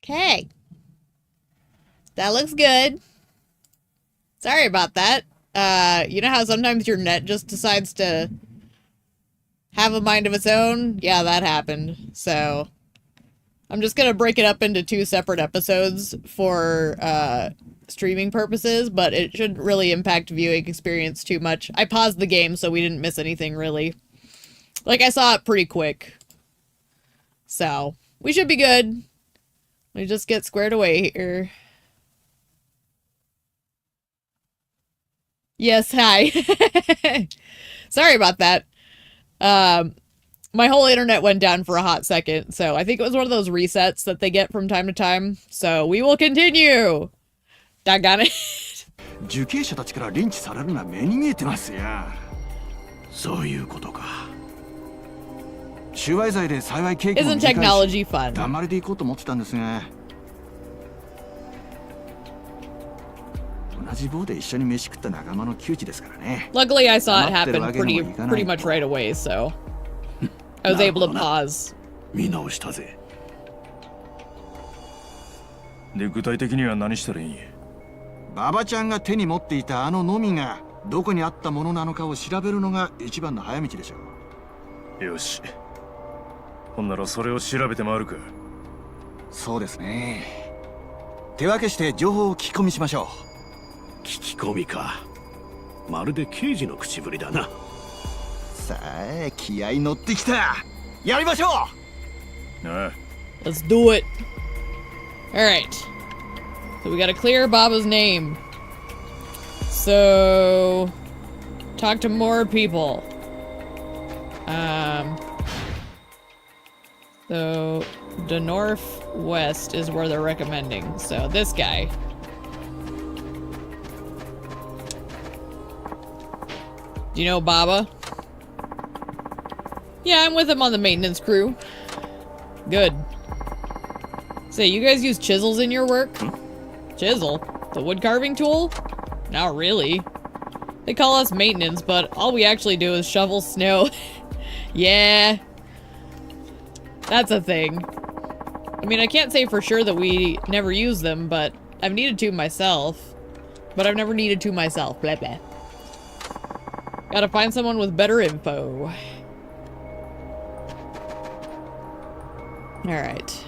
Okay. That looks good. Sorry about that. You know how sometimes your net just decides to have a mind of its own? Yeah, that happened. So, I'm just gonna break it up into 2 separate episodes for, streaming purposes, but it shouldn't really impact viewing experience too much. I paused the game so we didn't miss anything, really. Like, I saw it pretty quick. So, we should be good. We just get squared away here. Yes, hi. Sorry about that. My whole internet went down for a hot second, so I think it was one of those resets that they get from time to time. So we will continue. Doggone it. 受刑者たちからリンチされるのは目に見えてますよ。そういうことか。収賄罪で幸い刑期も Isn't technology fun? 黙りで行こうと思ってたんですが。同じ棒で一緒に飯食った仲間の窮地ですからね。Luckily, I saw it happen pretty much right away, so I was able to pause. 見直したぜ。で、具体的には何したらいい？馬場ちゃんが手に持っていたあののみがどこにあったものなのかを調べるのが一番の早道でしょう。よし。ほんならそれを調べて回るか。そうですね。手分けして情報を聞き込みしましょう。聞き込みか。まるで刑事の口ぶりだな。さあ、気合乗ってきた。やりましょう。ああ。Let's do it. All right. So we gotta clear Baba's name. So talk to more people. So the northwest is where they're recommending. So this guy. Do you know Baba? Yeah, I'm with him on the maintenance crew. Good. Say, you guys use chisels in your work? Chisel? The wood carving tool? Not really. They call us maintenance, but all we actually do is shovel snow. Yeah. That's a thing. I mean, I can't say for sure that we never use them, but I've needed to myself. But I've never needed to myself. Blah, blah. Gotta find someone with better info. Alright.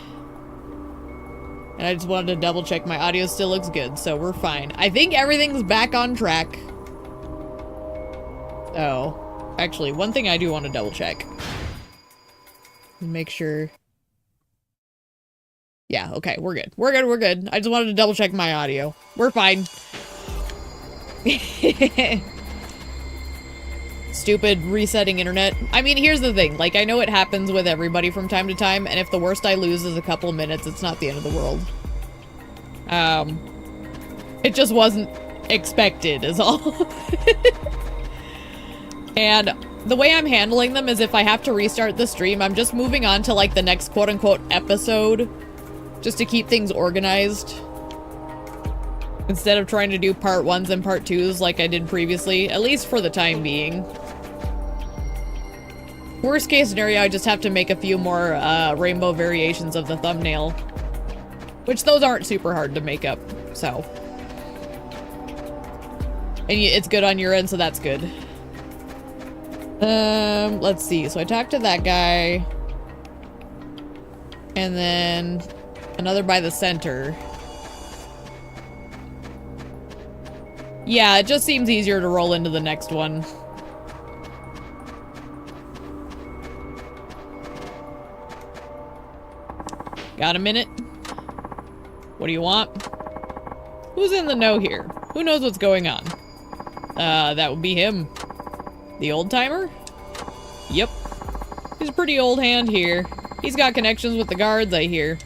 And I just wanted to double check my audio still looks good, so we're fine. I think everything's back on track. Oh. Actually, one thing I do want to double check. Make sure. Yeah, okay, we're good. We're good, we're good. I just wanted to double check my audio. We're fine. Stupid resetting internet. I mean, here's the thing. Like, I know it happens with everybody from time to time, and if the worst I lose is a couple minutes, it's not the end of the world. It just wasn't expected, is all. And the way I'm handling them is if I have to restart the stream, I'm just moving on to, like, the next quote-unquote episode, just to keep things organized. Instead of trying to do part 1s and part 2s like I did previously, at least for the time being. Worst case scenario, I just have to make a few more rainbow variations of the thumbnail. Which those aren't super hard to make up, so. And it's good on your end, so that's good. Let's see. So I talked to that guy. And then another by the center. Yeah, it just seems easier to roll into the next one. Got a minute? What do you want? Who's in the know here? Who knows what's going on? That would be him. The old-timer? Yep. He's a pretty old hand here. He's got connections with the guards, I hear.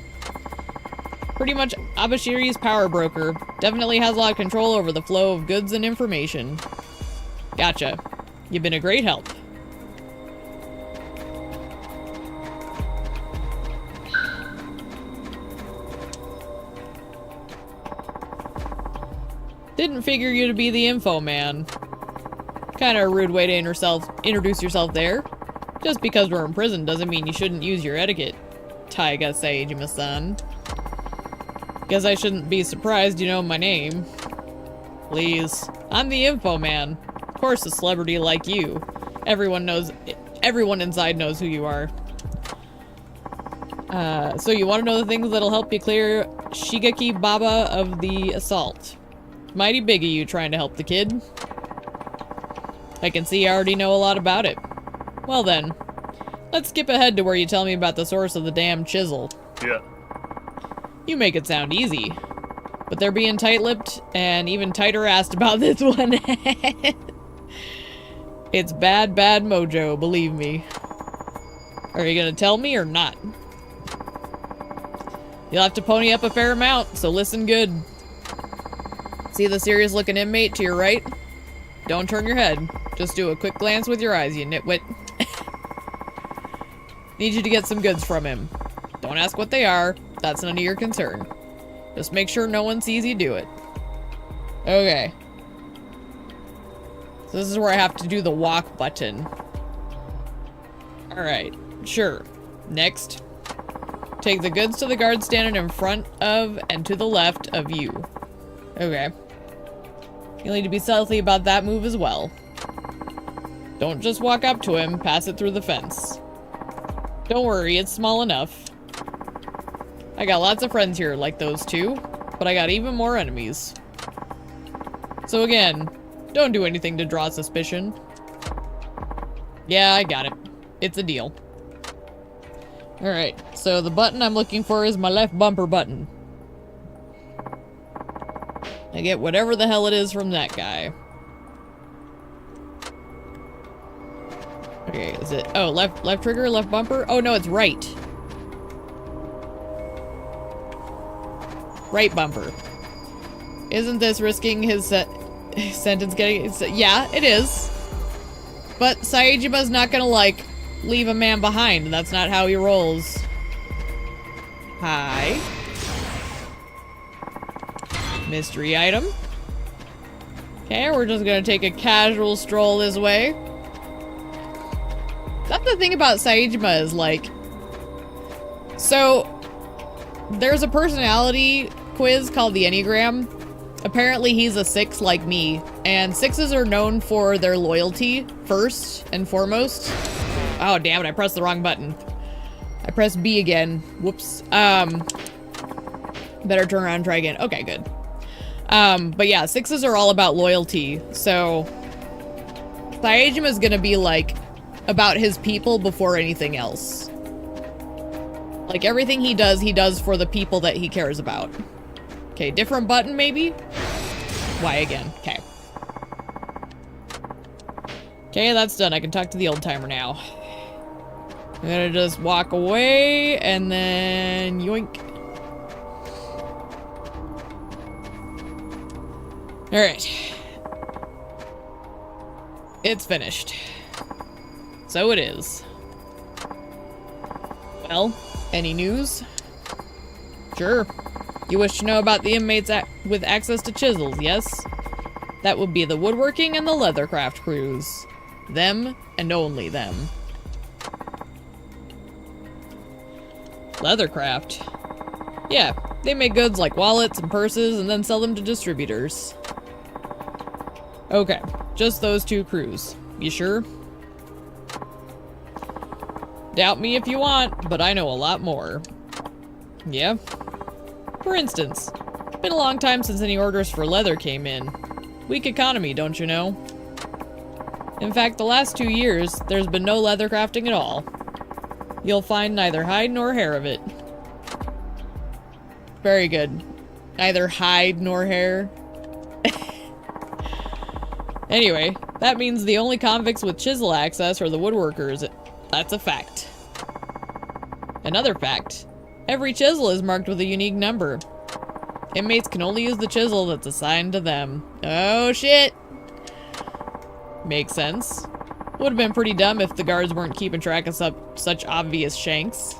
Pretty much Abashiri's power broker. Definitely has a lot of control over the flow of goods and information. Gotcha. You've been a great help. Didn't figure you to be the info man. Kinda a rude way to introduce yourself there. Just because we're in prison doesn't mean you shouldn't use your etiquette. Taiga Seijima-san. Guess I shouldn't be surprised you know my name. Please. I'm the info man. Of course a celebrity like you. Everyone inside knows who you are. So you want to know the things that'll help you clear Shigeki Baba of the assault. Mighty big of you trying to help the kid. I can see you already know a lot about it. Well then, let's skip ahead to where you tell me about the source of the damn chisel. Yeah. You make it sound easy. But they're being tight-lipped and even tighter-assed about this one. It's bad, bad mojo, believe me. Are you gonna tell me or not? You'll have to pony up a fair amount, so listen good. See the serious-looking inmate to your right? Don't turn your head. Just do a quick glance with your eyes, you nitwit. Need you to get some goods from him. Don't ask what they are. That's none of your concern. Just make sure no one sees you do it. Okay. So this is where I have to do the walk button. Alright, sure. Next. Take the goods to the guard standing in front of and to the left of you. Okay. You'll need to be stealthy about that move as well. Don't just walk up to him, pass it through the fence. Don't worry, it's small enough. I got lots of friends here like those two, but I got even more enemies. So again, don't do anything to draw suspicion. Yeah, I got it. It's a deal. Alright, so the button I'm looking for is my left bumper button. I get whatever the hell it is from that guy. Okay, is it... Oh, left trigger, left bumper? Oh, no, it's right. Right bumper. Isn't this risking his sentence getting... Yeah, it is. But Saejima's not gonna, like, leave a man behind. That's not how he rolls. Hi. Mystery item. Okay, we're just gonna take a casual stroll this way. That's the thing about Saejima is, like... So, there's a personality quiz called the Enneagram. Apparently he's a 6 like me, and 6s are known for their loyalty first and foremost. Oh, damn it, I pressed the wrong button. I pressed B again. Whoops. Better turn around and try again. Okay, good. But yeah, 6s are all about loyalty, so... Saejima's gonna be, like, about his people before anything else. Like, everything he does for the people that he cares about. Okay, different button, maybe? Y again. Okay. Okay, that's done. I can talk to the old timer now. I'm gonna just walk away, and then yoink. Alright. It's finished. So it is. Well, any news? Sure. You wish to know about the inmates with access to chisels, yes? That would be the woodworking and the leathercraft crews. Them, and only them. Leathercraft? Yeah, they make goods like wallets and purses and then sell them to distributors. Okay, just those two crews. You sure? Doubt me if you want, but I know a lot more. Yeah? For instance, been a long time since any orders for leather came in. Weak economy, don't you know? In fact, the last 2 years, there's been no leather crafting at all. You'll find neither hide nor hair of it. Very good. Neither hide nor hair. Anyway, that means the only convicts with chisel access are the woodworkers. That's a fact. Another fact. Every chisel is marked with a unique number. Inmates can only use the chisel that's assigned to them. Oh shit! Makes sense. Would have been pretty dumb if the guards weren't keeping track of such obvious shanks.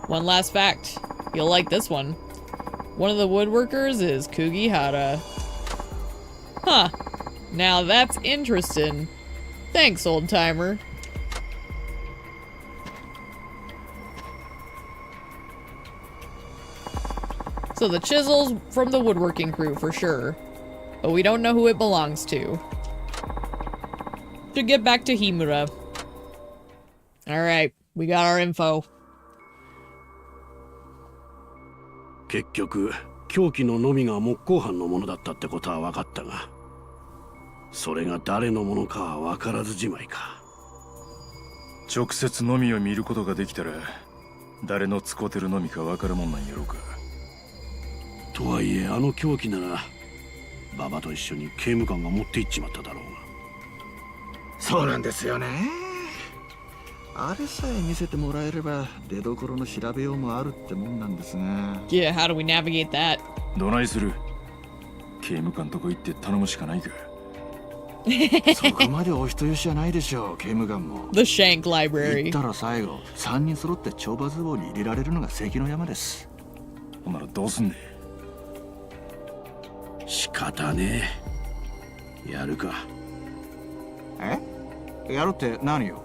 One last fact. You'll like this one. One of the woodworkers is Kugihara. Huh. Now that's interesting. Thanks, old timer. So the chisel's from the woodworking crew for sure. But we don't know who it belongs to. To get back to Himura. Alright, we got our info. 結局凶器ののみが木工班のものだったってことは分かったが、それが誰のものかは分からずじまいか。直接のみを見ることができたら誰の使ってるのみか分かるもんなんやろうか。とはいえあの凶器なら馬場と一緒に刑務官が持って行っちまっただろうが。そうなんですよね。あれさえ見せてもらえれば出どころの調べようもあるってもんなんですが。Yeah, how do we navigate that? どないする？刑務官とこ行って頼むしかないか。そこまでお人よしじゃないでしょう、刑務官も。The Shank 言 Library. ったら最後3人揃って懲罰房に入れられるのが関の山です。ほんならどうすんねん。仕方ねえ。やるか。え？やるって何よ？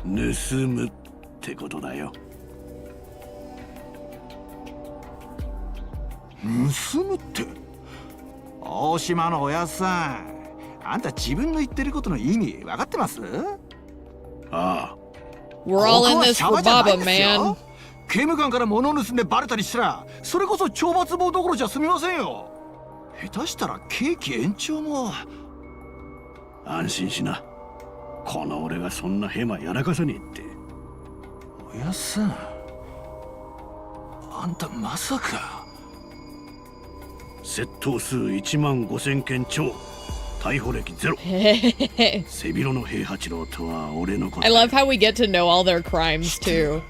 盗むってことだよ。盗むって？大島のおやっさん、あんた自分の言ってることの意味分かってます？ああ。 We're all in this for Baba, man. 刑務官から物を盗んでバレたりしたらそれこそ懲罰房どころじゃ済みませんよ。下手したら刑期延長も。安心しな。この俺がそんなヘマやらかさねえって。おやっさん、あんたまさか。窃盗数1万5000件超、逮捕歴ゼロ。背広の平八郎とは俺のこと。 I love how we get to know all their crimes too.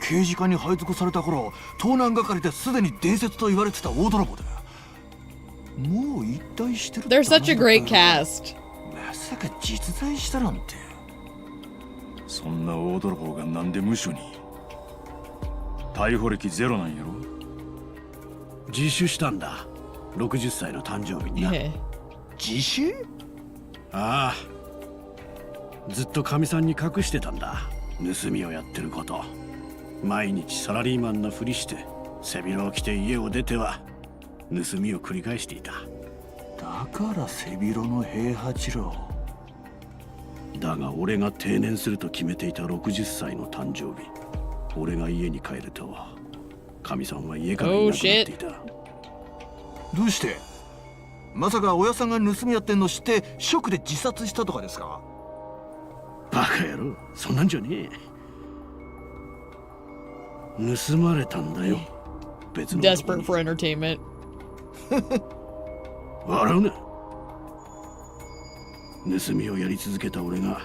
刑事課に配属された頃、盗難係ですでに伝説と言われてた大泥棒だ。もう一体してる。 They're such a great cast. まさか実在したなんて。そんな大泥棒がなんで無所に？逮捕歴ゼロなんやろ？自首したんだ。60歳の誕生日にな。Yeah. 自首？ああ。ずっとかみさんに隠してたんだ。盗みをやってること。毎日サラリーマンのふりして背広を着て家を出ては盗みを繰り返していた。だから背広の平八郎。だが俺が定年すると決めていた60歳の誕生日、俺が家に帰るとかみさんは家からいなくなっていた。どうして？まさか親さんが盗みやってんの知ってショックで自殺したとかですか？バカ野郎、そんなんじゃねえ。盗まれたんだよ。別の男 Desperate に。 for entertainment. 笑うな。盗みをやり続けた俺が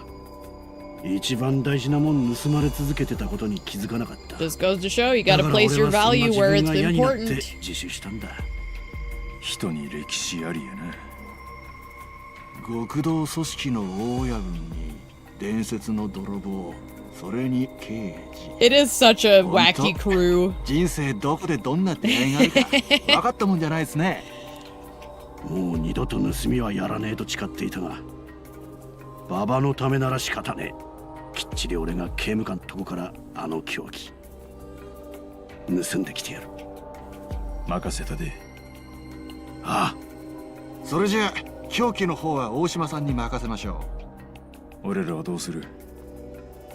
一番大事なもん盗まれ続けてたことに気づかなかった This goes to show you だ gotta から place 俺 your はそんな value 自 where 分 it's が嫌になって important. 自首したんだ。人に歴史ありやな。極道組織の大親分に伝説の泥棒、それに刑事。 It is such a wacky crew. 人生どこでどんな出会いがあるか分かったもんじゃないですね。もう二度と盗みはやらねえと誓っていたが、馬場のためなら仕方ねえ。きっちり俺が刑務官とこからあの凶器盗んできてやる。任せたで。ああ、それじゃあ凶器の方は大島さんに任せましょ俺らはどうする？う。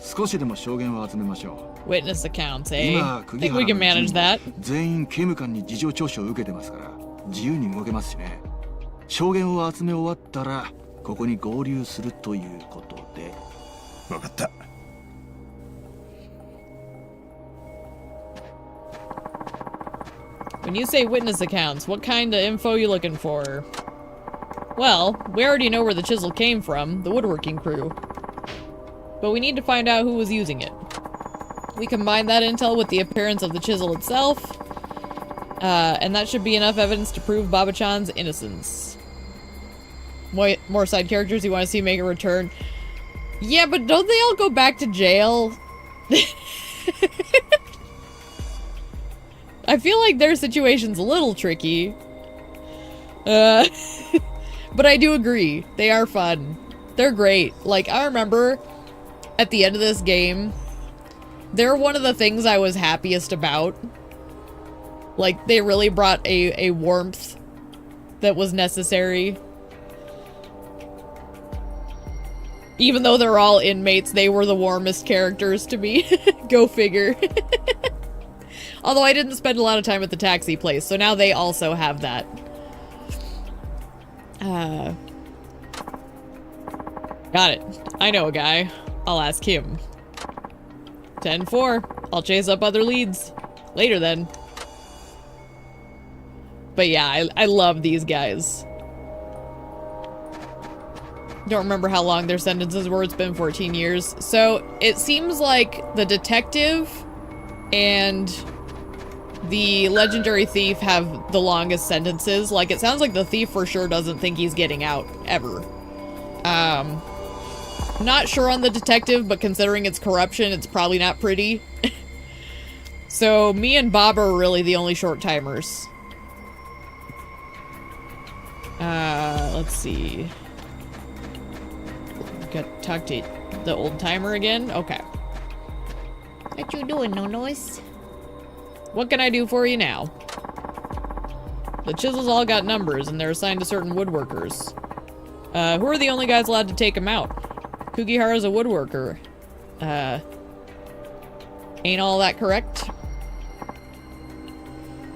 少しでも証言を集めましょ Witness accounts, う。 eh? 今 I 釘 think we 原 can の manage 一 that. 員全員刑務官に事情聴取を受けてますから自由に動けますしね。証言を集め終わったらここに合流するということで。分かった。When you say witness accounts, what kind of info are you looking for? Well, we already know where the chisel came from, the woodworking crew. But we need to find out who was using it. We combine that intel with the appearance of the chisel itself, and that should be enough evidence to prove Baba-chan's innocence. More side characters you want to see make a return? Yeah, but don't they all go back to jail? I feel like their situation's a little tricky. But I do agree. They are fun. They're great. Like, I remember at the end of this game, they're one of the things I was happiest about. Like, they really brought a warmth that was necessary. Even though they're all inmates, they were the warmest characters to me. Go figure. Although I didn't spend a lot of time at the taxi place, so now they also have that. Got it. I know a guy. I'll ask him. 10-4. I'll chase up other leads. Later then. But yeah, I love these guys. Don't remember how long their sentences were. It's been 14 years. So it seems like the detective and the legendary thief have the longest sentences. Like, it sounds like the thief for sure doesn't think he's getting out ever. Not sure on the detective, but considering it's corruption, it's probably not pretty. So me and Bob are really the only short timers. Let's see. Got to talk to the old timer again? Okay. What you doing, no-noise? What can I do for you now? The chisels all got numbers, and they're assigned to certain woodworkers. Who are the only guys allowed to take them out? Kugihara's a woodworker. Ain't all that correct?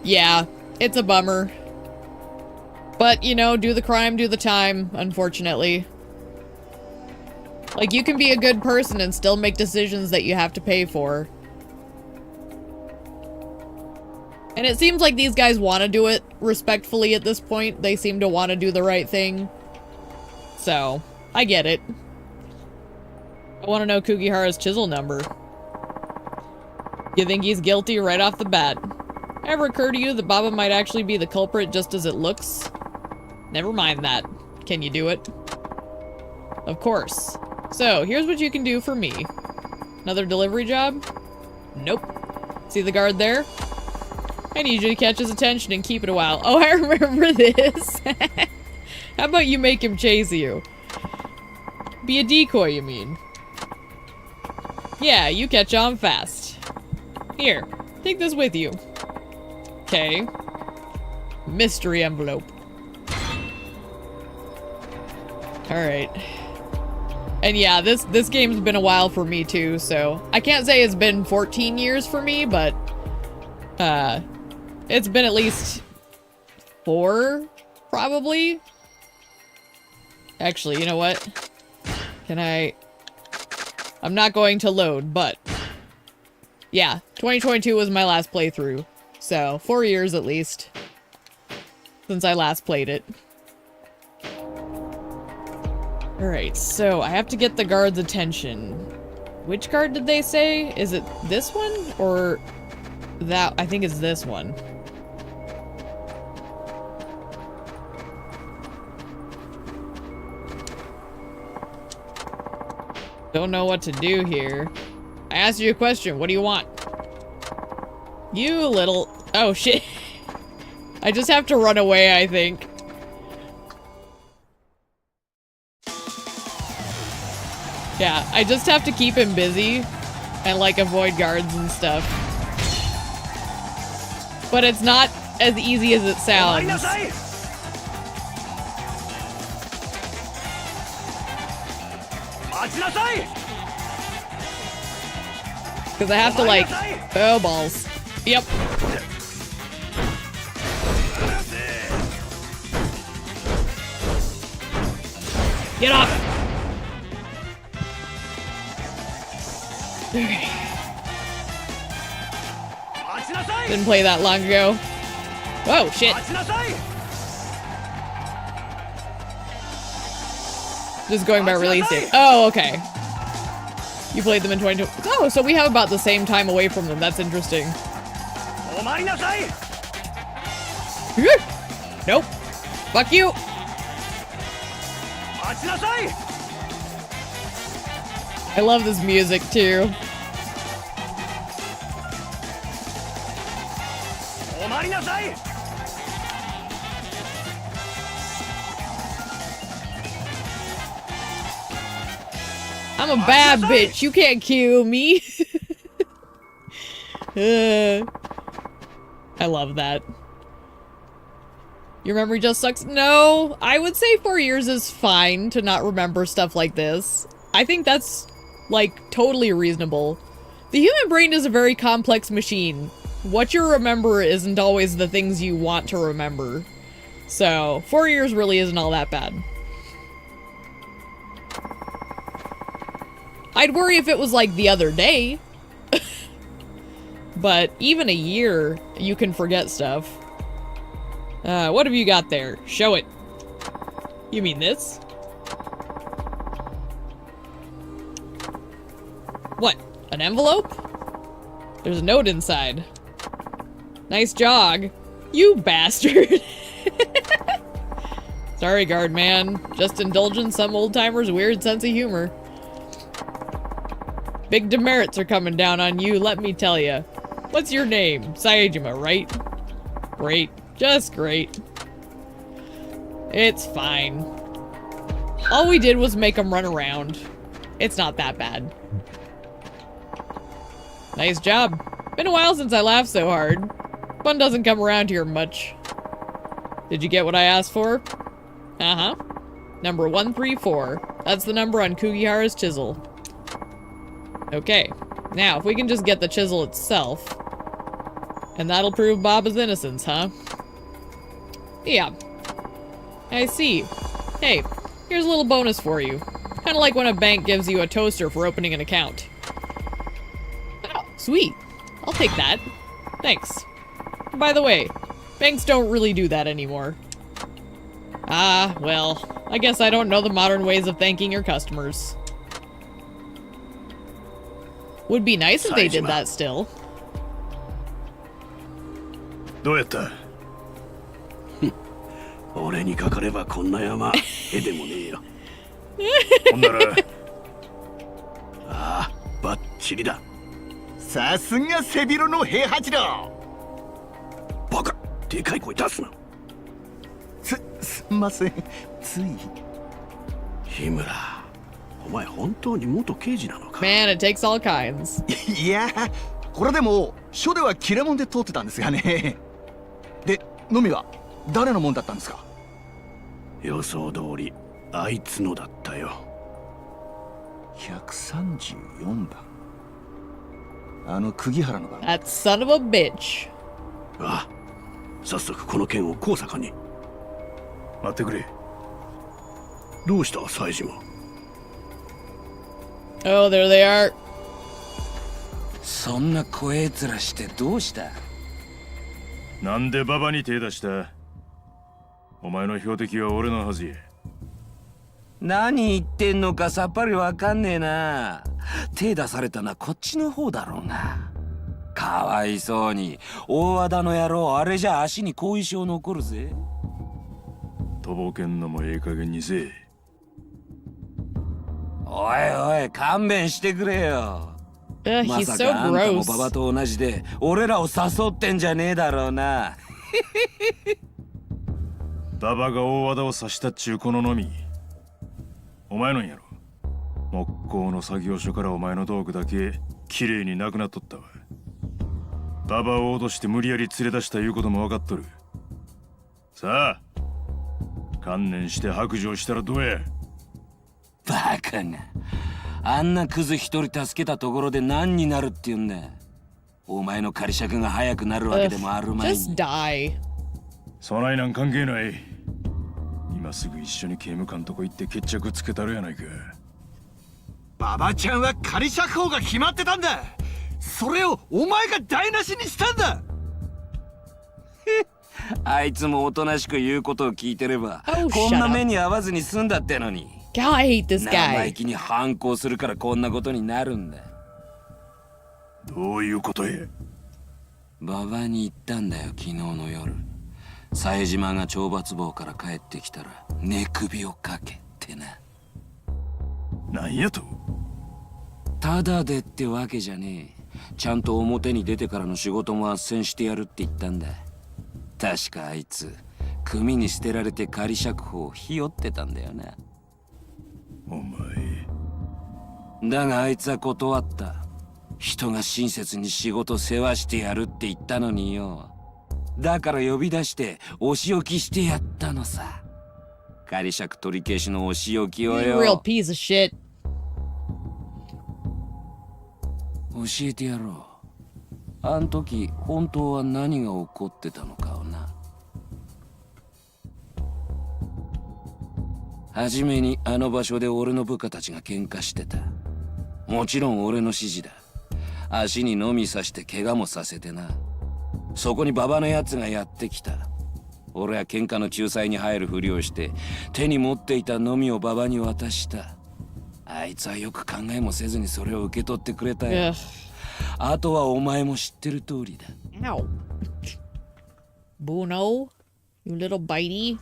Yeah, it's a bummer. But, you know, do the crime, do the time, unfortunately. Like, you can be a good person and still make decisions that you have to pay for. And it seems like these guys want to do it respectfully at this point. They seem to want to do the right thing. So, I get it. I want to know Kugihara's chisel number. You think he's guilty right off the bat? Ever occur to you that Baba might actually be the culprit just as it looks? Never mind that. Can you do it? Of course. So, here's what you can do for me. Another delivery job? Nope. See the guard there? I need you to catch his attention and keep it a while. Oh, I remember this. How about you make him chase you? Be a decoy, you mean? Yeah, you catch on fast. Here, take this with you. Okay. Mystery envelope. Alright. And yeah, this game's been a while for me too, so I can't say it's been 14 years for me, but it's been at least 4, probably. Actually, you know what? I'm not going to load, but yeah, 2022 was my last playthrough, so 4 years at least since I last played it. Alright, so I have to get the guard's attention. Which guard did they say? Is it this one? Or that? I think it's this one. Don't know what to do here. I asked you a question. What do you want? You little... Oh, shit. I just have to run away, I think. Yeah, I just have to keep him busy and, like, avoid guards and stuff. But it's not as easy as it sounds. Because I have to, like... Oh, balls. Yep. Get off! Okay. Didn't play that long ago. Whoa, shit. Just going by release date. Oh, okay. You played them in 2020. Oh, so we have about the same time away from them. That's interesting. Nope. Fuck you. I love this music too. I'm a bad bitch. You can't kill me. I love that. Your memory just sucks? No, I would say 4 years is fine to not remember stuff like this. I think that's, like, totally reasonable. The human brain is a very complex machine. What you remember isn't always the things you want to remember. So, 4 years really isn't all that bad. I'd worry if it was like the other day. But even a year, you can forget stuff. What have you got there? Show it. You mean this? What? An envelope? There's a note inside. Nice jog. You bastard. Sorry, guard man. Just indulging some old-timer's weird sense of humor. Big demerits are coming down on you, let me tell ya. What's your name? Saejima, right? Great. Just great. It's fine. All we did was make him run around. It's not that bad. Nice job. Been a while since I laughed so hard. Fun doesn't come around here much. Did you get what I asked for? Uh-huh. Number 134. That's the number on Kugihara's chisel. Okay. Now, if we can just get the chisel itself. And that'll prove Baba's innocence, huh? Yeah. I see. Hey, here's a little bonus for you. Kinda like when a bank gives you a toaster for opening an account. Oh, sweet. I'll take that. Thanks. By the way, banks don't really do that anymore. Ah, well, I guess I don't know the modern ways of thanking your customers. Would be nice if they did that still. どうやった？俺にかかればこんな山絵でもねえよ。ほんならああ、バッチリだ。さすが背広の平八郎。バカ、でかい声出すな。すんません、つい。日村、お前本当に元刑事なのか？ Man, it takes all kinds. いや、これでも署では切れ者で通ってたんですがね。で、のみは誰のもんだったんですか？予想通りあいつのだったよ。134番。あの釘原の番。That son of a bitch. ああ、早速この件を高坂に。待ってくれ。どうした冴島？ Oh, there they are. そんな怖え面してどうした？なんでババに手出した？お前の標的は俺のはずや。何言ってんのかさっぱりわかんねえな。手出されたのはこっちの方だろうが。かわいそうに大和田の野郎、あれじゃ足に後遺症残るぜ。とぼけんのもええ加減にせえ。おいおい勘弁してくれよ。ま He's さ so かあんたも gross. ババと同じで俺らを誘ってんじゃねえだろうな。ババが大和田を刺したっちゅうこののみ。お前のんやろ。木工の作業所からお前の道具だけきれいになくなっとったわ。ババを脅して無理やり連れ出したいうことも分かっとる。さあ、観念して白状したらどうや。バカがあんなクズ一人助けたところで何になるって言うんだ。お前の仮釈が早くなるわけでもあるまいに。 Just die. そないなん関係ない。今すぐ一緒に刑務官とこ行って決着つけたるやないか。ババちゃんは仮釈放が決まってたんだ。それをお前が台無しにしたんだ。あいつもおとなしく言うことを聞いてれば、 Oh, こんな shut up. 目に遭わずに済んだってのに。 God, I hate this 生 guy. 意気に反抗するからこんなことになるんだ。どういうことや。馬場に言ったんだよ、昨日の夜。冴島が懲罰房から帰ってきたら寝首をかけってな。なんやと。ただでってわけじゃねえ。ちゃんと表に出てからの仕事も斡旋してやるって言ったんだ。確かあいつ組に捨てられて仮釈放をひよってたんだよな。お前。だがあいつは断った。人が親切に仕事世話してやるって言ったのによ。だから呼び出してお仕置きしてやったのさ。仮釈取り消しのお仕置きを He's a real よ。 piece of shit. 教えてやろう。あん時本当は何が起こってたのかをな。はじめにあの場所で俺の部下たちが喧嘩してた。もちろん俺の指示だ。足にのみ刺して怪我もさせてな。そこに馬場のやつがやってきた。俺は喧嘩の仲裁に入るふりをして手に持っていたのみを馬場に渡した。あいつはよく考えもせずにそれを受け取ってくれたよ。 Ugh. あとはお前も知ってる通りだ。 Ow. Bruno, you little bitey.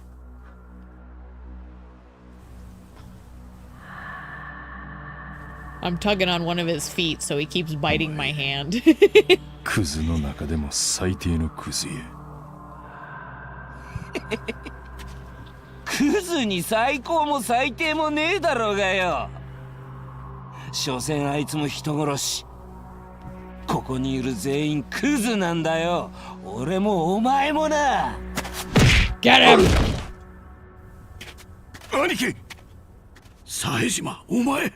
I'm tugging on one of his feet, so he keeps biting my hand. クズの中でも最低のクズや。クズに最高も最低もねえだろうがよ。所詮あいつも人殺し。ここにいる全員クズなんだよ。俺もお前もな。 Get him! 兄貴冴島お前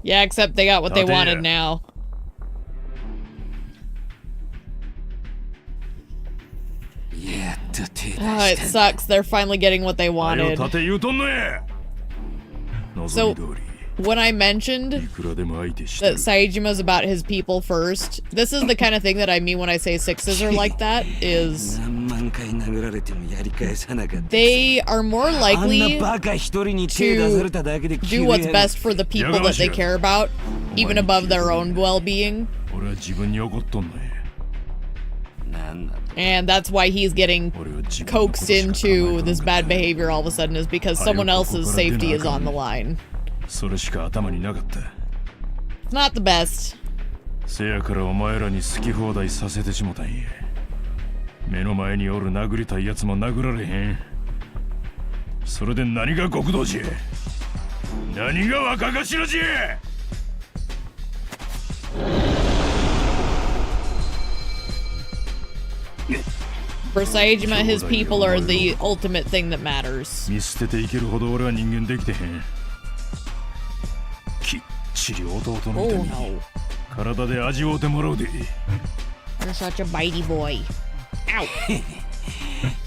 Yeah, except they got what they Not there. wanted now. Oh, it sucks. They're finally getting what they あれを wanted. 立て言うとんのや。望み通り。 When I い mentioned くらでも相手して that る。 Saijima's about his people first, this is the kind of thing that I mean when I say sixes are like that, is 何万回殴られてもやり返さなかった。 they are more あんな likely バカ一人に手出されただけで do what's best for the people that they care about, even above their own well-being. 俺は自分に怒っとんのや。なんだ And that's why he's getting 俺は自分のこと coaxed しか考え into とん this か bad behavior all of a sudden is because someone else's safety is on the line. それしか頭になかった。 It's not the best. せやからお前らに好き放題させてしもたんや。目の前におる殴りたいやつも殴られへん。それで何が極道じゃ。何が若頭じゃ。 For Saejima, his people are the ultimate thing that matters. 見捨てていけるほど俺は人間できてへん。きっちり弟の Oh 痛み no. 体で味わうてもらうで。 You're such a bitey boy. Ow.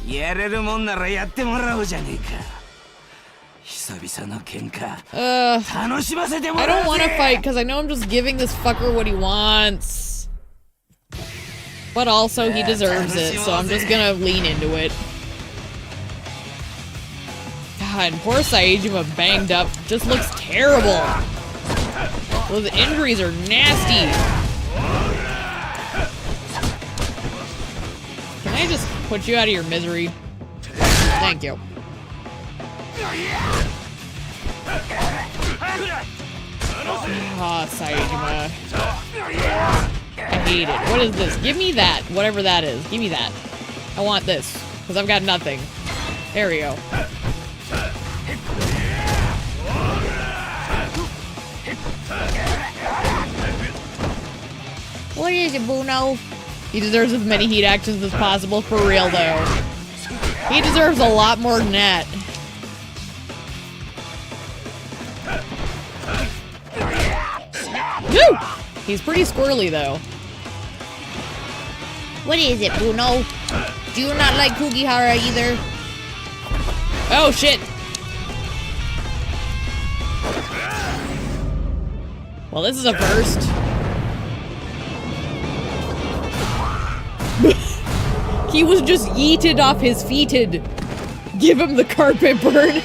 やれるもんならやってもらおうじゃねえか。久々の喧嘩 楽しませても I ら don't う want ぜ to fight because I know I'm just giving this fucker what he wants. But also, he deserves it, so I'm just gonna lean into it. God, poor Saejima banged up just looks terrible. Those injuries are nasty. Can I just put you out of your misery? Thank you. Ah, Saejima. I hate it. What is this? Give me that. Whatever that is. Give me that. I want this. Because I've got nothing. There we go. What is it, Bruno? He deserves as many heat actions as possible. For real, though. He deserves a lot more than that. Woo! He's pretty squirrely, though. What is it, Bruno? Do you not like Kugihara either? Oh, shit! Well, this is a first. He was just yeeted off his feeted. Give him the carpet burn.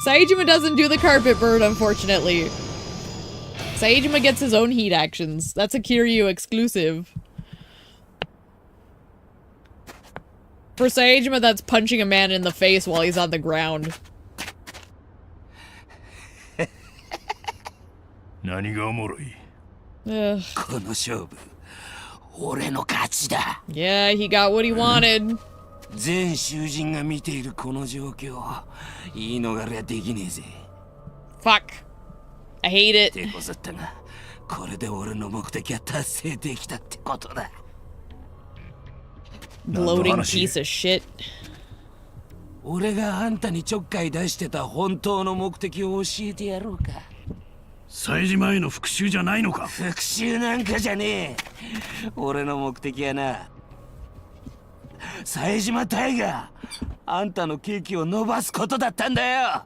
Saejima doesn't do the carpet burn, unfortunately. Saejima gets his own heat actions. That's a Kiryu exclusive. For Saejima, that's punching a man in the face while he's on the ground. 何がおもろい。 Ugh. この勝負俺の勝ちだ。 Yeah, he got what he wanted. 全囚人が見ているこの状況言い逃れはできねえぜ。 Fuck. I hate it. 手こずったが、これで俺の目的は達成できたってことだ。Gloating piece of shit. 俺があんたにちょっかい出してた本当の目的を教えてやろうか。祭事前の復讐じゃないのか。復讐なんかじゃねえ。俺の目的はな、冴島大があんたのケーキを伸ばすことだったんだよ。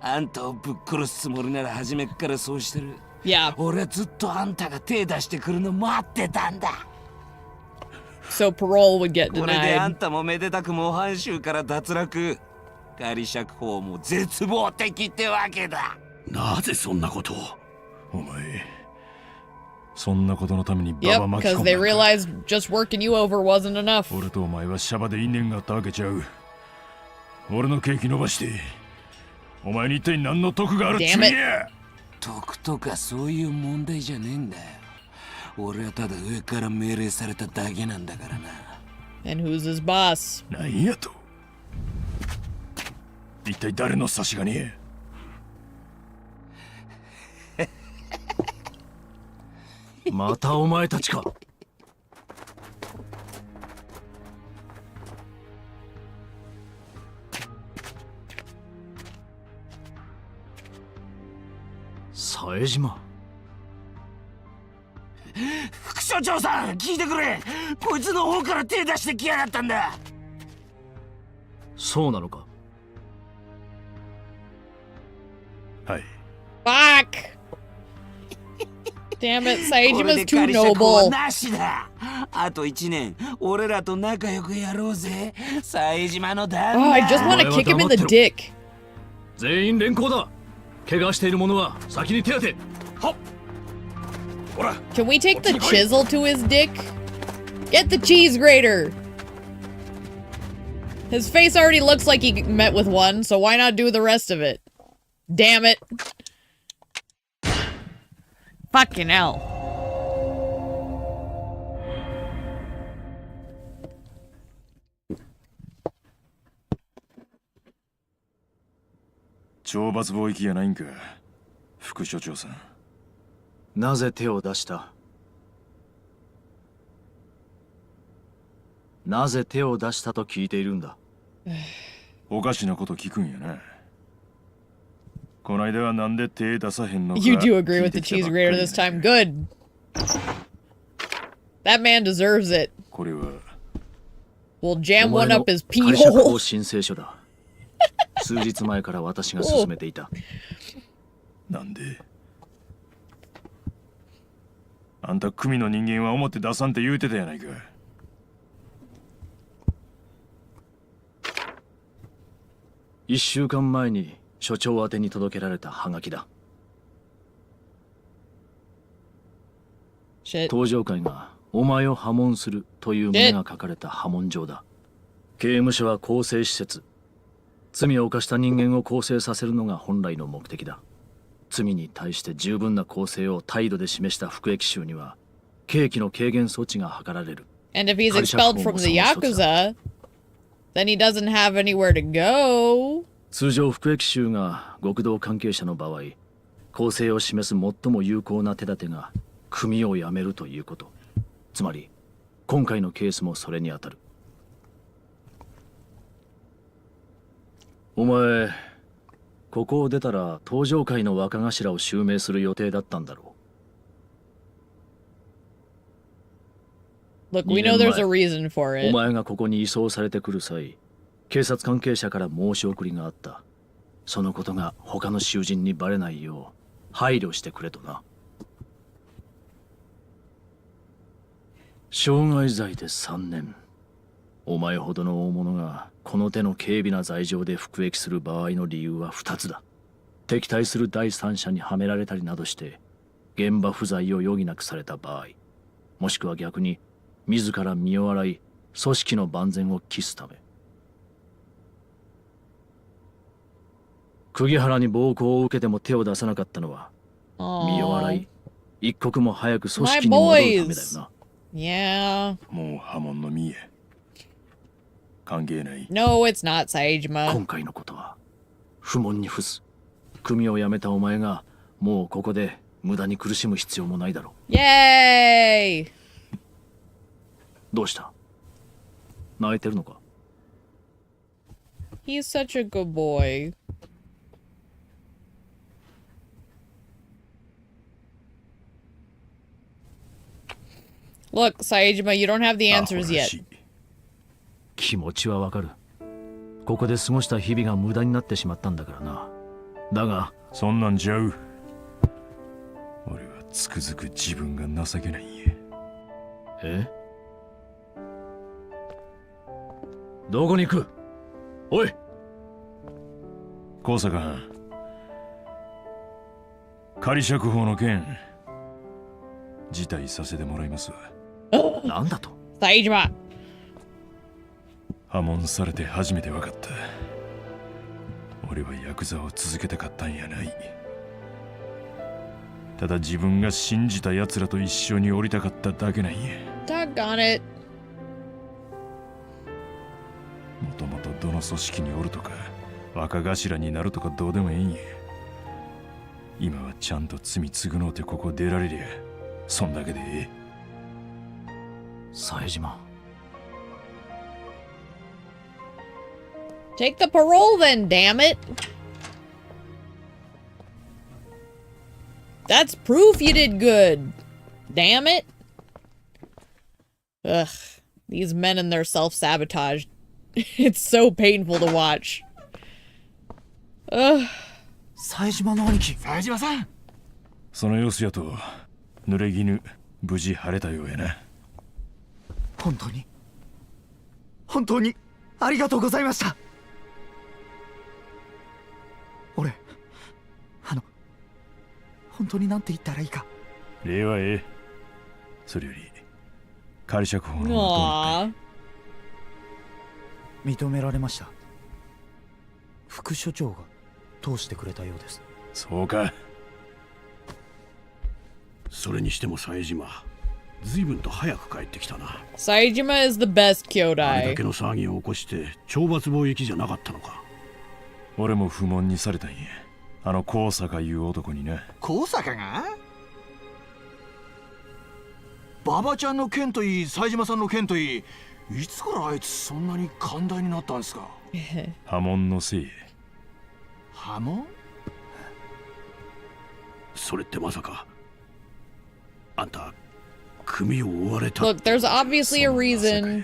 あんたをぶっ殺すつもりなら初めっからそうしてる。Yeah. 俺はずっとあんたが手出してくるの待ってたんだ。So parole would get これであん denied. たもめでたく模範囚から脱落。仮釈放も絶望的ってわけだ。なぜそんなことを。お前そんなことのためにバ Yep, バ巻き because 込ん they だんか。 realized just working you over wasn't enough. 俺とお前はシャバで因縁があったわけちゃう。俺のケーキ伸ばしてお前に一体何の得があるっちゅう Damn it. んや。得とかそういう問題じゃねえんだよ。俺はただ上から命令されただけなんだからな。 And who's his boss? なんやと一体誰の差し金や。またお前たちか。冴島。副所長さん聞いてくれ。こいつの方から手出してきやがったんだ。そうなのか。はい。Fuck! Damn it, これ Saijima's で too 仮釈放は noble. なしだ。あと1年俺らと仲良くやろうぜ。冴島の旦 Oh, I 那。 just want to kick him in the dick. 全員連行だ。怪我している者は先に手当て。はっ。ほら。 Can we take the chisel to his dick? Get the cheese grater! His face already looks like he met with one, so why not do the rest of it? Damn it. Fucking hell. 懲罰貿易やないんか、副所長さん。なぜ手を出した。なぜ手を出したと聞いているんだ。おかしなこと聞くんやな。こないだはなんで手出さへんのか。 You do agree with the 聞いてきた cheese ばっかり grater や this time. Good. That man deserves it. これは We'll jam one up his pee 仮釈放 hole. 申請書だ。数日前から私が進めていた。なんであんた組の人間は表出さんって言うてたやないか。1週間前に所長宛てに届けられたハガキだ。 Shit. 登場会がお前を破門するという旨が書かれた破門状だ。刑務所は更生施設。罪を犯した人間を更生させるのが本来の目的だ。罪に対して十分な更生を態度で示した服役囚には刑期の軽減措置が図られる。 And if he's expelled from the Yakuza, then he doesn't have anywhere to go. 通常服役囚が極道関係者の場合、更生を示す最も有効な手立てが組を辞めるということ。つまり今回のケースもそれに当たる。お前ここを出たら登場会の若頭を襲名する予定だったんだろう。 Look, we know there's a reason for お it. 前がここに移送されてくる際、警察関係者から申し送りがあった。そのことが他の囚人にバレないよう配慮してくれとな。傷害罪で3年。お前ほどの大物がこの手の軽微な罪状で服役する場合の理由は2つだ。敵対する第三者にはめられたりなどして現場不在を余儀なくされた場合、もしくは逆に自ら身を洗い組織の万全を期すため。釘原に暴行を受けても手を出さなかったのは身を洗 Aww. い一刻も早く組織に戻るためだよな。 Yeah. もう破門の身や。関係ない。 No, it's not Saejima. 今回のことは不問に付す。組を辞めたお前がもうここで無駄に苦しむ必要もないだろう。Yay! どうした？泣いてるのか？ He's such a good boy. Look, Saejima, you don't have the answers アホら yet. しい。気持ちはわかる。ここで過ごした日々が無駄になってしまったんだからな。だがそんなんちゃう。俺はつくづく自分が情けないんや。え？どこに行く？おい！高坂藩、仮釈放の件辞退させてもらいますわ。なんだと？ Saejima! 破門されて初めて分かった。俺はヤクザを続けたかったんやない。ただ自分が信じた奴らと一緒に降りたかっただけなんや。Doggone it. もともとどの組織におるとか若頭になるとかどうでもええんや。今はちゃんと罪償うてここ出られりゃそんだけでええ。冴島。Take the parole then, damn it! That's proof you did good! Damn it! Ugh. These men and their self-sabotage. It's so painful to watch. Ugh. 冴島の兄貴。冴島さん。その様子やと濡れ衣無事晴れたようやな。本当にありがとうございました。俺本当になんて言ったらいいか。礼はええ。それより仮釈放のどうなった？ Aww. 認められました。副所長が通してくれたようです。そうか。それにしても冴島、随分と早く帰ってきたな。 Saejima is the best あれだ Kyodai. けの騒ぎを起こして懲罰貿易じゃなかったのか。俺も不問にされたんや。あの高坂いう男にな。高坂が馬場ちゃんの件といい、冴島さんの件といい、いつからあいつそんなに寛大になったんですか？破門のせい。破門？それってまさかあんた組を追われた？ Look, there's obviously a reason.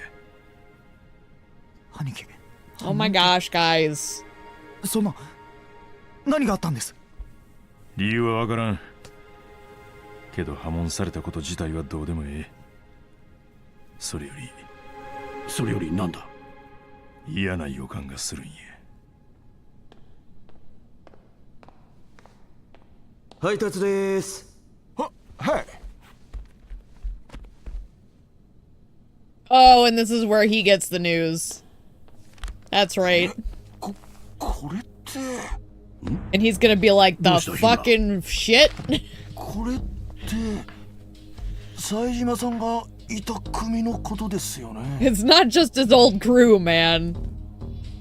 兄貴。 Oh my gosh, guys. そんな何があったんです？理由はわからんけど破門されたこと自体はどうでもええ。それよりなんだ？嫌な予感がするんや。配達です。はい。 Oh, and this is where he gets the news. That's right. これって And he's gonna be like, the fucking shit? これって冴島さんがいた組のことですよね。 It's not just his old crew, man.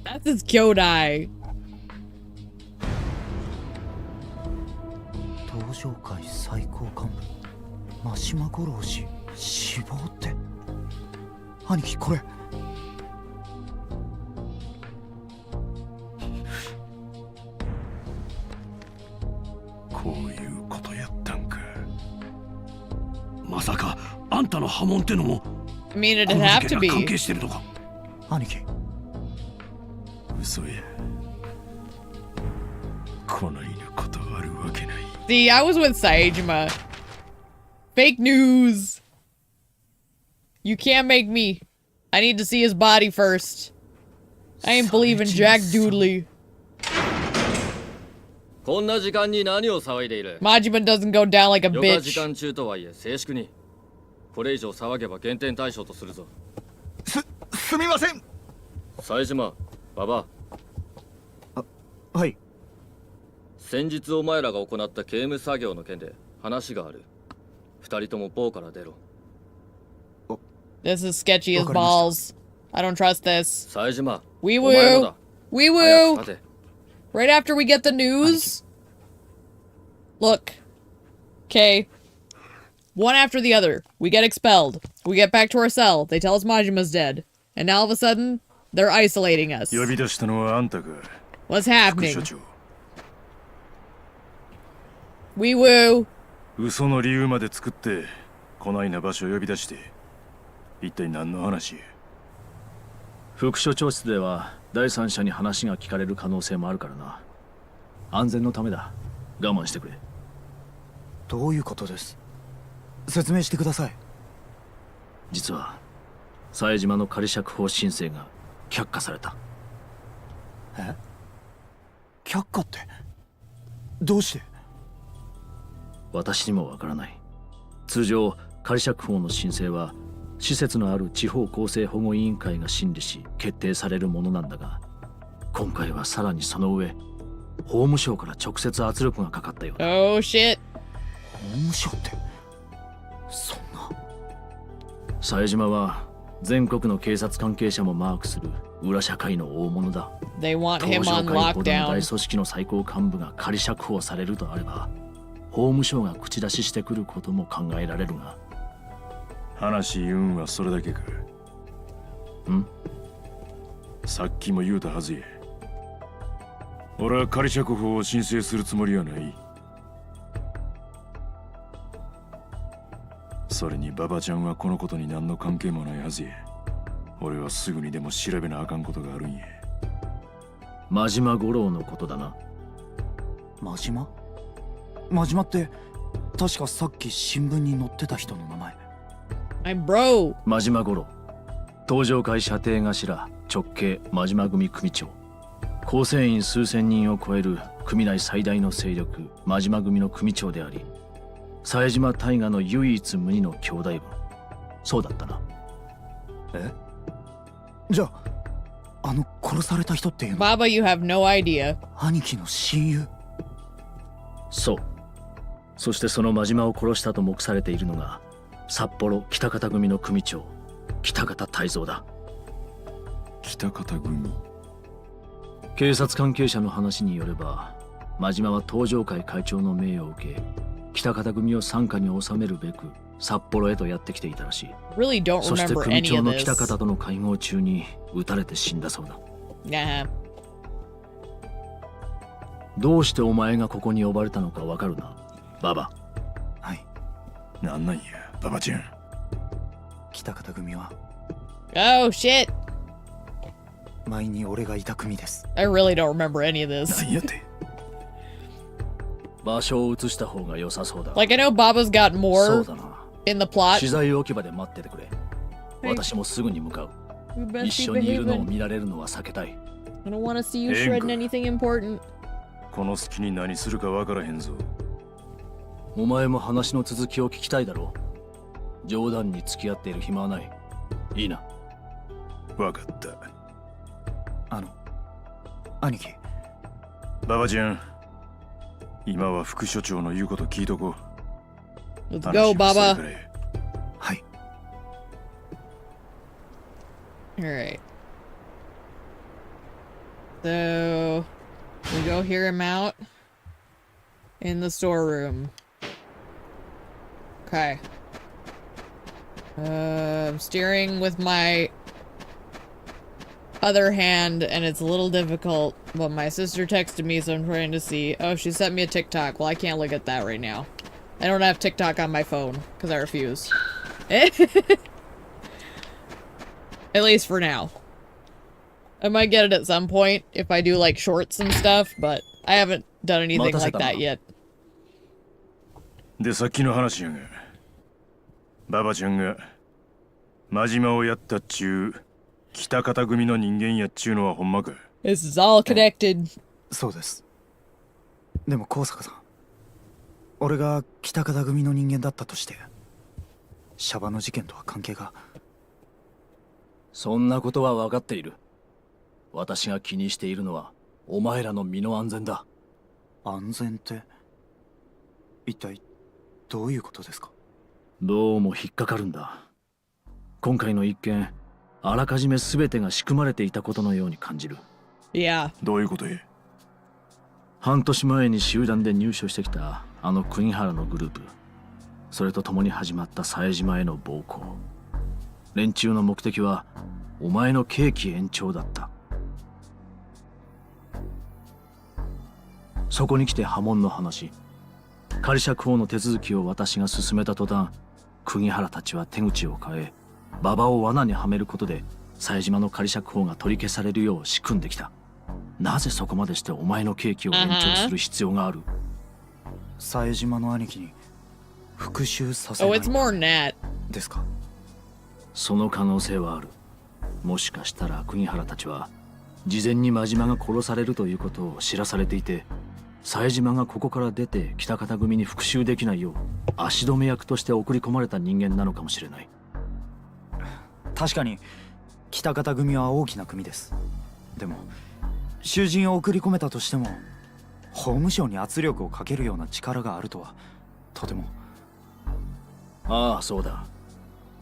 That's his Kyodai. 東上会最高幹部真島五郎氏死亡って。兄貴これ。こういうことやったんか。まさかあんたの破門ってのも I mean, こ it'd の have 事件 to が関 be. 係してるのか？兄貴。嘘や。こないなことあるわけない。 See, I was with Saejima. Fake news. You can't make me. I need to see his body first. I ain't believing Jack Doodley. こんな時間に何を騒いでいる？ Majima doesn't go down like a 余暇時 bitch. 間中とはいえ静粛に。これ以上騒げば減点対象とするぞ。すみません。冴島、馬場。はい。先日お前らが行った刑務作業の件で話がある。二人とも棒から出ろ。 This is sketchy as balls. I don't trust this. 冴島、 Wee お前も woo. だ。 Wee 早く woo. 立て。 Right after we get the news. Look. Okay. One after the other. We get expelled. We get back to our cell. They tell us Majima's dead. And now all of a sudden, they're isolating us. 呼び出したのはあんたか、 What's 副 happening? 所長。 Wee woo. 嘘の理由まで作ってこないな場所を呼び出して、一体何の話？副所長室では第三者に話が聞かれる可能性もあるからな。安全のためだ。我慢してくれ。どういうことです？説明してください。実は冴島の仮釈放申請が却下された。え？却下ってどうして？私にもわからない。通常仮釈放の申請は施設のある地方公正保護委員会が審理し決定されるものなんだが、今回はさらにその上法務省から直接圧力がかかったようだ。 Oh shit. 法務省ってそんな。冴島は全国の警察関係者もマークする裏社会の大物だ。 They want 東 him 上 on 会ほどの大 lockdown. 組織の最高幹部が仮釈放されるとあれば、法務省が口出ししてくることも考えられるが。話言うんはそれだけか？ん？さっきも言うたはずや。俺は仮釈放を申請するつもりはない。それに馬場ちゃんはこのことに何の関係もないはずや。俺はすぐにでも調べなあかんことがあるんや。真島五郎のことだな。真島？真島って確かさっき新聞に載ってた人の名前。I'm bro. 真島五郎、東上会射程頭直系真島組組長、構成員数千人を超える組内最大の勢力真島組の組長であり、冴島大河の唯一無二の兄弟分。そうだったな。え？じゃあ殺された人っていうのは Baba, you have no idea. 兄貴の親友？そう。そしてその真島を殺したと目されているのが札幌北方組の組長北方泰造だ。北方組？警察関係者の話によれば、真島は東上会会長の命を受け、北方組を傘下に収めるべく札幌へとやってきていたらしい。 Really don't そして remember 組 any 長 of の this. 北方との会合中に撃たれて死んだそうだ。Nah. どうしてお前がここに呼ばれたのかわかるな、ババ。はい。なんなんや、馬場ちゃん。北方組は Oh shit. 前に俺がいた組です。 I really don't remember any of this. なんやて。場所を移した方が良さそうだ。 Like, I know Baba's got そう more だな。 in the plot. 資材置き場で待っててくれ。はい私もすぐに向かう。 You best 一 be 緒にいるのを behaving. 見られるのは避けたい。 I don't want to see you Anger. shredding anything important. この隙に何するかわからへんぞ。お前も話の続きを聞きたいだろう。冗談に付き合っている暇はない。いいな。わかった。兄貴。馬場ちゃん、今は副所長の言うこと聞いとこう。 Let's go, 話は Baba. それからや。はい。 Alright. So, we go hear him out in the storeroom. Okay. I'm steering with my other hand, and it's a little difficult, but my sister texted me, so I'm trying to see. Oh, she sent me a TikTok. Well, I can't look at that right now. I don't have TikTok on my phone, because I refuse. At least for now. I might get it at some point if I do like shorts and stuff, but I haven't done anything like that yet. で、さっきの話やが、馬場ちゃんが真島をやったっちゅう北方組の人間やっちゅうのはほんまか？ This is all connected. そうです。でも高坂さん、俺が北方組の人間だったとしてシャバの事件とは関係が。そんなことは分かっている。私が気にしているのはお前らの身の安全だ。安全って一体どういうことですか？どうも引っかかるんだ。今回の一件、あらかじめ全てが仕組まれていたことのように感じる。Yeah. どういうことや？半年前に集団で入所してきたあの国原のグループ、それと共に始まった冴島への暴行。連中の目的はお前の刑期延長だった。そこに来て波紋の話。仮釈放の手続きを私が進めた途端、国原たちは手口を変え、馬場を罠にはめることで冴島の仮釈放が取り消されるよう仕組んできた。なぜそこまでしてお前の刑期を延長する必要がある？冴島の兄貴に復讐させな Oh, い it's more than that. ですか？その可能性はある。もしかしたら国原たちは事前に真島が殺されるということを知らされていて、冴島がここから出て北方組に復讐できないよう足止め役として送り込まれた人間なのかもしれない。確かに北方組は大きな組です。でも囚人を送り込めたとしても法務省に圧力をかけるような力があるとはとても。ああ、そうだ。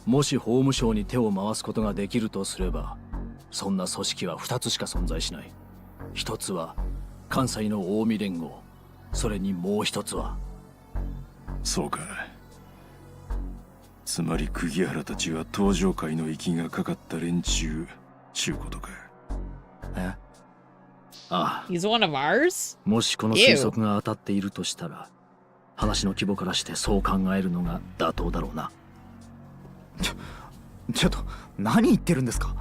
もし法務省に手を回すことができるとすれば、そんな組織は2つしか存在しない。一つは関西の近江連合、それにもう一つは。そうか。つまり釘原たちは登場界の息がかかった連中ちゅうことか。え？ああ、 He's one of ours? もしこの推測が当たっているとしたら、話の規模からしてそう考えるのが妥当だろうな。ちょっと何言ってるんですか？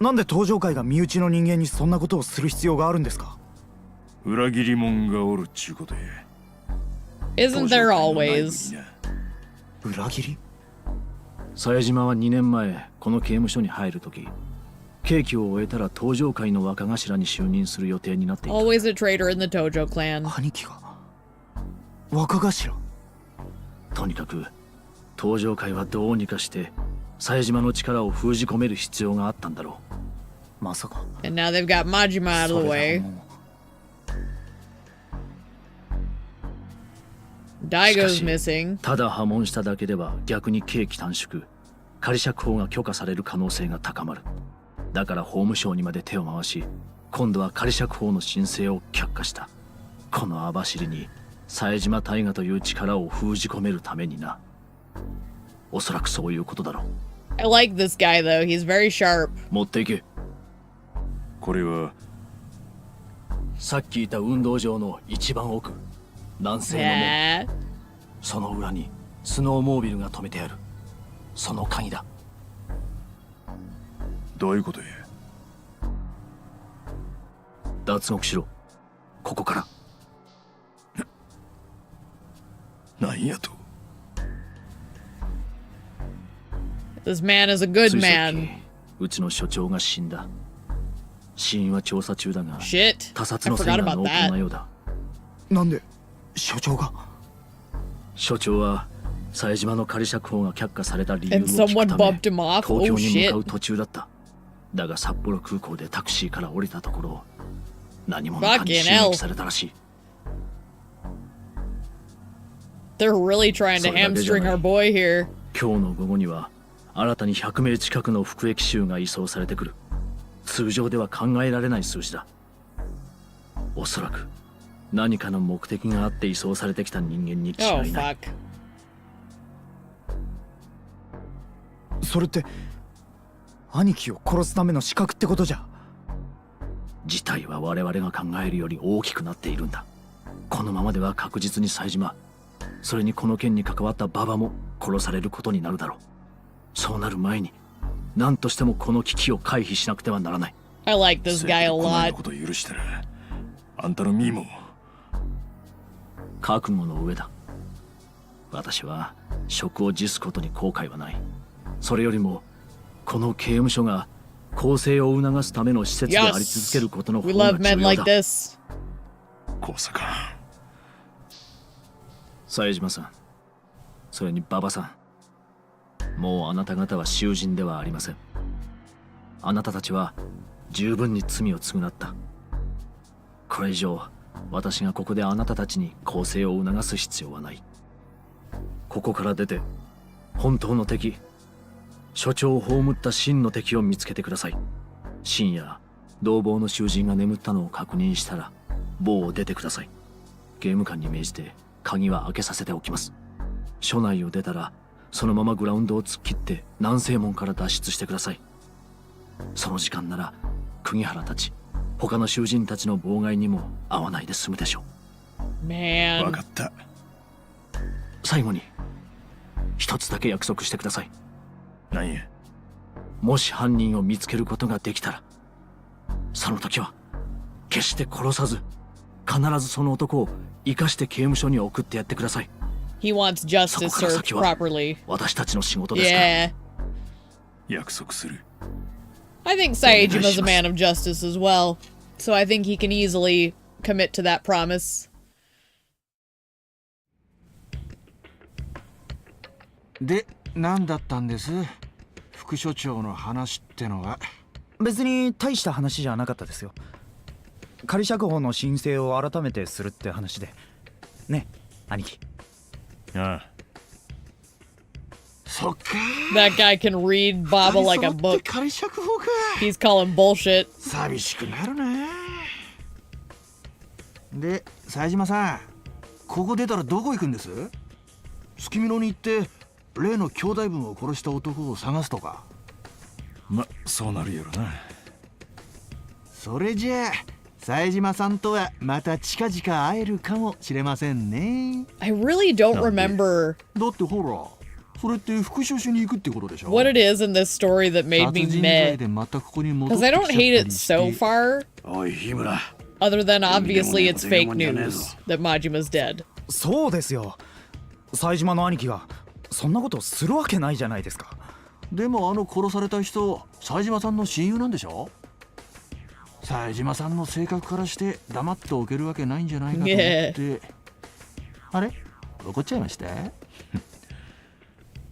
なんで登場界が身内の人間にそんなことをする必要があるんですか？裏切り者がおるっちゅうことや。 Isn't there always? 裏切り？冴島は2年前この刑務所に入るとき、刑期を終えたら登場界の若頭に就任する予定になっていた。 Always a traitor in the Tojo clan. 兄貴が若頭？とにかく登場界はどうにかして冴島の力を封じ込める必要があったんだろう。まさか。 And now they've got Majima out of the それ way. はもう Daigo's missing. ただ破門しただけでは逆に刑期短縮、仮釈放が許可される可能性が高まる。だから法務省にまで手を回し、今度は仮釈放の申請を却下した。この網走に冴島大河という力を封じ込めるためにな。おそらくそういうことだろう。 I like this guy though. He's very sharp. 持っていけ。これはさっきいた運動場の一番奥、南西の門。 Yeah. その裏にスノーモービルが止めてある。その鍵だ。どういうことや。脱獄しろ。ここから。何やと。 This man is a good ついさっ man. きうちの所長が死んだ。死因は調査中だが、 Shit. 他 I 殺の線 forgot が about 濃厚な that. ようだ。なんで所長が？所長は冴島の仮釈放が却下された理由を And 聞く someone ため bumped him off. 東 Oh 京に向 shit. かう途中だった。だが札幌空港でタクシーから降りたところ、何者かに Fucking 襲 hell. 撃されたらしい。 They're really trying to hamstring our boy here. 今日の午後には新たに100名近くの服役囚が移送されてくる。通常では考えられない数字だ。おそらく何かの目的があって移送されてきた人間に Oh 違いない。 fuck. それって兄貴を殺すための資格ってことじゃ？事態は我々が考えるより大きくなっているんだ。このままでは確実に冴島、それにこの件に関わった馬場も殺されることになるだろう。そうなる前に何としてもこの危機を回避しなくてはならない。 I like this せや guy け a どこない lot. こと許したらあんたの身も。覚悟の上だ。私は職を辞すことに後悔はない。それよりもこの刑務所が更生を促すための施設であり続けることの方 We が love 重 men 要 like だ。 this. こうさか。冴島さん、それに馬場さん、もうあなた方は囚人ではありません。あなたたちは十分に罪を償った。これ以上私がここであなたたちに更生を促す必要はない。ここから出て本当の敵、所長を葬った真の敵を見つけてください。深夜同房の囚人が眠ったのを確認したら房を出てください。ゲーム官に命じて鍵は開けさせておきます。署内を出たらそのままグラウンドを突っ切って南西門から脱出してください。その時間なら釘原たち他の囚人たちの妨害にも遭わないで済むでしょう。分 Man. かった。最後に一つだけ約束してください。何や。もし犯人を見つけることができたら、その時は決して殺さず必ずその男を生かして刑務所に送ってやってください。 He wants justice served properly. 私たちの仕事ですから。 Yeah. 約束する。 I think Saejima's a man of justice as well, so I think he can easily commit to that promise. で、何だったんです？副所長の話ってのは。別に大した話じゃなかったですよ。仮釈放の申請を改めてするって話で。ね、兄貴。ああ。そっか。 That guy can read Baba like a book. 仮釈放か。 He's calling bullshit. 寂しくなるな。で、冴島さん、ここ出たらどこ行くんです？月見野に行って例の兄弟分を殺した男を探すとか。ま、そうなるやろな。それじゃあ冴島さんとはまた近々会えるかもしれませんね。 I really don't remember だってほら、それって復讐しに行くってことでしょ。 what it is in this story that made me 殺人罪 mad. でまたここに戻っ Because て I きちゃ don't った hate り it して。 so far, おい日村、 other than obviously it's fake news that Majima's dead. そうですよ。冴島の兄貴がそんなことするわけないじゃないですか。でも殺された人、冴島さんの親友なんでしょ。冴島さんの性格からして黙っておけるわけないんじゃないかと思って。あれ、怒っちゃいました？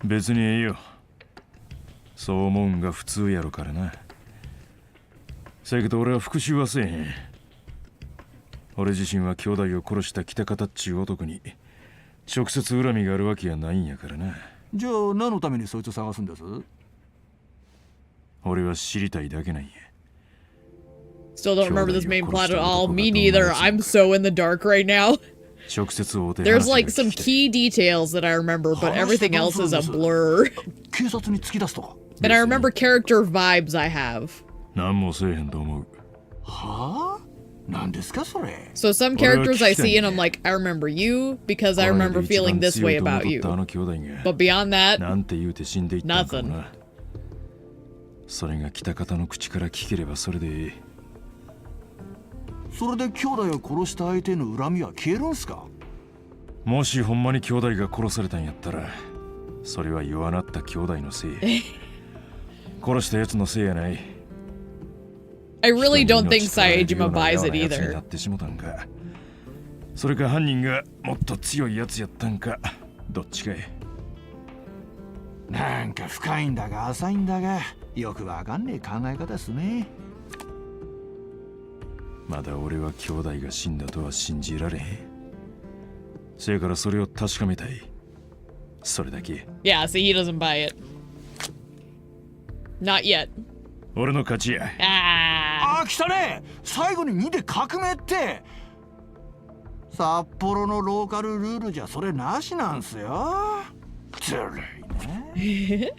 別にええよ。そう思うんが普通やろからな。せやけど俺は復讐はせえへん。俺自身は兄弟を殺した北方っちゅう男に直接恨みがあるわけやないんやからな。じゃあ何のためにそいつを探すんです？俺は知りたいだけなんや。 Still don't remember this main plot at all. Me neither. I'm so in the dark right now. 直接会うて There's 話が like 聞 some きたい。 key details that I remember, but everything else is a blur. 警察に突き出すとか。 And I remember character vibes I have. 何もせえへんと思う。はあ？何ですかそれ？ So some characters I see and I'm like, I remember you because I remember feeling this way about you. あの兄弟が But beyond that, なんて言うて死んでいったんかもな。それが北方の口から聞ければそれでいい。それで兄弟を殺した相手の恨みは消えるんすか？もしほんまに兄弟が殺されたんやったら、それは弱なった兄弟のせい。殺したやつのせいやない。 I really don't think Saejima buys it な either. ってしもたんか。それか犯人がもっと強いやつやったんか、どっちかい。なんか深いんだが浅いんだがよくわかんねえ考え方ですね。まだ俺は兄弟が死んだとは信じられへん。せやからそれを確かめたい。それだけ。 Yeah, see, he doesn't buy it. Not yet. 俺の勝ちや。Ah. あ、来たね。最後に2で革命って。札幌のローカルルールじゃそれなしなんすよ。ずるいね。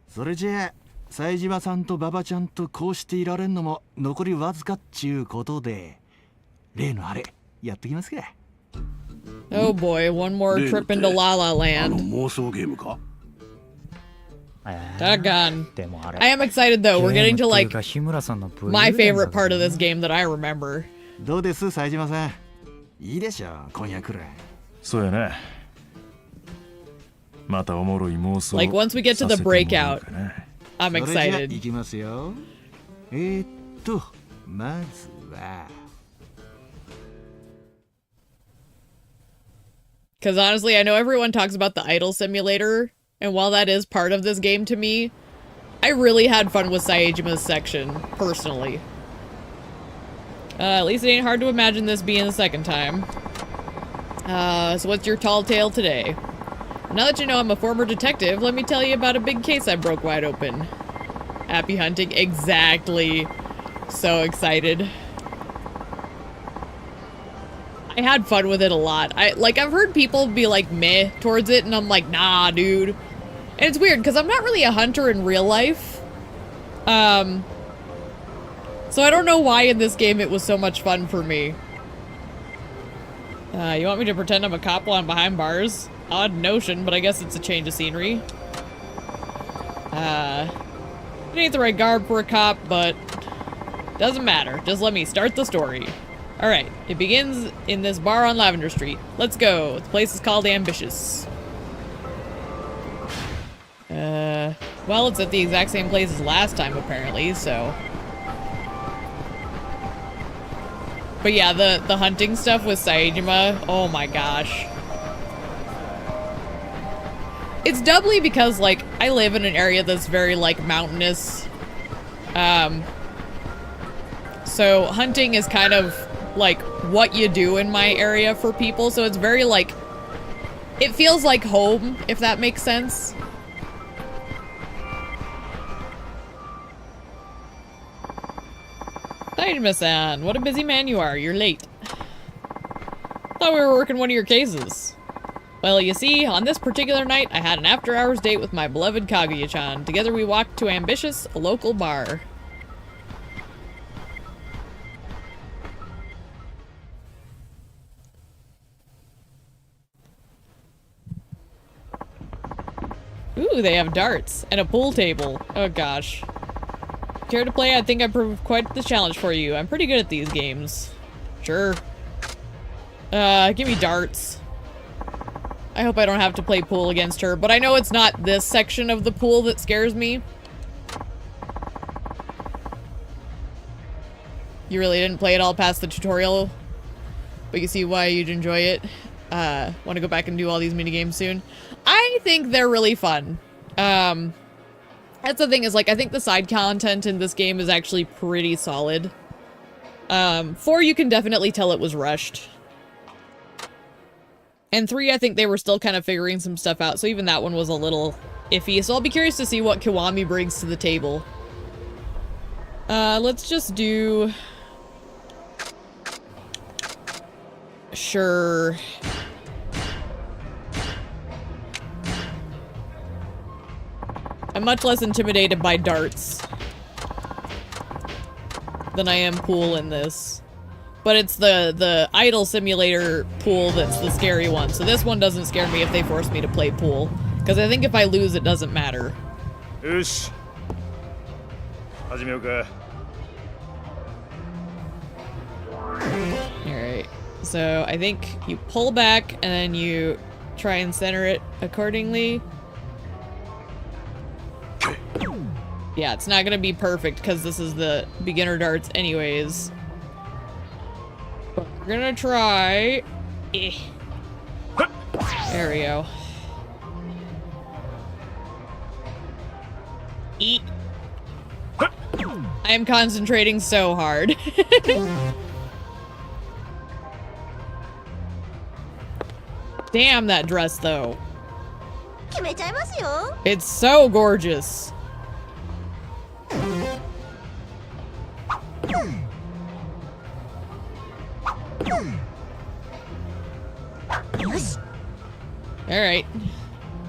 それじゃあ冴島さんと馬場ちゃんとこうしていられんのも残りわずかっちゅうことで、例のあれやっときますか。 Oh boy, one more trip into La La あの Land. 妄想ゲームか？ Doggone. でもあれ I am excited though. We're getting to ゲームっていう like か日村さんの武勇 my 伝だ favorite から part of this game that I remember. どうです冴島さん、いいでしょ今夜くらい。そうやな。またおもろい妄想 Like once we get to the させてもらおう breakout, かな。 I'm それじゃあ excited. いきますよ。まずは Because honestly, I know everyone talks about the idol simulator, and while that is part of this game to me, I really had fun with Saejima's section, personally. At least it ain't hard to imagine this being the second time. So what's your tall tale today? Now that you know I'm a former detective, let me tell you about a big case I broke wide open. Happy hunting, exactly. So excited. I had fun with it a lot. I've heard people be like meh towards it, and I'm like, nah, dude. And it's weird, because I'm not really a hunter in real life. So I don't know why in this game it was so much fun for me. You want me to pretend I'm a cop while I'm behind bars? Odd notion, but I guess it's a change of scenery. It ain't the right garb for a cop, but doesn't matter. Just let me start the story. Alright, it begins in this bar on Lavender Street. Let's go. The place is called Ambitious. Well, it's at the exact same place as last time, apparently, so... But yeah, the hunting stuff with Saejima, oh my gosh. It's doubly because, like, I live in an area that's very, like, mountainous. So hunting is kind of, like, what you do in my area for people, so it's very, like... It feels like home, if that makes sense. Saejima-san, what a busy man you are. You're late. Thought we were working one of your cases. Well, you see, on this particular night, I had an after-hours date with my beloved Kaguya-chan. Together we walked to Ambitious, a local bar. Ooh, they have darts and a pool table. Oh gosh. Care to play? I think I proved quite the challenge for you. I'm pretty good at these games. Sure. Give me darts. I hope I don't have to play pool against her, but I know it's not this section of the pool that scares me. You really didn't play it all past the tutorial, but you see why you'd enjoy it. Want to go back and do all these minigames soon? I think they're really fun. That's the thing is, like, I think the side content in this game is actually pretty solid. 4, you can definitely tell it was rushed. And 3, I think they were still kind of figuring some stuff out, so even that one was a little iffy. So I'll be curious to see what Kiwami brings to the table. Let's just do... Sure. I'm much less intimidated by darts than I am pool in this. But it's the idle simulator pool that's the scary one. So this one doesn't scare me if they force me to play pool. Because I think if I lose, it doesn't matter. Yoshi. Hajimeu. Alright. So I think you pull back and then you try and center it accordingly. Yeah, it's not gonna be perfect because this is the beginner darts anyways. But we're gonna try. There we go. I am concentrating so hard. Damn that dress though. It's so gorgeous. Alright.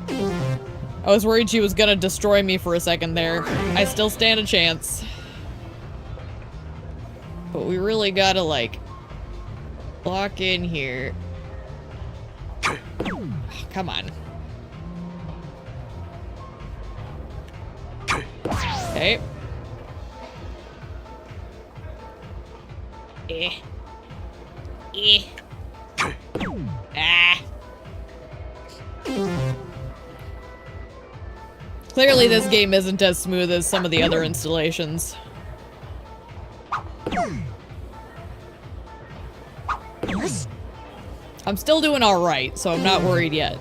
I was worried she was gonna destroy me for a second there. I still stand a chance. But we really gotta, like, lock in here. Come on. Okay. Ah. Clearly this game isn't as smooth as some of the other installations. I'm still doing alright, so I'm not worried yet.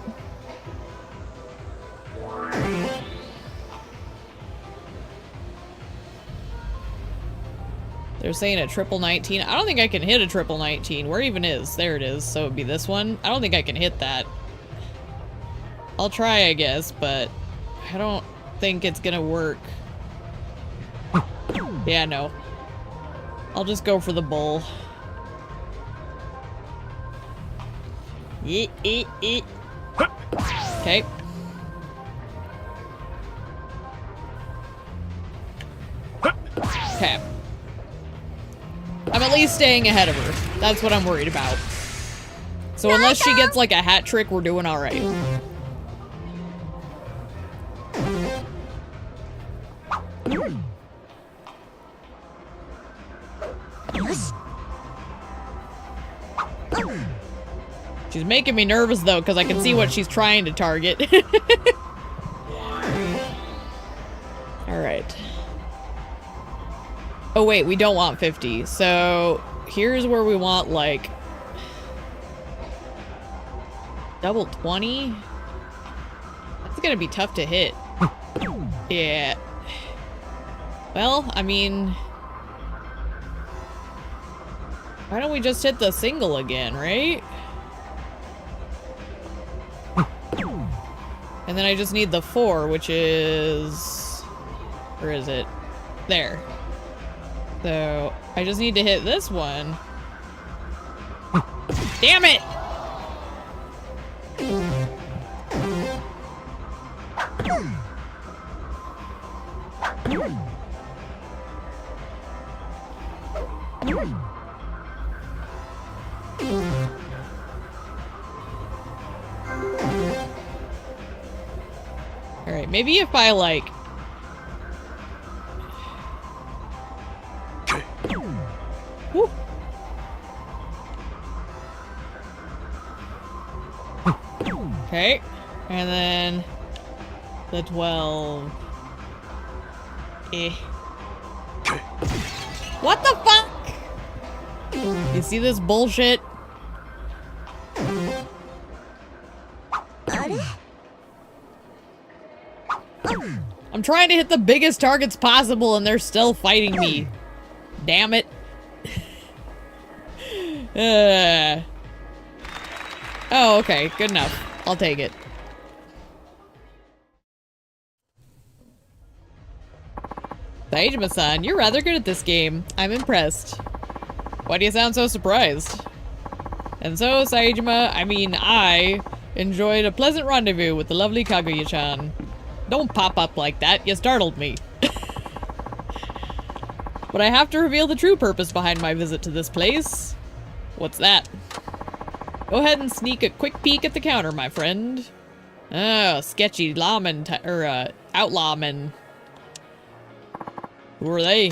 They're saying a triple 19. I don't think I can hit a triple 19. Where even is? There it is. So it'd be this one. I don't think I can hit that. I'll try, I guess, but I don't think it's gonna work. Yeah, no. I'll just go for the bull. Okay. Okay. I'm at least staying ahead of her. That's what I'm worried about. So unless she gets like a hat trick, we're doing all right. She's making me nervous though, because I can see what she's trying to target. Alright. Oh wait, we don't want 50. So here's where we want like double 20. That's gonna be tough to hit. Yeah. Well, I mean, why don't we just hit the single again, right? And then I just need the 4, which is... where is it? There. So, I just need to hit this one. Damn it! Alright, maybe if I like... Woo. Okay, and then the 12. What the fuck? You see this bullshit? I'm trying to hit the biggest targets possible and they're still fighting me. Damn it. Oh, okay. Good enough. I'll take it. Saejima-san, you're rather good at this game. I'm impressed. Why do you sound so surprised? And so, Saejima, I enjoyed a pleasant rendezvous with the lovely Kaguya-chan. Don't pop up like that, you startled me. But I have to reveal the true purpose behind my visit to this place. What's that? Go ahead and sneak a quick peek at the counter, my friend. Oh, sketchy lawmen, outlawmen. Who are they?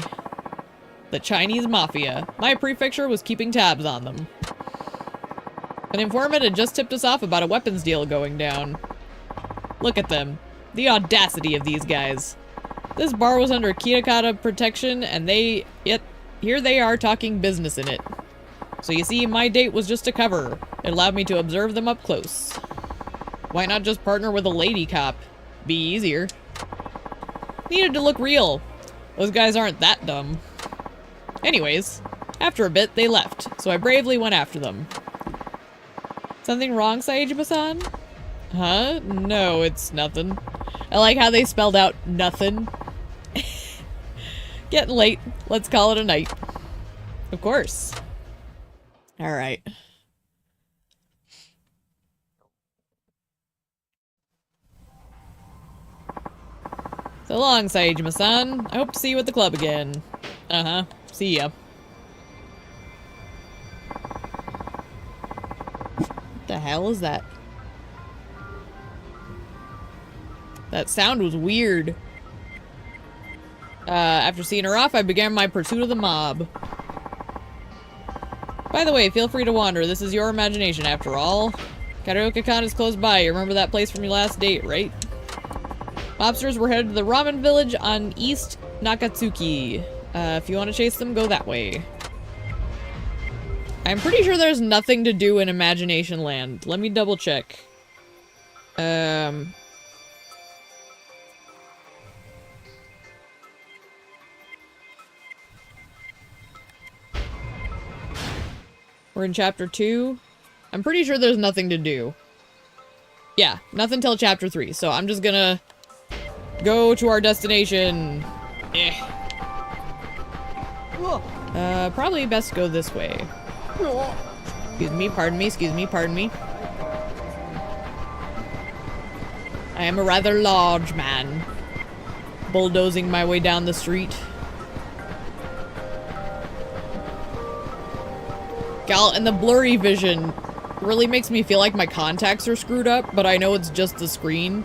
The Chinese Mafia. My prefecture was keeping tabs on them. An informant had just tipped us off about a weapons deal going down. Look at them. The audacity of these guys. This bar was under Kitakata protection, and yet here they are talking business in it. So you see, my date was just a cover. It allowed me to observe them up close. Why not just partner with a lady cop? Be easier. Needed to look real. Those guys aren't that dumb. Anyways, after a bit, they left, so I bravely went after them. Something wrong, Saejima-san? Huh? No, it's nothing. I like how they spelled out nothing. Getting late. Let's call it a night. Of course. Alright. So long, Saejima-san. I hope to see you at the club again. Uh-huh. See ya. What the hell is that? That sound was weird. After seeing her off, I began my pursuit of the mob. By the way, feel free to wander. This is your imagination, after all. Karaoke-con is close by. You remember that place from your last date, right? Mobsters were headed to the ramen village on East Nakatsuki. If you want to chase them, go that way. I'm pretty sure there's nothing to do in Imagination Land. Let me double check. We're in chapter 2. I'm pretty sure there's nothing to do. Yeah, nothing till chapter 3. So I'm just gonna go to our destination. Probably best go this way. Excuse me, pardon me, excuse me, pardon me. I am a rather large man. Bulldozing my way down the street. Gal, and the blurry vision really makes me feel like my contacts are screwed up, but I know it's just the screen.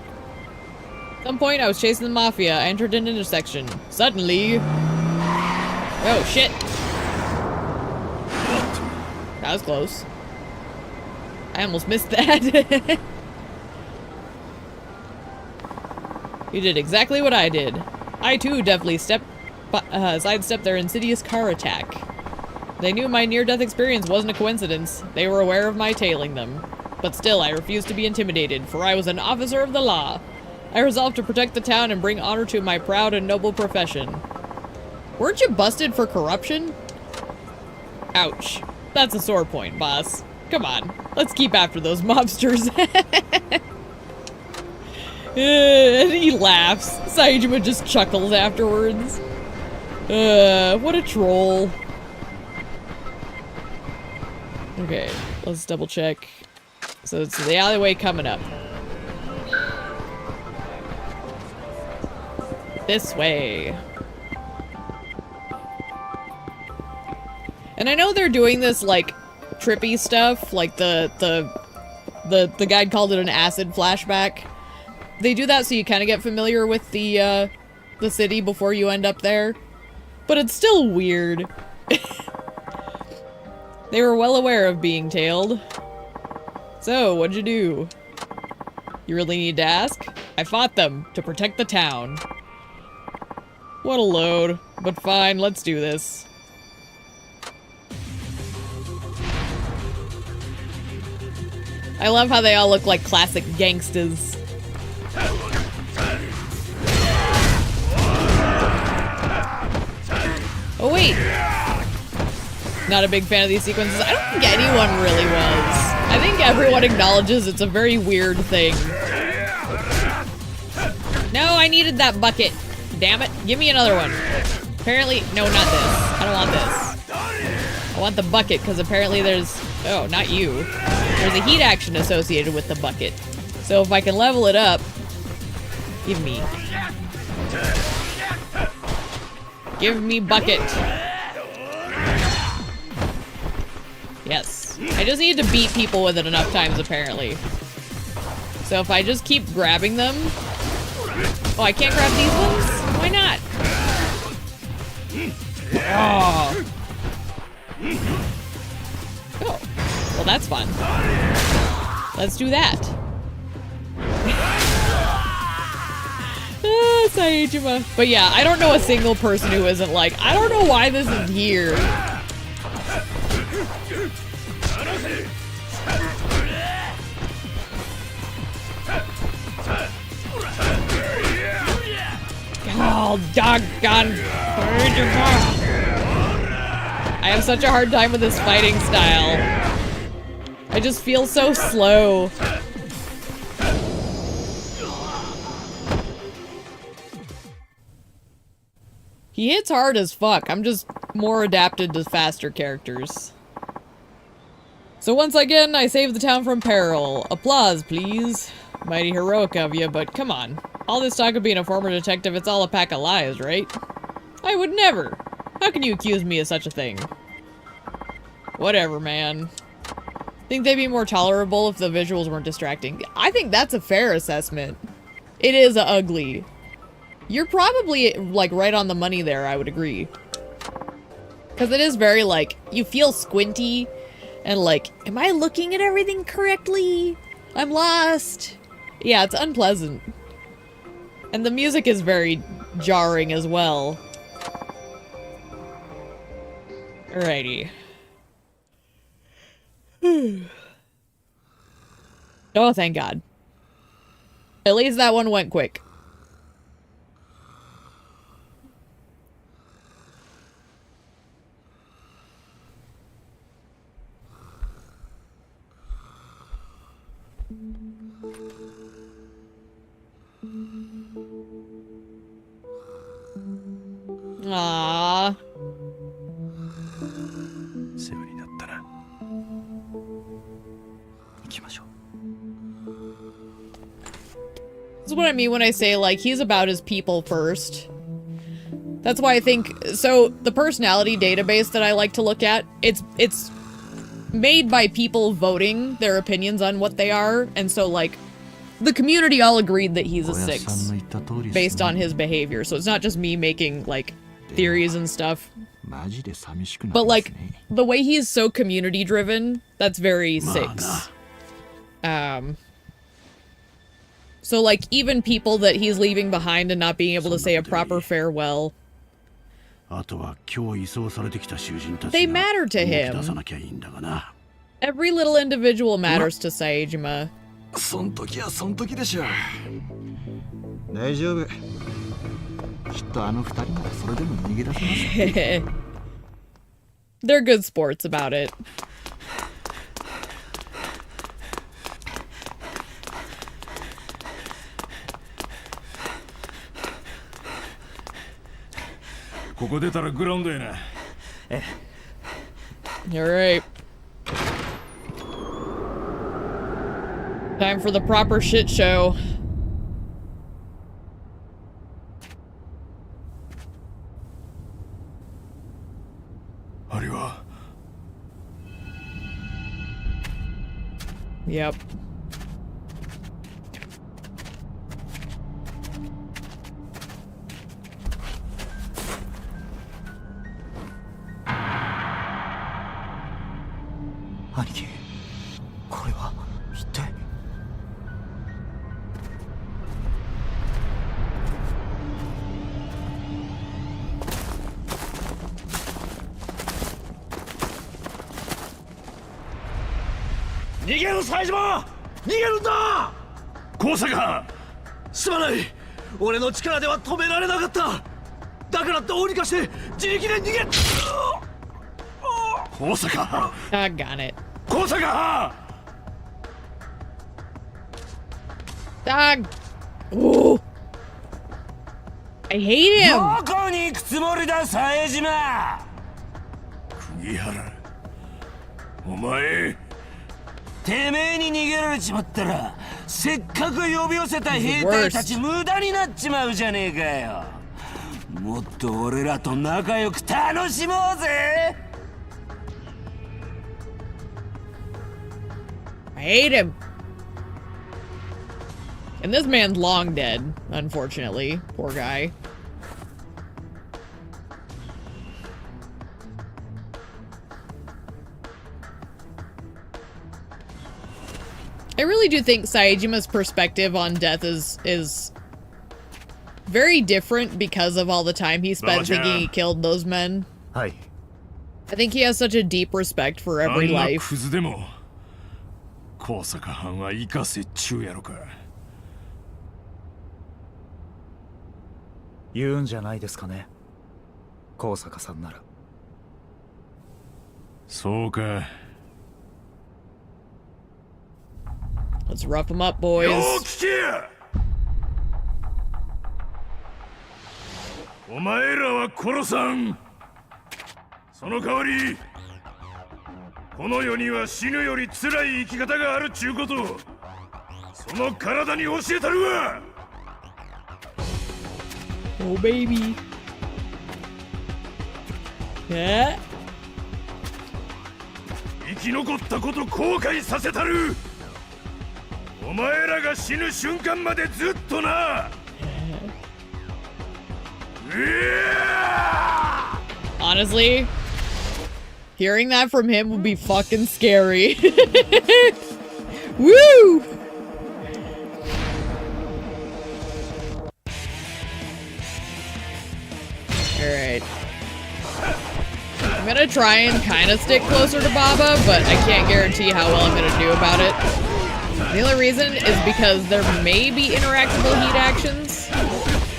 At some point, I was chasing the mafia. I entered an intersection. Suddenly... Oh, shit. That was close. I almost missed that. You did exactly what I did. I too definitely sidestepped their insidious car attack. They knew my near-death experience wasn't a coincidence. They were aware of my tailing them. But still, I refused to be intimidated, for I was an officer of the law. I resolved to protect the town and bring honor to my proud and noble profession. Weren't you busted for corruption? Ouch. That's a sore point, boss. Come on, let's keep after those mobsters. And he laughs. Saejima just chuckles afterwards. What a troll. Okay, let's double check. So it's the alleyway coming up. This way. And I know they're doing this, like, trippy stuff, like the guide called it an acid flashback. They do that so you kind of get familiar with the city before you end up there. But it's still weird. They were well aware of being tailed. So, what'd you do? You really need to ask? I fought them to protect the town. What a load. But fine, let's do this. I love how they all look like classic gangsters. Oh wait! Not a big fan of these sequences. I don't think anyone really was. I think everyone acknowledges it's a very weird thing. No, I needed that bucket. Damn it. Give me another one. Apparently, no, not this. I don't want this. I want the bucket, because apparently there's... Oh, not you. There's a heat action associated with the bucket. So if I can level it up... Give me. Give me bucket. Yes. I just need to beat people with it enough times, apparently. So if I just keep grabbing them... Oh, I can't grab these ones? Why not? Oh. Oh. Well, that's fun. Let's do that. Saejima. But yeah, I don't know a single person who isn't like, I don't know why this is here. Oh, doggone. I have such a hard time with this fighting style. I just feel so slow. He hits hard as fuck. I'm just more adapted to faster characters. So once again, I saved the town from peril. Applause, please. Mighty heroic of you, but come on. All this talk of being a former detective, it's all a pack of lies, right? I would never. How can you accuse me of such a thing? Whatever, man. Think they'd be more tolerable if the visuals weren't distracting. I think that's a fair assessment. It is ugly. You're probably, like, right on the money there, I would agree. Because it is very, like, you feel squinty, and like, am I looking at everything correctly? I'm lost. Yeah, it's unpleasant. And the music is very jarring as well. Alrighty. Oh, thank God. At least that one went quick. Aww. しましょう。 This is what I mean when I say, like, he's about his people first. That's why I think, so the personality database that I like to look at, it's made by people voting their opinions on what they are, and so, like, the community all agreed that he's a 6 based on his behavior, so it's not just me making, like, theories and stuff. マジで寂しくな But ります like ね。 the way he is so community driven, that's very まあ 6. な。 So like even people that he's leaving behind and not being able to say a proper farewell, あとは今日移送されてきた囚人たち They が matter to 動き him. 出さなきゃいいんだがな。 every little individual matters to Saejima. そん時はそん時でしょ。大丈夫。きっとあの二人ならそれでも逃げ出せます。 They're good sports about it. ここ出たらグラウンドやな。Alright. Time for the proper shit show. Yep. Aniki, これは一体。 逃げろ冴島、逃げるんだ。高坂、すまない、俺の力では止められなかった。だからどうにかして自力で逃げ。高坂、 Doggone it. 高坂。 Dog. Ooh. I hate him. どこに行くつもりだ冴島。釘原、お前。 てめえに逃げられちまったらせっかく呼び寄せた兵隊たち無駄になっちまうじゃねえかよ。もっと俺らと仲良く楽しもうぜ。 I hate him. And this man's long dead, unfortunately. Poor guy. I really do think Saejima's perspective on death is very different because of all the time he spent thinking he killed those men. はい。 I think he has such a deep respect for every あんな life. クズでも高坂藩は生かせっちゅうやろか。言うんじゃないですかね。高坂さんなら。そうか。 Let's rough him up, boys. よう聞けや。お前らは殺さん。その代わりこの世には死ぬより辛い生き方があるっちゅうことをその体に教えたるわ。 Oh, baby. Yeah. 生き残ったこと後悔させたる。お前らが死ぬ瞬間までずっとな。Honestly, hearing that from him would be fucking scary. Woo! Alright. I'm gonna try and kind of stick closer to Baba, but I can't guarantee how well I'm gonna do about it. The only reason is because there may be interactable heat actions.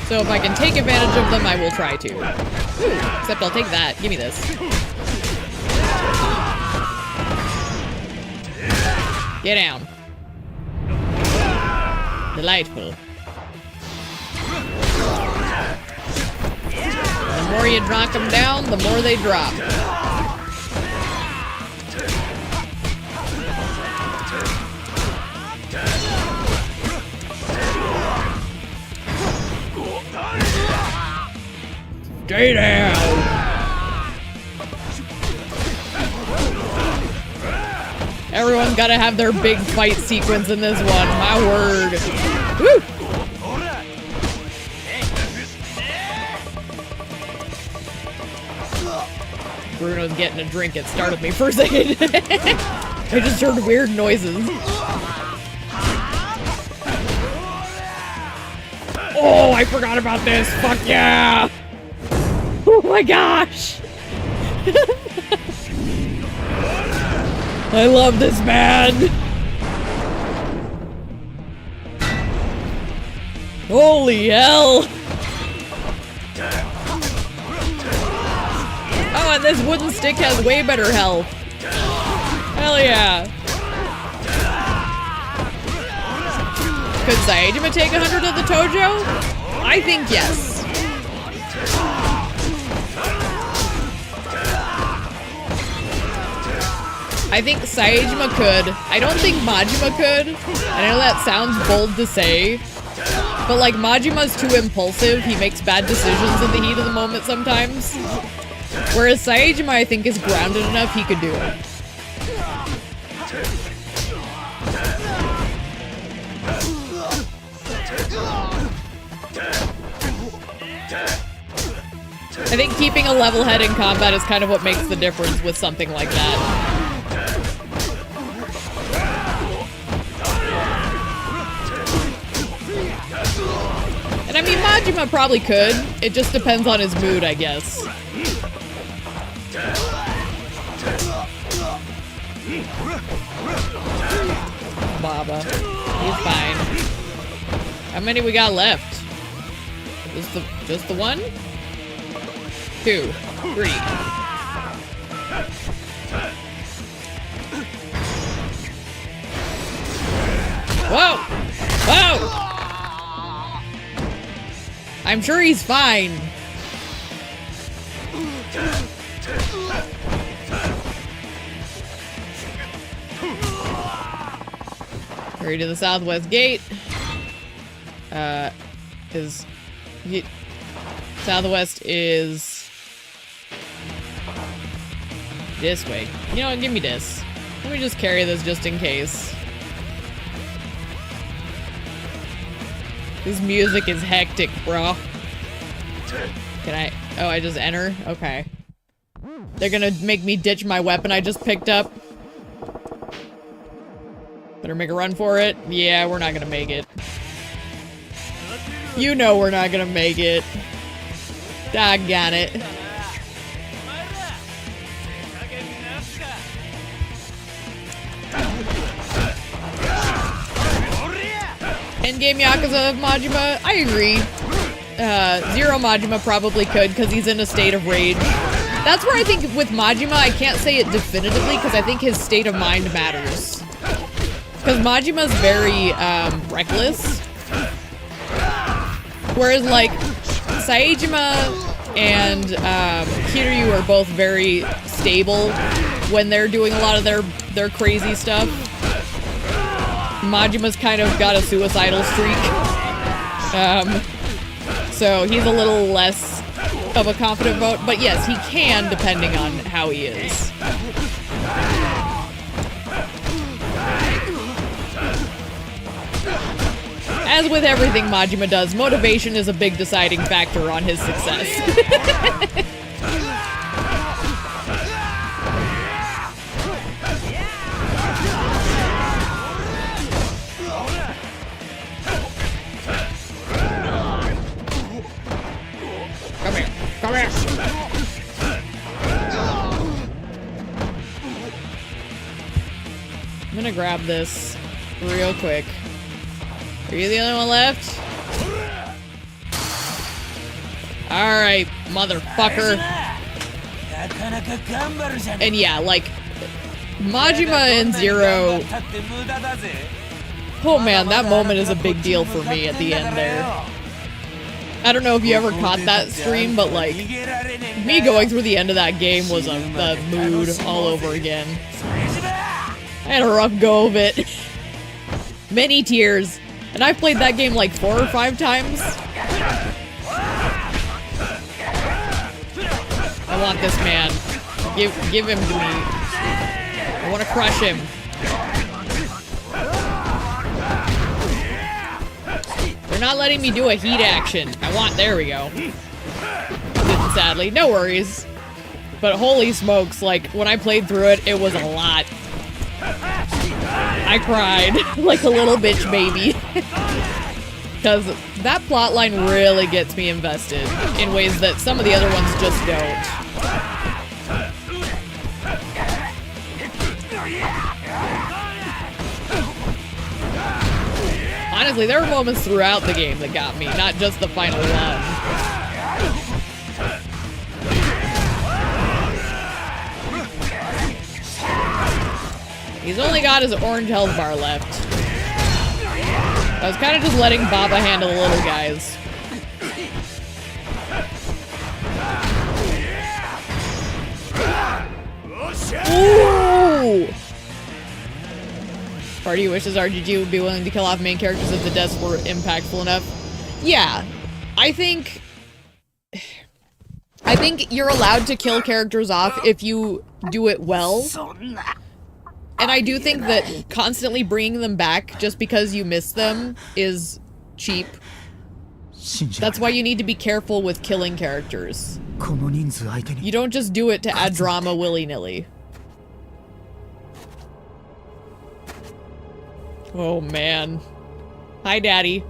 So if I can take advantage of them, I will try to. Ooh, except I'll take that. Give me this. Get down. Delightful. The more you knock them down, the more they drop. Hey now! Everyone's gotta have their big fight sequence in this one. My word. Woo! Bruno's getting a drink. It startled me for a second. I just heard weird noises. Oh, I forgot about this. Fuck yeah. Oh my gosh. I love this man. Holy hell. Oh, and this wooden stick has way better health. Hell yeah. Could Saejima take 100 of the Tojo? I think yes. I think Saejima could. I don't think Majima could. I know that sounds bold to say, but like Majima's too impulsive. He makes bad decisions in the heat of the moment sometimes. Whereas Saejima, I think, is grounded enough he could do it. I think keeping a level head in combat is kind of what makes the difference with something like that. And I mean, Majima probably could. It just depends on his mood, I guess. Baba. He's fine. How many we got left? Just the one? 2, 3. Whoa! Whoa! I'm sure he's fine. Hurry to the southwest gate. Southwest is this way. You know what? Give me this. Let me just carry this just in case. This music is hectic, bro. Can I? Oh, I just enter? Okay. They're gonna make me ditch my weapon I just picked up. Better make a run for it. Yeah, we're not gonna make it. You know we're not gonna make it. Doggone it. Endgame Yakuza Majima, I agree. Zero Majima probably could because he's in a state of rage. That's where I think with Majima, I can't say it definitively because I think his state of mind matters. Because Majima's very reckless. Whereas like Saejima and Kiryu are both very stable when they're doing a lot of their crazy stuff. Majima's kind of got a suicidal streak. So he's a little less of a confident vote, but yes, he can depending on how he is. As with everything Majima does, motivation is a big deciding factor on his success. Come here. Come here. I'm gonna grab this real quick. Are you the only one left? Alright, motherfucker. And yeah, like, Majima and Zero. Oh man, that moment is a big deal for me at the end there. I don't know if you ever caught that stream, but like, me going through the end of that game was a mood all over again. I had a rough go of it. Many tears. And I've played that game like 4 or 5 times. I want this man. Give him to me. I want to crush him. They're not letting me do a heat action. There we go. Didn't, sadly. No worries. But holy smokes, like, when I played through it, it was a lot. I cried like a little bitch baby. Because that plotline really gets me invested in ways that some of the other ones just don't. Honestly, there were moments throughout the game that got me, not just the final one. He's only got his orange health bar left. I was kind of just letting Baba handle the little guys. Ooh! Party wishes RGG would be willing to kill off main characters if the deaths were impactful enough. Yeah, I think you're allowed to kill characters off if you do it well. And I do think that constantly bringing them back just because you miss them is cheap. That's why you need to be careful with killing characters. You don't just do it to add drama willy-nilly. Oh man. Hi, Daddy.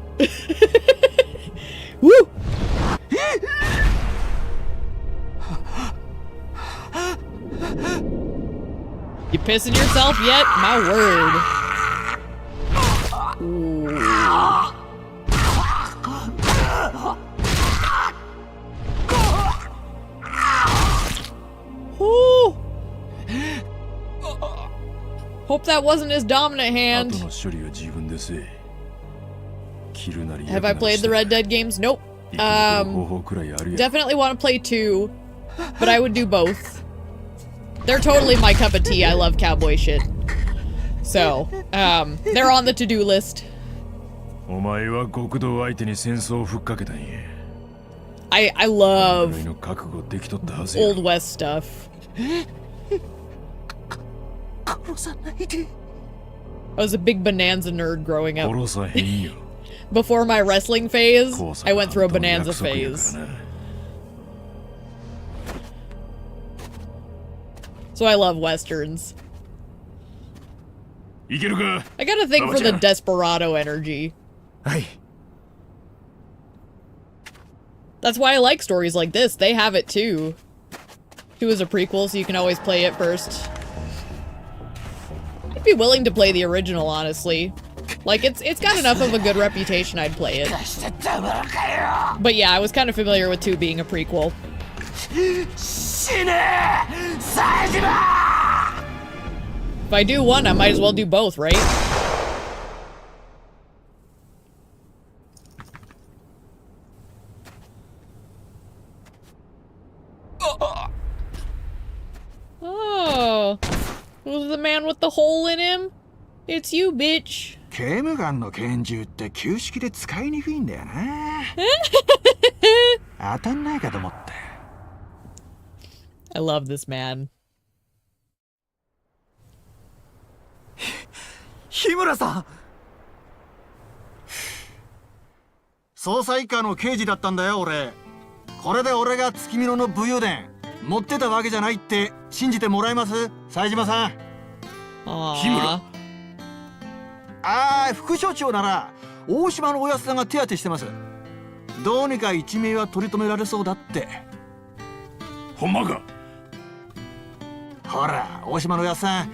Woo! You pissing yourself yet? My word. Ooh. Ooh. Hope that wasn't his dominant hand. Have I played the Red Dead games? Nope. Definitely want to play 2, but I would do both. They're totally my cup of tea. I love cowboy shit. So, they're on the to-do list. I love Old West stuff. I was a big Bonanza nerd growing up. Before my wrestling phase, I went through a Bonanza phase. So I love westerns. I got a thing for the desperado energy. That's why I like stories like this. They have it too. 2 is a prequel, so you can always play it first. I'd be willing to play the original, honestly. Like, it's got enough of a good reputation I'd play it. But yeah, I was kind of familiar with 2 being a prequel. If I do one, I might as well do both, right? Oh, who's the man with the hole in him? It's you, bitch. 刑務官の拳銃って旧式で使いにくいんだよな。当たんないかと思って。I love this man. 日村さん。捜査一課の刑事だったんだよ、俺。これで俺が月見野の武勇伝持ってたわけじゃないって信じてもらえます、冴島さん。日村。副署長なら大島のおやつさんが手当てしてます。どうにか一命は取り留められそうだって。ほんまか。ほら、大島のおやつさん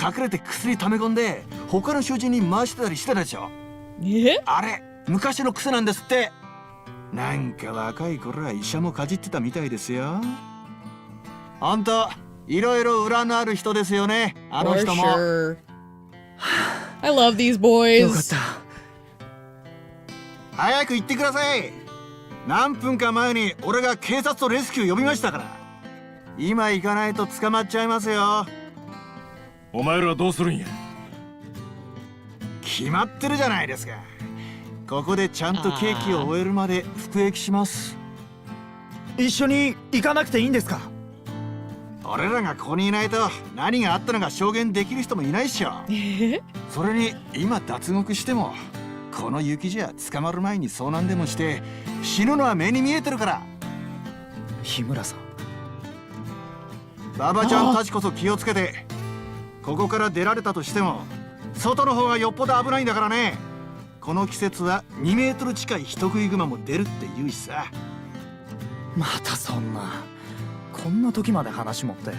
隠れて薬溜め込んで他の囚人に回してたりしてたでしょ。あれ昔の癖なんですって。なんか若い頃は医者もかじってたみたいですよ。ほんといろいろ裏のある人ですよね、あの人も。I love these boys. よかった。早く行ってください。何分か前に俺が警察とレスキュー呼びましたから。今行かないと捕まっちゃいますよ。お前らはどうするんや。決まってるじゃないですか。ここでちゃんと刑期を終えるまで服役します。一緒に行かなくていいんですか？俺らがここにいないと何があったのか証言できる人もいないっしょ。それに今脱獄してもこの雪じゃ捕まる前に遭難でもして死ぬのは目に見えてるから。日村さん、ババちゃんたちこそ気をつけて。ここから出られたとしても外の方がよっぽど危ないんだからね。この季節は2メートル近い人食いグマも出るって言うしさ。またそんな、こんな時まで話持って。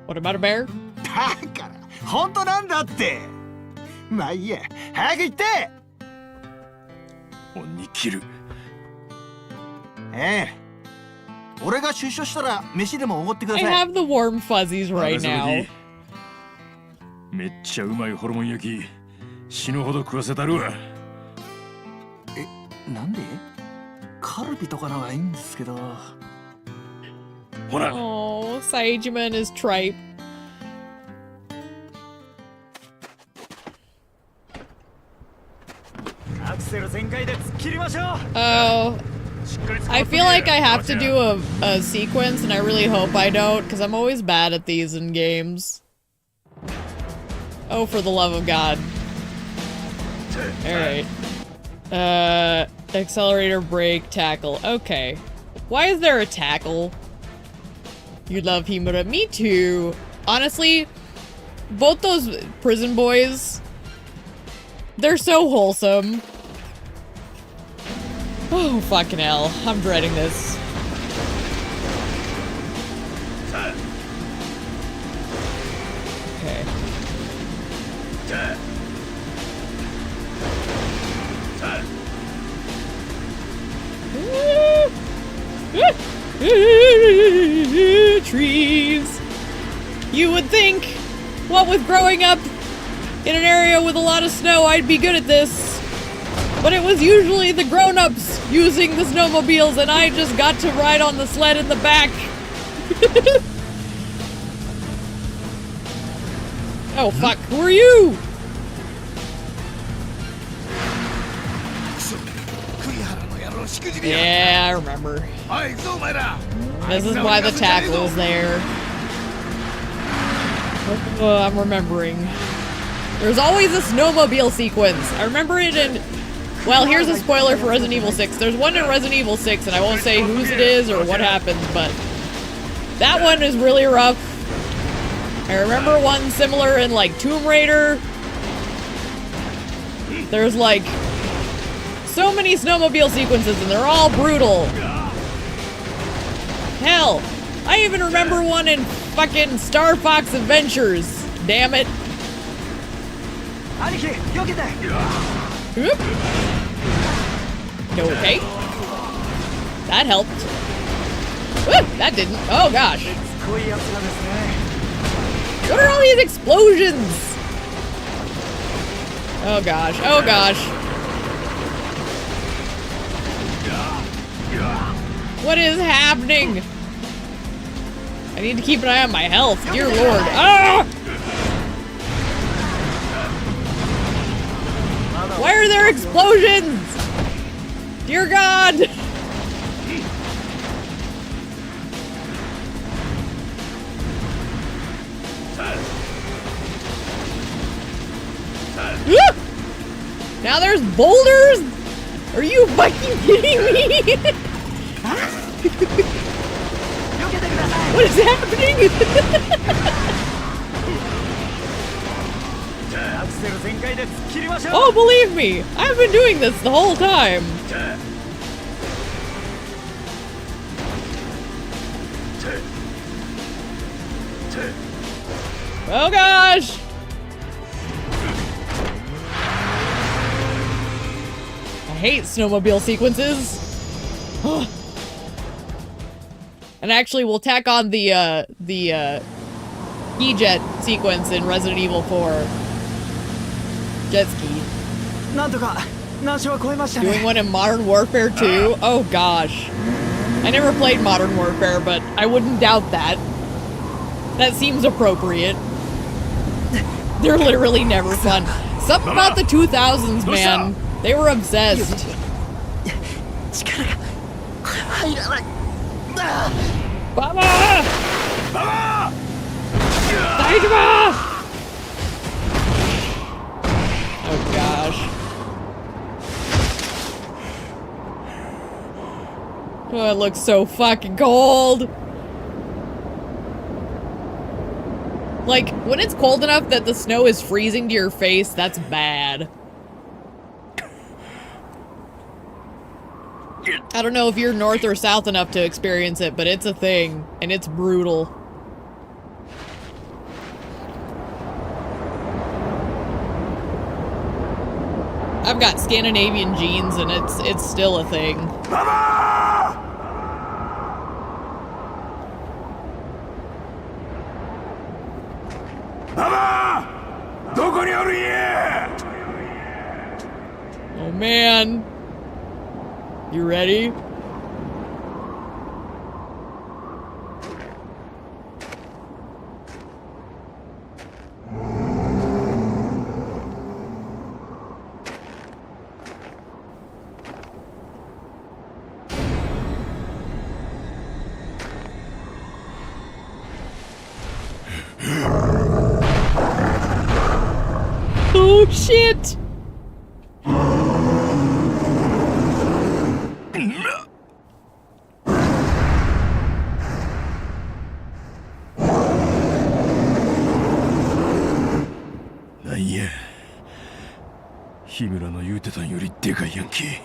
What about a bear? だから本当なんだって。まあいいや、早く行って。恩に切る。ええ、俺が出所したら飯でもおごってくだ I さい。 have the warm fuzzies right now. めっちゃうまいホルモン焼き死ぬほど食わせたるわ。なんで？カルビとかならいいんですけど。ほら、 Oh, Saejima and his tripe. Oh, I feel like I have to do a sequence, and I really hope I don't, because I'm always bad at these in games. Oh, for the love of God. Alright. Accelerator, brake, tackle. Okay. Why is there a tackle? You love Himura. Me too. Honestly, both those prison boys, they're so wholesome. Oh, fucking hell. I'm dreading this. Okay. Trees. You would think, what with growing up in an area with a lot of snow, I'd be good at this. But it was usually the grown-ups using the snowmobiles, and I just got to ride on the sled in the back. Oh, fuck. Who are you? Yeah, I remember. This is why the tackle is there. Oh, I'm remembering. There's always a snowmobile sequence. I remember it in... Well, here's a spoiler for Resident Evil 6. There's one in Resident Evil 6, and I won't say whose it is or what happens, but... That one is really rough. I remember one similar in, like, Tomb Raider. There's, like... so many snowmobile sequences, and they're all brutal. Hell, I even remember one in fucking Star Fox Adventures. Damn it. Oop. Okay. That helped. Woo, that didn't. Oh gosh. What are all these explosions? Oh gosh. Oh gosh. What is happening? I need to keep an eye on my health. Dear Lord. Ah! Why are there explosions? Dear God. Now there's boulders? Are you fucking kidding me? What is happening? Oh, believe me, I've been doing this the whole time. Oh gosh! I hate snowmobile sequences. And actually, we'll tack on the E-Jet sequence in Resident Evil 4. Jet ski. Doing one in Modern Warfare 2? Oh gosh. I never played Modern Warfare, but I wouldn't doubt that. That seems appropriate. They're literally never fun. Something about the 2000s, man. They were obsessed. Baba! Saitama! Oh gosh. Oh, it looks so fucking cold. Like, when it's cold enough that the snow is freezing to your face, that's bad. I don't know if you're north or south enough to experience it, but it's a thing, and it's brutal. I've got Scandinavian genes, and it's still a thing. Oh man. You ready? Oh shit!なんや日村の言うてたんよりでかいやんけ。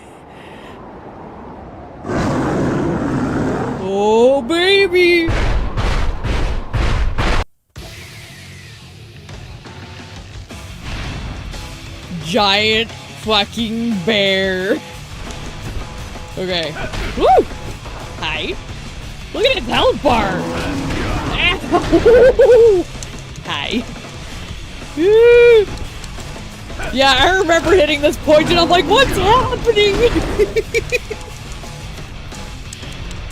Oh baby! Giant fucking bear. Okay. Woo! Hi. Look at its health bar. Ow. Hi. Yeah, I remember hitting this point and I'm like, what's happening?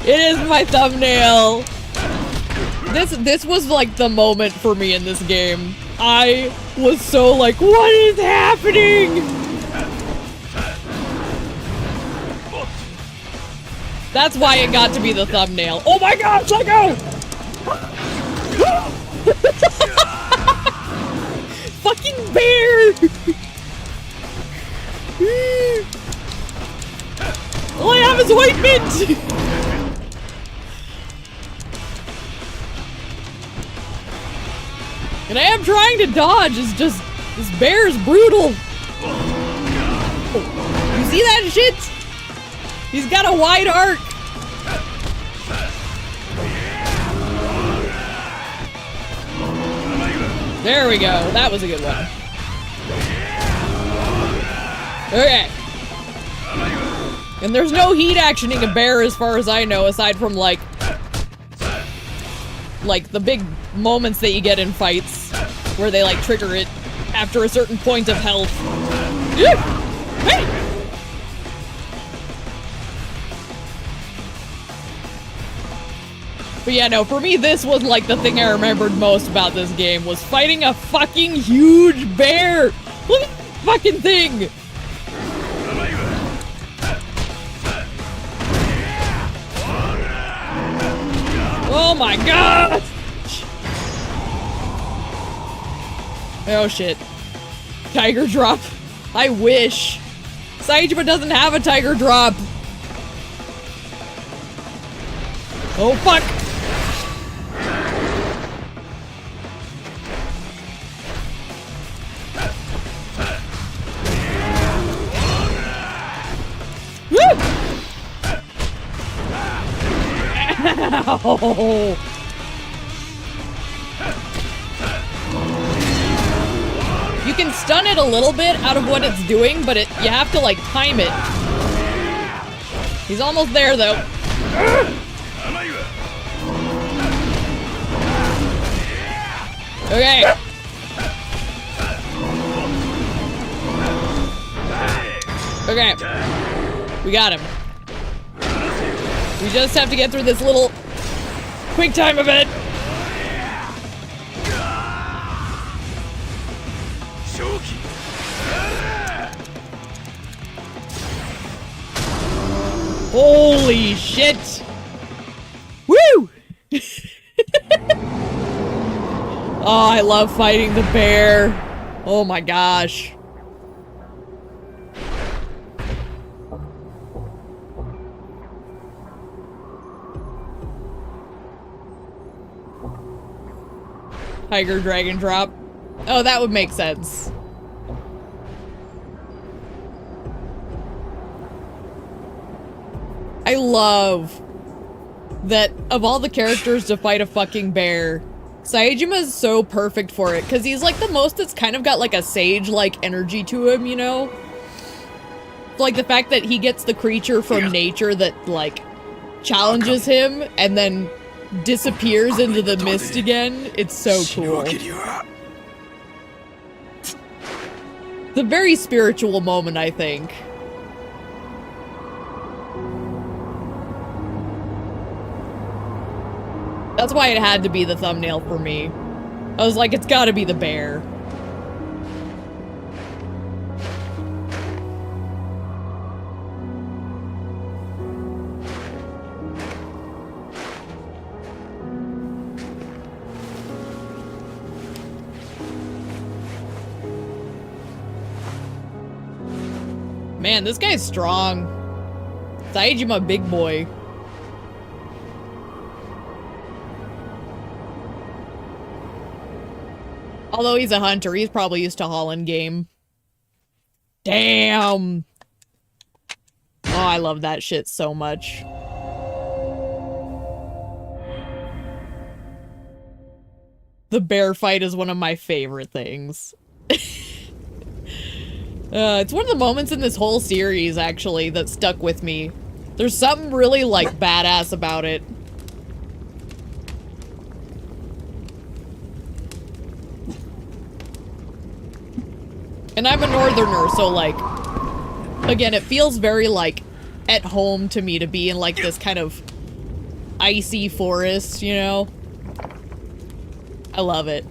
It is my thumbnail. This was like the moment for me in this game. I was so like, what is happening? That's why it got to be the thumbnail. Oh my god, Psycho! Fucking bear! All I have is white mint! And I am trying to dodge, it's just, this bear is brutal. Oh, you see that shit? He's got a wide arc. There we go, that was a good one. Okay. And there's no heat actioning a bear as far as I know, aside from like the big moments that you get in fights where they like trigger it after a certain point of health. Hey! But yeah, no, for me this was like the thing I remembered most about this game was fighting a fucking huge bear! Look at that fucking thing! Oh my god! Oh shit. Tiger drop. I wish. Saitama doesn't have a tiger drop. Oh fuck! Woo! Ow! You can stun it a little bit out of what it's doing, but you have to like time it. He's almost there though. Okay. Okay. We got him. We just have to get through this little quick time event. Holy shit! Woo! Oh, I love fighting the bear. Oh my gosh. Tiger dragon drop. Oh, that would make sense. I love that of all the characters to fight a fucking bear, Saejima is so perfect for it, because he's like the most that's kind of got like a sage-like energy to him, you know? Like the fact that he gets the creature from nature that like challenges him and then disappears into the mist again, it's so cool. It's a very spiritual moment, I think. That's why it had to be the thumbnail for me. I was like, it's gotta be the bear. Man, this guy's strong. Saejima, big boy. Although he's a hunter, he's probably used to hauling game. Damn! Oh, I love that shit so much. The bear fight is one of my favorite things. It's one of the moments in this whole series, actually, that stuck with me. There's something really, like, badass about it. And I'm a northerner, so, like, again, it feels very, like, at home to me to be in, like, this kind of icy forest, you know? I love it.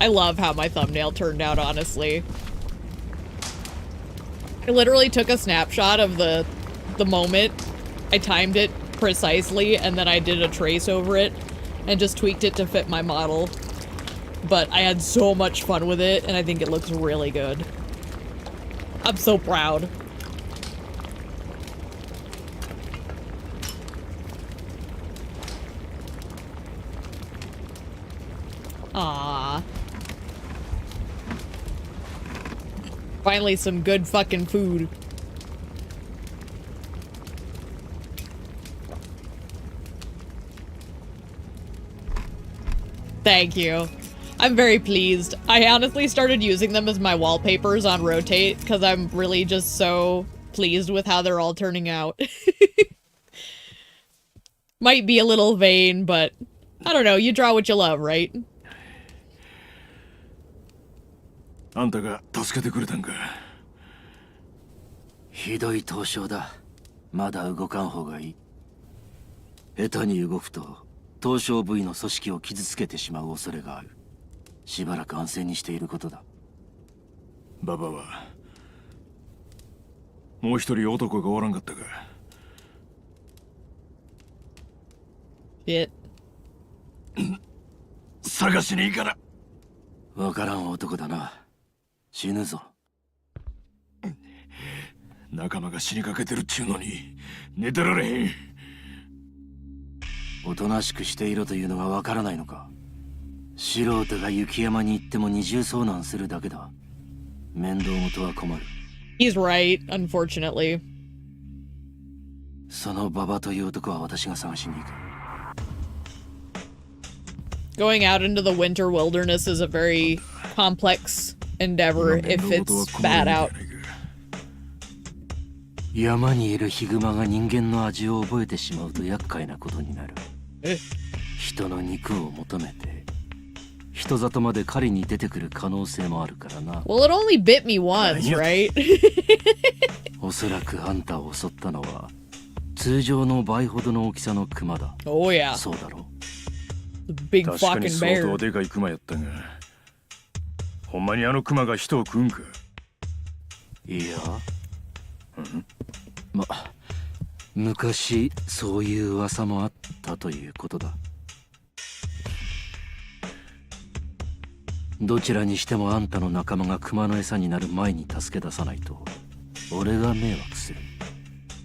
I love how my thumbnail turned out, honestly. I literally took a snapshot of the moment. I timed it precisely, and then I did a trace over it, and just tweaked it to fit my model. But I had so much fun with it, and I think it looks really good. I'm so proud. Aww. Finally some good fucking food. Thank you. I'm very pleased. I honestly started using them as my wallpapers on Rotate because I'm really just so pleased with how they're all turning out. Might be a little vain, but I don't know. You draw what you love, right? あんたが助けてくれたんか。ひどい凍傷だ。まだ動かん方がいい。下手に動くと凍傷部位の組織を傷つけてしまう恐れがある。しばらく安静にしていることだ。ババはもう一人男がおらんかったか。探しに行かな。わからん男だな。死ぬぞ。仲間が死にかけてるっちゅうのに寝てられへん。おとなしくしていろというのがわからないのか。素人が雪山に行っても二重遭難するだけだ。面倒事は困る。He's right, unfortunately. その馬場という男は私が探しに行く。Going out into the winter wilderness is a very complex endeavor if it's bad out. 山にいるヒグマが人間の味を覚えてしまうと厄介なことになる。人の肉を求めて人里まで狩りに出てくる可能性もあるからな。Well, it only bit me once, right? おそらくあんたを襲ったのは通常の倍ほどの大きさのクマだ。Oh yeah. そうだろう。The big 確かに fucking 相 bear. 当でかいクマやったが、ほんまにあのクマが人を食うんか？いや、昔そういう噂もあったということだ。どちらにしてもあんたの仲間が熊の餌になる前に助け出さないと俺が迷惑する。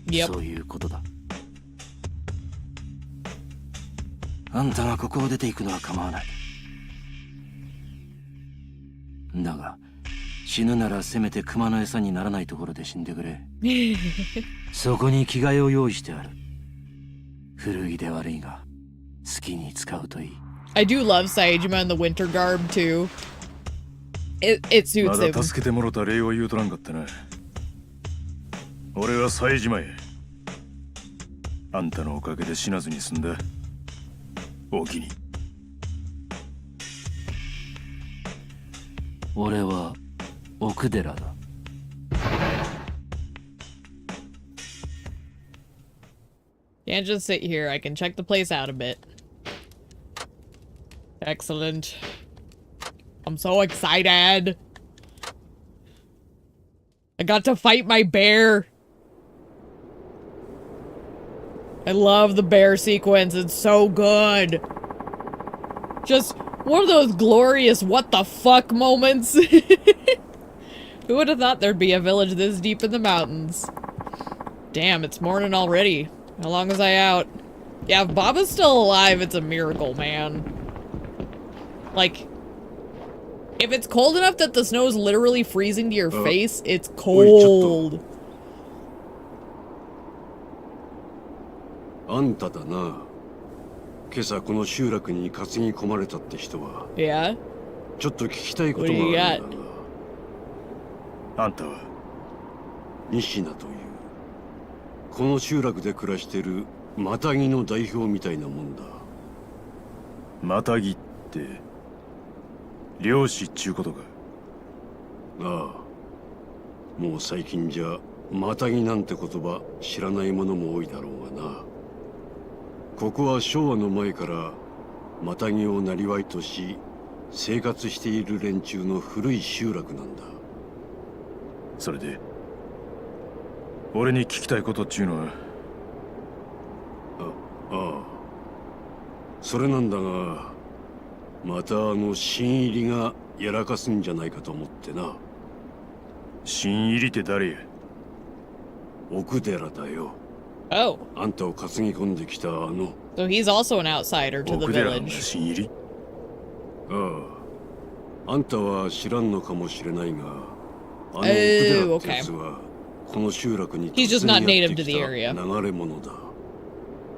Yep. そういうことだ。あんたがここを出ていくのは構わない。だが死ぬならせめて熊の餌にならないところで死んでくれ。そこに着替えを用意してある。古着で悪いが好きに使うといい。I do love Saejima in the winter garb too. It ま suits だ him. 助けてもろた礼を言うとらんかったな。俺は冴島へ。あんたのおかげで死なずに済んだ。おおきに。俺は奥寺だ。Can't just sit here. I can check the place out a bit. Excellent. I'm so excited. I got to fight my bear. I love the bear sequence. It's so good. Just one of those glorious what the fuck moments. Who would have thought there'd be a village this deep in the mountains? Damn, it's morning already. How long was I out? Yeah, if Baba's still alive, it's a miracle, man. Like, if it's cold enough that the snow's literally freezing to your face, it's cold. あんただな。今朝この集落に担ぎ込まれたって人は。Yeah? ちょっと聞きたいことがあ What do る you んだ got? が。あんたは西名というこの集落で暮らしてるマタギの代表みたいなもんだ。マタギって漁師っちゅうことか？ああ、もう最近じゃマタギなんて言葉知らない者も多いだろうがな。ここは昭和の前からマタギを生りとし生活している連中の古い集落なんだ。それで俺に聞きたいことっちゅうのは？ああ、それなんだが、またあの新入りがやらかすんじゃないかと思ってな。新入りって誰や？奥寺だよ。Oh, あんたを担ぎ込んできたあの。 so he's also an outsider to the 奥寺の village. 新入り？ああ、あんたは知らんのかもしれないが、あの奥寺ってやつはこの集落に He's just 突 not 然やっ native て to き the た area. 流れ者だ。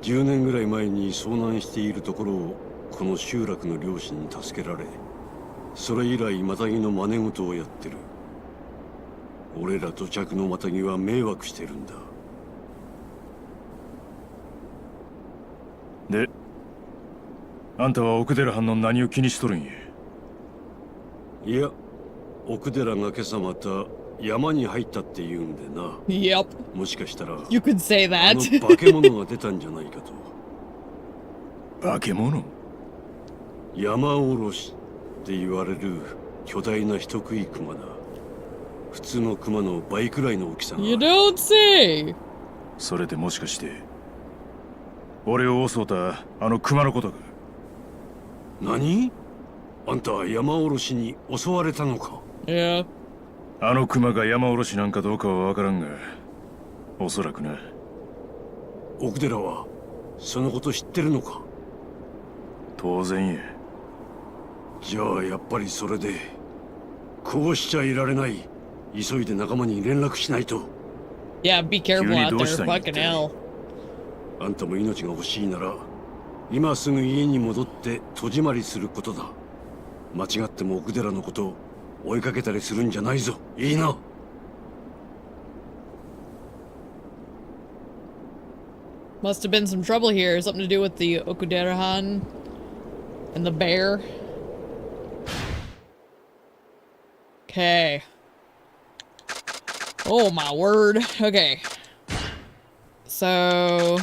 10年ぐらい前に遭難しているところをこの集落の漁師に助けられ、それ以来マタギの真似事をやってる。俺ら土着のマタギは迷惑してるんだ。で、あんたは奥寺藩の何を気にしとるんや？いや、奥寺が今朝また山に入ったって言うんでな。 Yep, もしかしたら you could say あ that. の化け物が出たんじゃないかと。化け物？山おろしって言われる巨大な人食い熊だ。普通の熊の倍くらいの大きさが。 You don't say. それでもしかして俺を襲うたあの熊のことか？何？あんたは山おろしに襲われたのか？ Yeah. あの熊が山おろしなんかどうかは分からんが、おそらくな。奥寺はそのこと知ってるのか？当然や。じゃあやっぱりそれでこうしちゃいられない。急いで仲間に連絡しないと。 Yeah, be careful Cutie out there. Dorstein Fucking hell. あんたも命が欲しいなら今すぐ家に戻って戸締まりすることだ。間違っても奥寺のことを追いかけたりするんじゃないぞ。いいな。Must have been some trouble here. Something to do with the Okuderahan and the bear. Okay. Oh my word. Okay. So...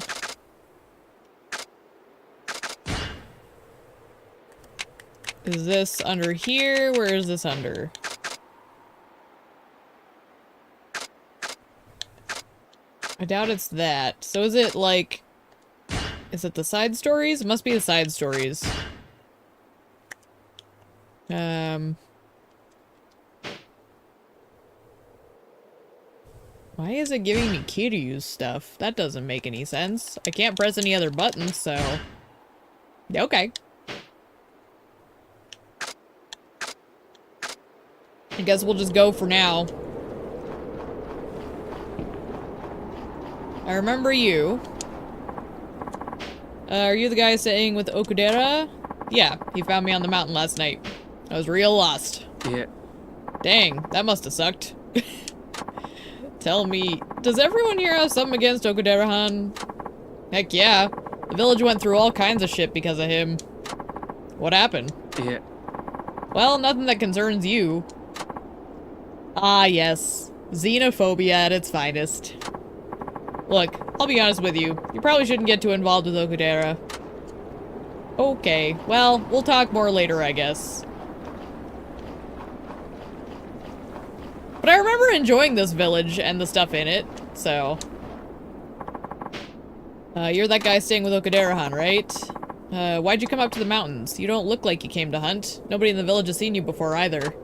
Is this under here? Where is this under? I doubt it's that. So is it like... Is it the side stories? It must be the side stories. Why is it giving me Kiryu's stuff? That doesn't make any sense. I can't press any other buttons, so... Okay. I guess we'll just go for now. I remember you. Are you the guy staying with Okudera? Yeah, he found me on the mountain last night. I was real lost. Yeah. Dang, that must have sucked. Tell me, does everyone here have something against Okudera-han? Heck yeah. The village went through all kinds of shit because of him. What happened? Yeah. Well, nothing that concerns you. Ah, yes. Xenophobia at its finest. Look, I'll be honest with you. You probably shouldn't get too involved with Okudera. Okay, well, we'll talk more later, I guess. But I remember enjoying this village and the stuff in it, so... you're that guy staying with Okudera-han, right? Why'd you come up to the mountains? You don't look like you came to hunt. Nobody in the village has seen you before either.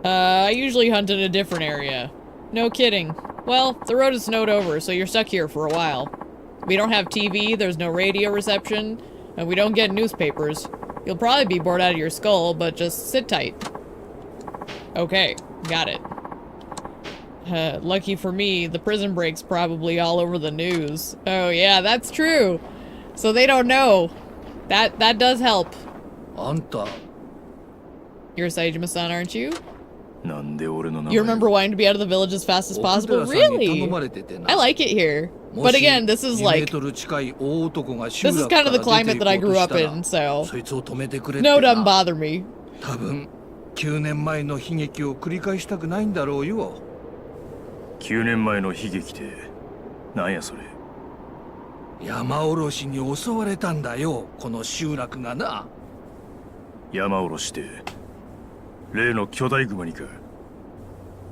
I usually hunt in a different area. No kidding. Well, the road is snowed over, so you're stuck here for a while. We don't have TV, there's no radio reception, and we don't get newspapers. You'll probably be bored out of your skull, but just sit tight. Okay, got it. Lucky for me, the prison break's probably all over the news. Oh yeah, that's true. So they don't know. That does help. Anta. You're Saejima-san, aren't you? なんで俺の名前 You remember wanting to be out of the village as fast as possible? Really? I like it here. But again, this is like... This is kind of the climate that I grew up in, so... No, doesn't bother me. 多分9年前の悲劇を繰り返したくないんだろうよ。9年前の悲劇ってなんやそれ。山おろしに襲われたんだよ、この集落がな。山おろしって例の巨大熊にか。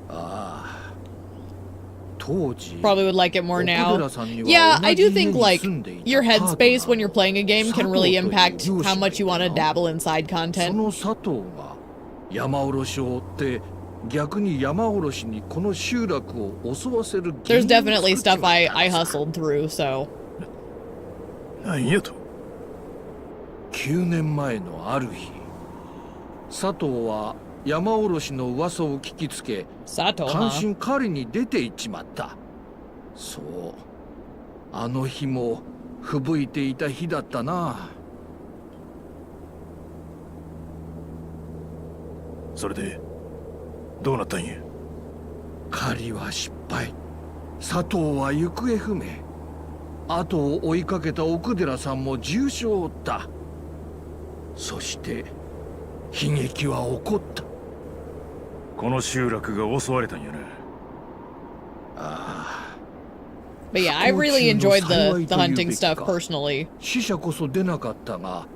ああ。当時 Probably would like it more now. Yeah, I do think like your headspace when you're playing a game can really impact how much you want to dabble in side そ content. の佐藤が山おろしを追って逆に山おろしにこの集落を襲わせる There's definitely stuff I hustled through, so... なんやと。9年前のある日、佐藤は山おろしの噂を聞きつけ、 Sato, 単 huh? 身狩りに出て行っちまった。そう、あの日も吹雪いていた日だったな。それでどうなったんや。狩りは失敗。佐藤は行方不明。後を追いかけた奥寺さんも重傷を負った。そして悲劇は起こった。この集落が襲われたんやな。ああ。 But yeah, I really enjoyed the hunting stuff personally. 死者こそ出なかったが、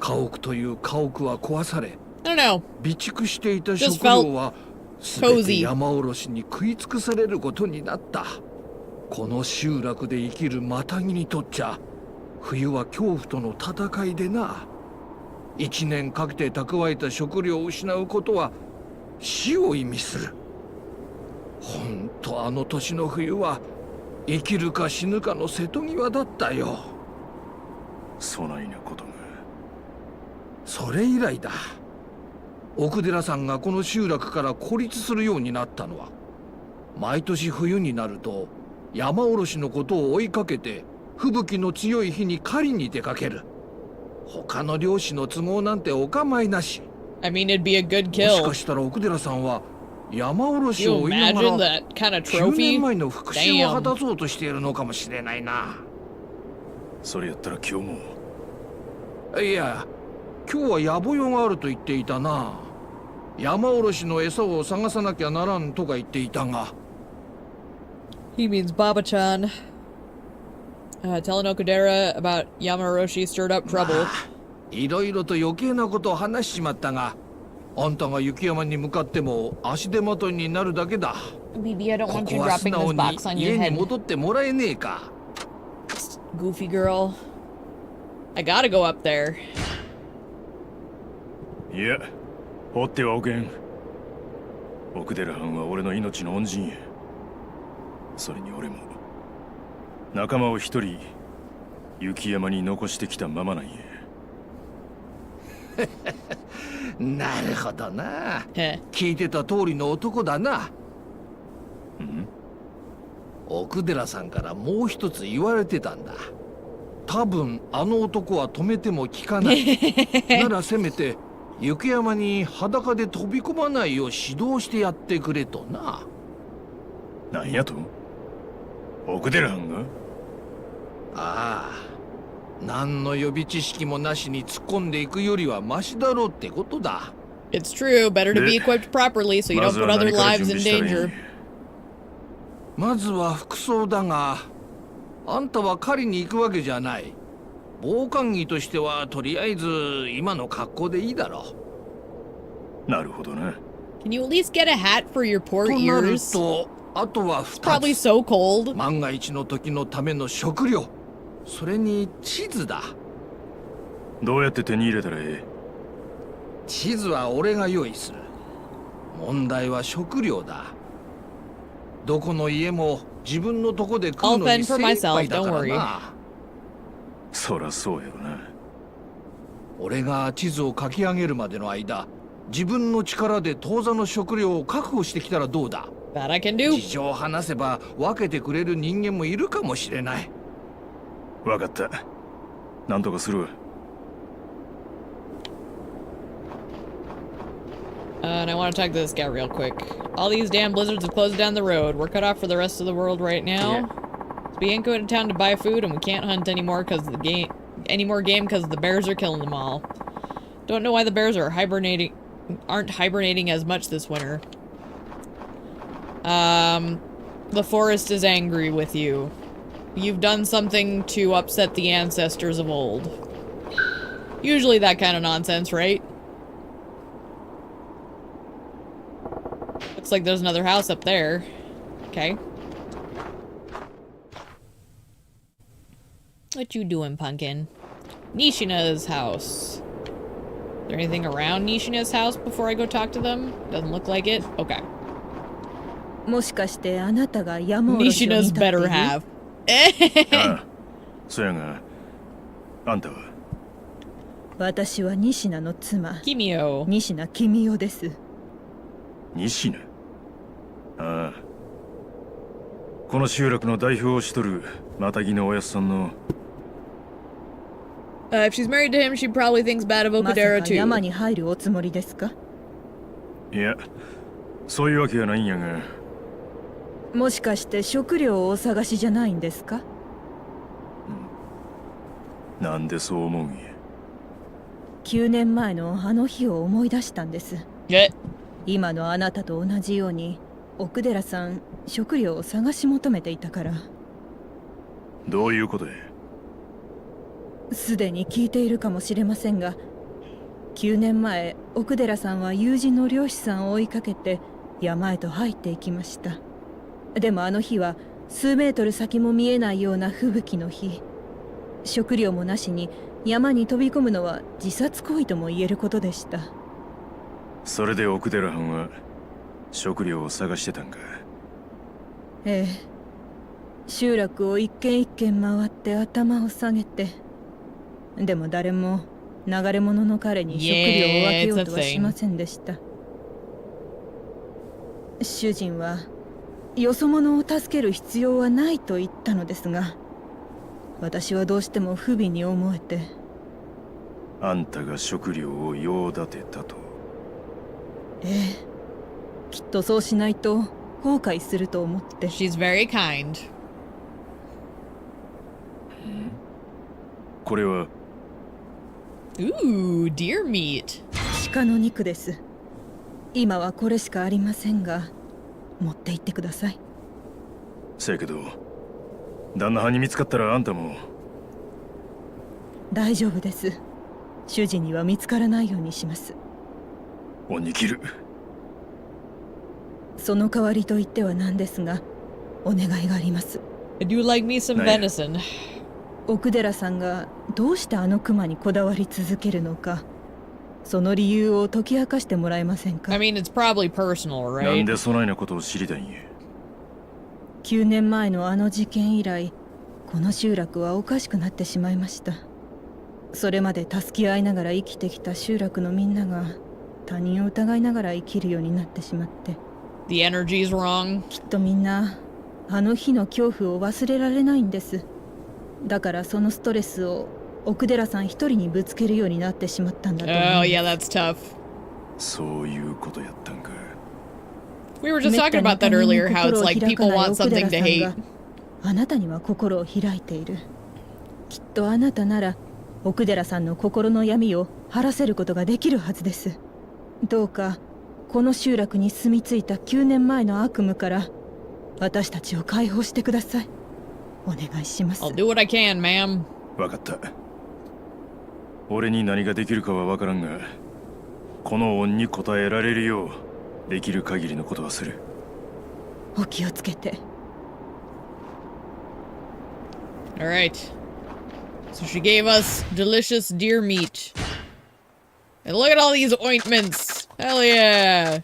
家屋という家屋は壊され、 I don't know. 備蓄していた Just 食料は felt 全て cozy. 山おろしに食い尽くされることになった。この集落で生きるマタギにとっちゃ、冬は恐怖との戦いでな。1年かけて蓄えた食料を失うことは死を意味する。ほんとあの年の冬は生きるか死ぬかの瀬戸際だったよ。そないなことが。それ以来だ。奥寺さんがこの集落から孤立するようになったのは、毎年冬になると山おろしのことを追いかけて吹雪の強い日に狩りに出かける。他の漁師の都合なんてお構いなし。 I mean, it'd be a good もし kill. かしたら奥寺さんは山おろし You を追いなが imagine ら that kind of 9 trophy? 年前の復讐を果 Damn. たそうとしているのかもしれないな。それやったら今日も。いや、今日は野暮用があると言っていたな。山おろしの餌を探さなきゃならんとか言っていたが。 He means Baba-chan. Telling Okudera about Yamaroshi stirred up trouble. いろいろと余計なことを話しちまったが、あんたが雪山に向かっても足手まといになるだけだ。 BB, I don't こ want こ you は素 dropping 直 this に box on your 家に head. 戻ってもらえねえか。 Goofy girl. I gotta go up there. いや、放ってはおけん。奥寺藩は俺の命の恩人や。それに俺も仲間を一人雪山に残してきたままなんや。なるほどな。Heh. 聞いてた通りの男だな。ん？奥寺さんからもう一つ言われてたんだ。多分あの男は止めても効かない。ならせめて雪山に裸で飛び込まないよう指導してやってくれとな。なんやと？奥寺藩が？ああ、何の予備知識もなしに突っ込んでいくよりはマシだろうってことだ。 It's true. Better to be equipped properly so you don't put other lives in danger. まずは服装だが、あんたは狩りに行くわけじゃない。防寒着としてはとりあえず今の格好でいいだろう。なるほどな。Can you at least get a hat for your poor となる ears? と、あとは It's probably 2つ。 so cold. 万が一の時のための食料、それに地図だ。どうやって手に入れたらええ？地図は俺が用意する。問題は食料だ。どこの家も自分のとこで食うの I'll に fend for 精一杯 myself, だ don't から worry. な。そらそうやろな。俺が地図を書き上げるまでの間、自分の力で当座の食料を確保してきたらどうだ。 That I can do. 事情を話せば分けてくれる人間もいるかもしれない。わかった。なんとかするわ。And I want to talk to this guy real quick. All these damn blizzards have closed down the road. We're cut off for the rest of the world right now. So we ain't going to town to buy food, and we can't hunt anymore because the game, because the bears are killing them all. Don't know why the bears are aren't hibernating as much this winter. The forest is angry with you. You've done something to upset the ancestors of old. Usually that kind of nonsense, right? Looks like there's another house up there. Okay. What you doing, pumpkin? Nishina's house. Is there anything around Nishina's house before I go talk to them? Doesn't look like it. Okay. もしかしてあなたが山おろしを Nishina's 見たっていう better have. ああ、そやが、あんたは？私は仁科の妻 Kimio. 仁科君代です。西野。ああ。この集落の代表をしとるマタギのおやっさんの。If she's married to him, she probably thinks bad of まさ Okudera か too. 山に入るおつもりですか？いや、そういうわけはないんやが。もしかして食料をお探しじゃないんですか？なんでそう思うんや。9年前のあの日を思い出したんです。え？今のあなたと同じように奥寺さん食料を探し求めていたから。どういうことや？すでに聞いているかもしれませんが、9年前奥寺さんは友人の漁師さんを追いかけて山へと入っていきました。でもあの日は数メートル先も見えないような吹雪の日。食料もなしに山に飛び込むのは自殺行為とも言えることでした。それで奥寺藩は食料を探してたんか？ええ。集落を一軒一軒回って頭を下げて、でも誰も流れ者の彼に食料を分けようとはしませんでした。主人はよそ者を助ける必要はないと言ったのですが、私はどうしても不憫に思えて。あんたが食料を用立てたと？ええ、きっとそうしないと後悔すると思って。 She's very kind. これは？ Ooh, deer meat. 鹿の肉です。今はこれしかありませんが、持って行ってください。せやけど、旦那派に見つかったらあんたも。大丈夫です。主人には見つからないようにします。恩に切る。その代わりと言ってはなんですが、お願いがあります。 I do like me some venison. 奥寺さんがどうしてあのクマにこだわり続けるのか、その理由を解き明かしてもらえませんか？ I mean, it's probably personal, なん right? でそないなことを知りたいんや。9年前のあの事件以来、この集落はおかしくなってしまいました。それまで助け合いながら生きてきた集落のみんなが他人を疑いながら生きるようになってしまって、 The energy's wrong. きっとみんなあの日の恐怖を忘れられないんです。だからそのストレスを奥寺さん一人にぶつけるようになってしまったんだと思います。 Oh, yeah, that's tough. そういうことやったんか。 We were just talking about that earlier, how it's like people want something to hate. あなたには心を開いている。きっとあなたなら奥寺さんの心の闇を晴らせることができるはずです。どうかこの集落に住み着いた9年前の悪夢から私たちを解放してください。お願いします。 I'll do what I can, ma'am. わかった。俺に何ができるかはわからんが、この恩に応えられるようできる限りのことはする。お気をつけて。 Alright. So she gave us delicious deer meat. And look at all these ointments. Hell yeah.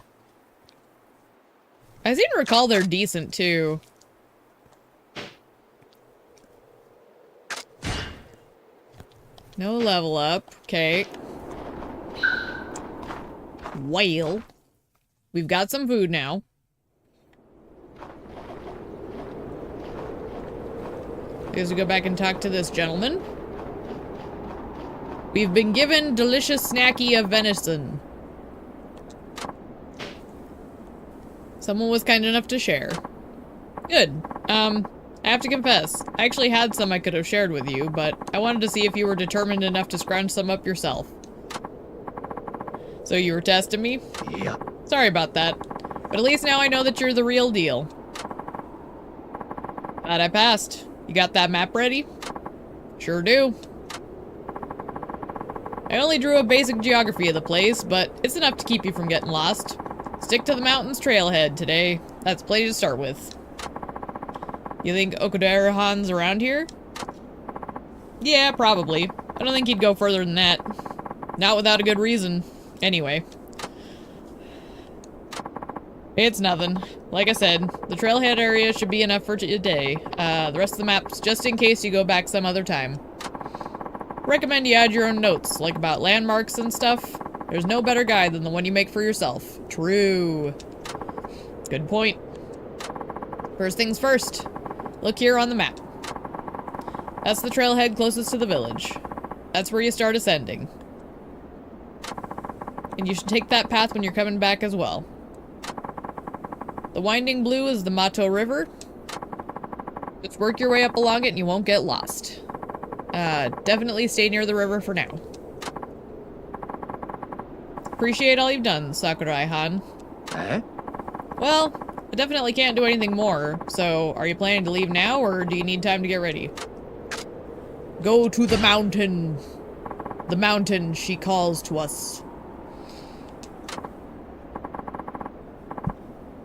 I seem to recall they're decent too. No level up. Okay. Well. We've got some food now. I guess we go back and talk to this gentleman. We've been given delicious snacky of venison. Someone was kind enough to share. Good. I have to confess, I actually had some I could have shared with you, but I wanted to see if you were determined enough to scrounge some up yourself. So you were testing me? Yeah. Sorry about that. But at least now I know that you're the real deal. Glad I passed. You got that map ready? Sure do. I only drew a basic geography of the place, but it's enough to keep you from getting lost. Stick to the mountains trailhead today. That's plenty to start with. You think Okudera-han's around here? Yeah, probably. I don't think he'd go further than that. Not without a good reason. Anyway. It's nothing. Like I said, the trailhead area should be enough for today. The rest of the map's just in case you go back some other time. Recommend you add your own notes, like about landmarks and stuff. There's no better guide than the one you make for yourself. True. Good point. First things first. Look here on the map. That's the trailhead closest to the village. That's where you start ascending. And you should take that path when you're coming back as well. The winding blue is the Mato River. Just work your way up along it and you won't get lost. Definitely stay near the river for now. Appreciate all you've done, Sakurai-han. Eh? Well, I definitely can't do anything more, so are you planning to leave now, or do you need time to get ready? Go to the mountain. The mountain she calls to us.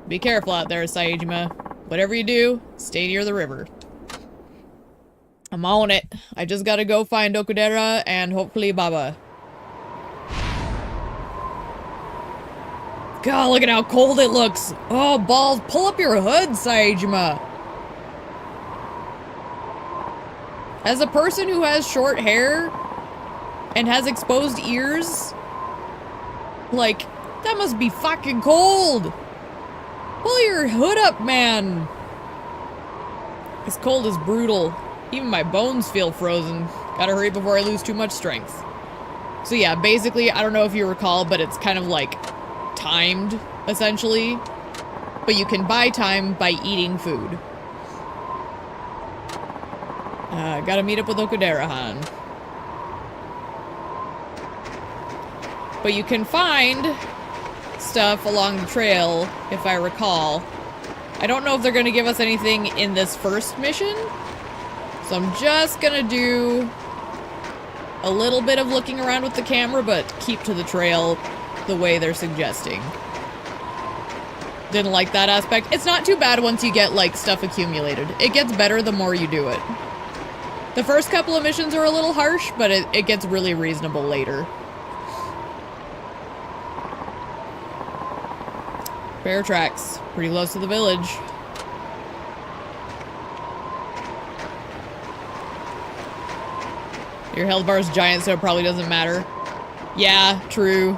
Be careful out there, Saejima. Whatever you do, stay near the river. I'm on it. I just gotta go find Okudera and hopefully Baba. God, look at how cold it looks. Oh, balls. Pull up your hood, Saejima. As a person who has short hair and has exposed ears, like, that must be fucking cold. Pull your hood up, man. This cold is brutal. Even my bones feel frozen. Gotta hurry before I lose too much strength. So yeah, basically, I don't know if you recall, but it's kind of like timed, essentially. But you can buy time by eating food. Gotta meet up with Okudera-han. But you can find stuff along the trail, if I recall. I don't know if they're gonna give us anything in this first mission. So I'm just gonna do a little bit of looking around with the camera, but keep to the trail the way they're suggesting. Didn't like that aspect. It's not too bad once you get, like, stuff accumulated. It gets better the more you do it. The first couple of missions are a little harsh, but it gets really reasonable later. Bear tracks. Pretty close to the village. Your health bar is giant, so it probably doesn't matter. Yeah, true.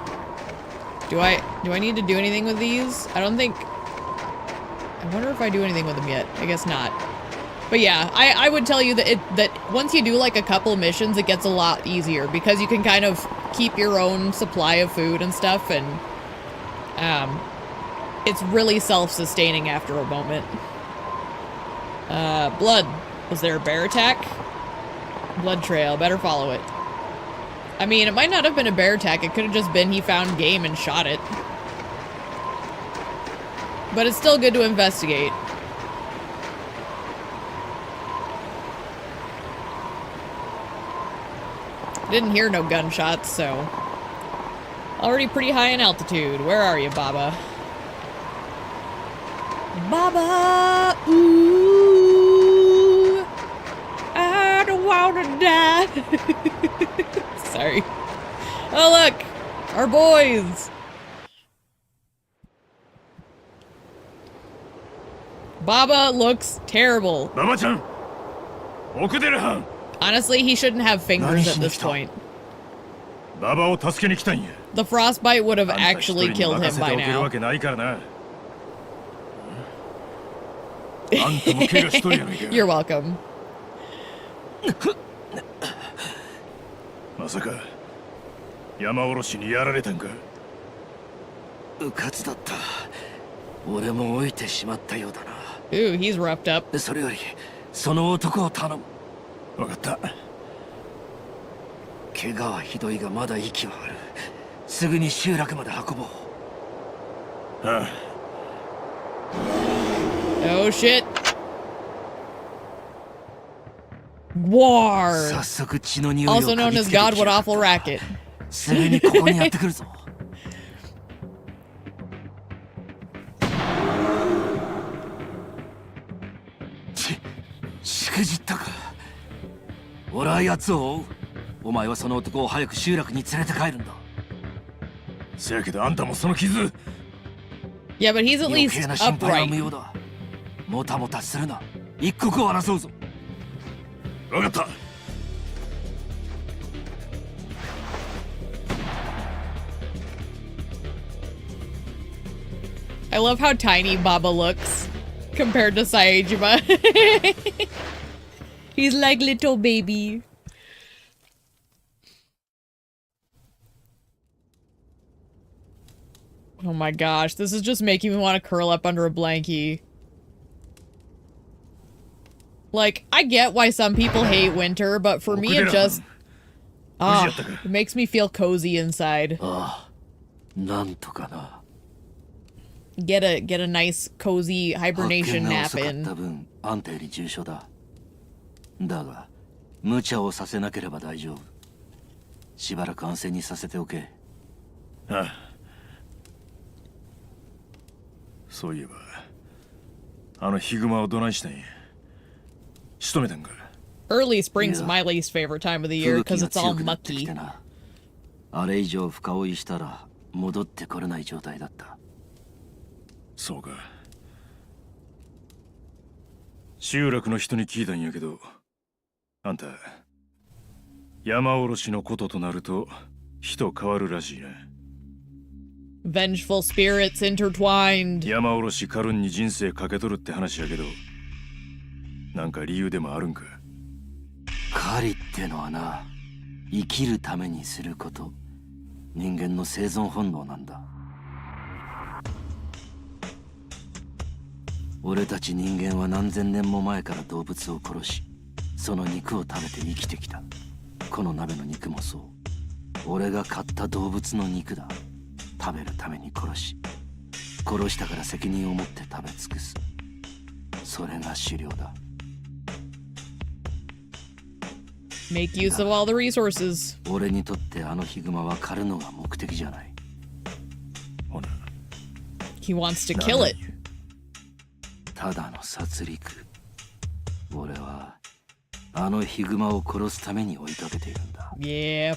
Do I need to do anything with these? I don't think... I wonder if I do anything with them yet. I guess not. But yeah, I would tell you that once you do like a couple missions, it gets a lot easier because you can kind of keep your own supply of food and stuff, and it's really self-sustaining after a moment. Blood. Was there a bear attack? Blood trail. Better follow it. I mean, it might not have been a bear attack. It could have just been he found game and shot it. But it's still good to investigate. Didn't hear no gunshots, so... Already pretty high in altitude. Where are you, Baba? Baba! Ooh! I don't wanna die! Sorry. Oh, look! Our boys! Baba looks terrible. Baba-chan! Okudera-han! Honestly, he shouldn't have fingers at this point. The frostbite would have actually killed him by now. You're welcome. まさか山おろしにやられたんか。うかつだった。俺も老いてしまったようだな。Ooh, he's roughed up. それよりその男を頼む。わかった。怪我はひどいがまだ息はある。すぐに集落まで運ぼう。ああ。Oh shit. War. Also known as God What Awful Racket. すぐにここにやってくるぞ。しくじったか。俺は奴を追う。お前はその男を早く集落に連れて帰るんだ。せやけどあんたもその傷。Yeah, but he's at least upright. もたもたするな。一刻を争うぞ。わかった。I love how tiny Baba looks compared to Saejima. He's like little baby. Oh my gosh, this is just making me want to curl up under a blankie. Like, I get why some people hate winter, but for me it just... it makes me feel cozy inside. Get a nice, cozy hibernation nap in. だが、無茶をさせなければ大丈夫。しばらく安静にさせておけ。ああ。そういえば、あのヒグマをどないしたんや。仕留めたんか。Early spring's my least favorite time of the year because it's all mucky. あれ以上深追いしたら戻ってこれない状態だった。そうか。集落の人に聞いたんやけど、あんた山おろしのこととなると人変わるらしいな。Vengeful spirits intertwined. 山おろしカルンに人生かけとるって話やけど、なんか理由でもあるんか。狩りってのはな、生きるためにすること、人間の生存本能なんだ。俺たち人間は何千年も前から動物を殺し、その肉を食べて生きてきた。この鍋の肉もそう。俺が買った動物の肉だ。食べるために殺し、殺したから責任を持って食べ尽くす。それが狩猟だ。Make use of all the resources. 俺にとってあのヒグマは狩るのが目的じゃない。ほな、 He wants to kill it. ただの殺戮。俺はあのヒグマを殺すために追いかけているんだ。Yeah.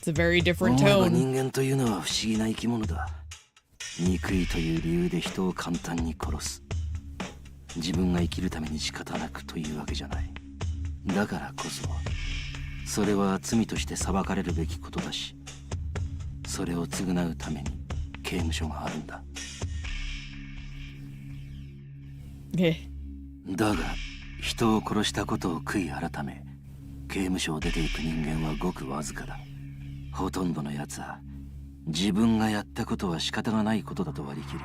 It's a very different 思えば tone. 人間というのは不思議な生き物だ。憎いという理由で人を簡単に殺す。自分が生きるために仕方なくというわけじゃない。だからこそそれは罪として裁かれるべきことだし、それを償うために刑務所があるんだ。だが人を殺したことを悔い改め刑務所を出ていく人間はごくわずかだ。ほとんどのやつは自分がやったことは仕方がないことだと割り切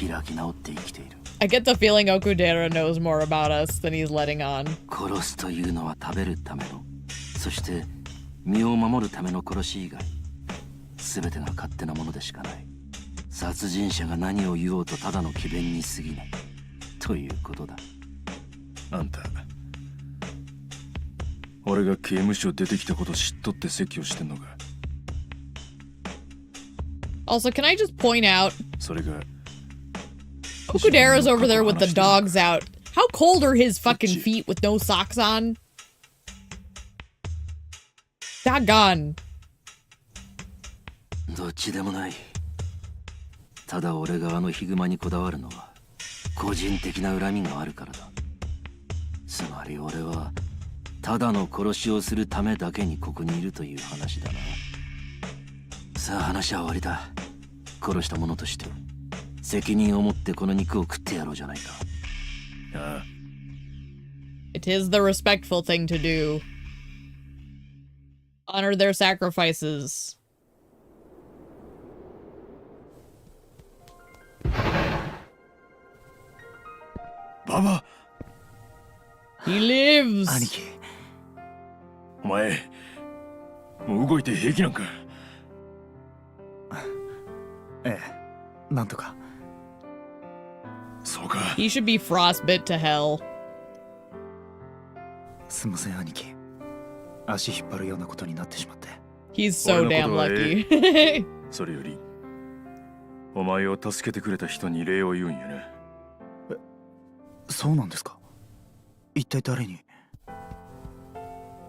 り開き直って生きている。I get the feeling Okudera knows more about us than he's letting on. 殺すというのは食べるための、そして身を守るための殺し以外、全てが勝手なものでしかない。殺人者が何を言おうとただの詭弁に過ぎないということだ。あんた、俺が刑務所出てきたこと知っとって説教してんのか。 Also, can I just point out, それが Okudera's over there with the dogs out. How cold are his fucking feet with no socks on? Doggone. どっちでもない。ただ俺があのヒグマにこだわるのは個人的な恨みがあるからだ。つまり俺はただの殺しをするためだけにここにいるという話だな。さあ話は終わりだ。殺した者として責任を持ってこの肉を食ってやろうじゃないか。ああ、 It is the respectful thing to do. Honor their sacrifices. Baba! He lives! 兄貴、お前、もう動いて平気なんか。ええ、なんとか。そうか。 He should be frostbit to hell. すみません兄貴、足引っ張るようなことになってしまって。 He's so damn 俺のことは lucky. それより、お前を助けてくれた人に礼を言うんやな。そうなんですか。一体誰に？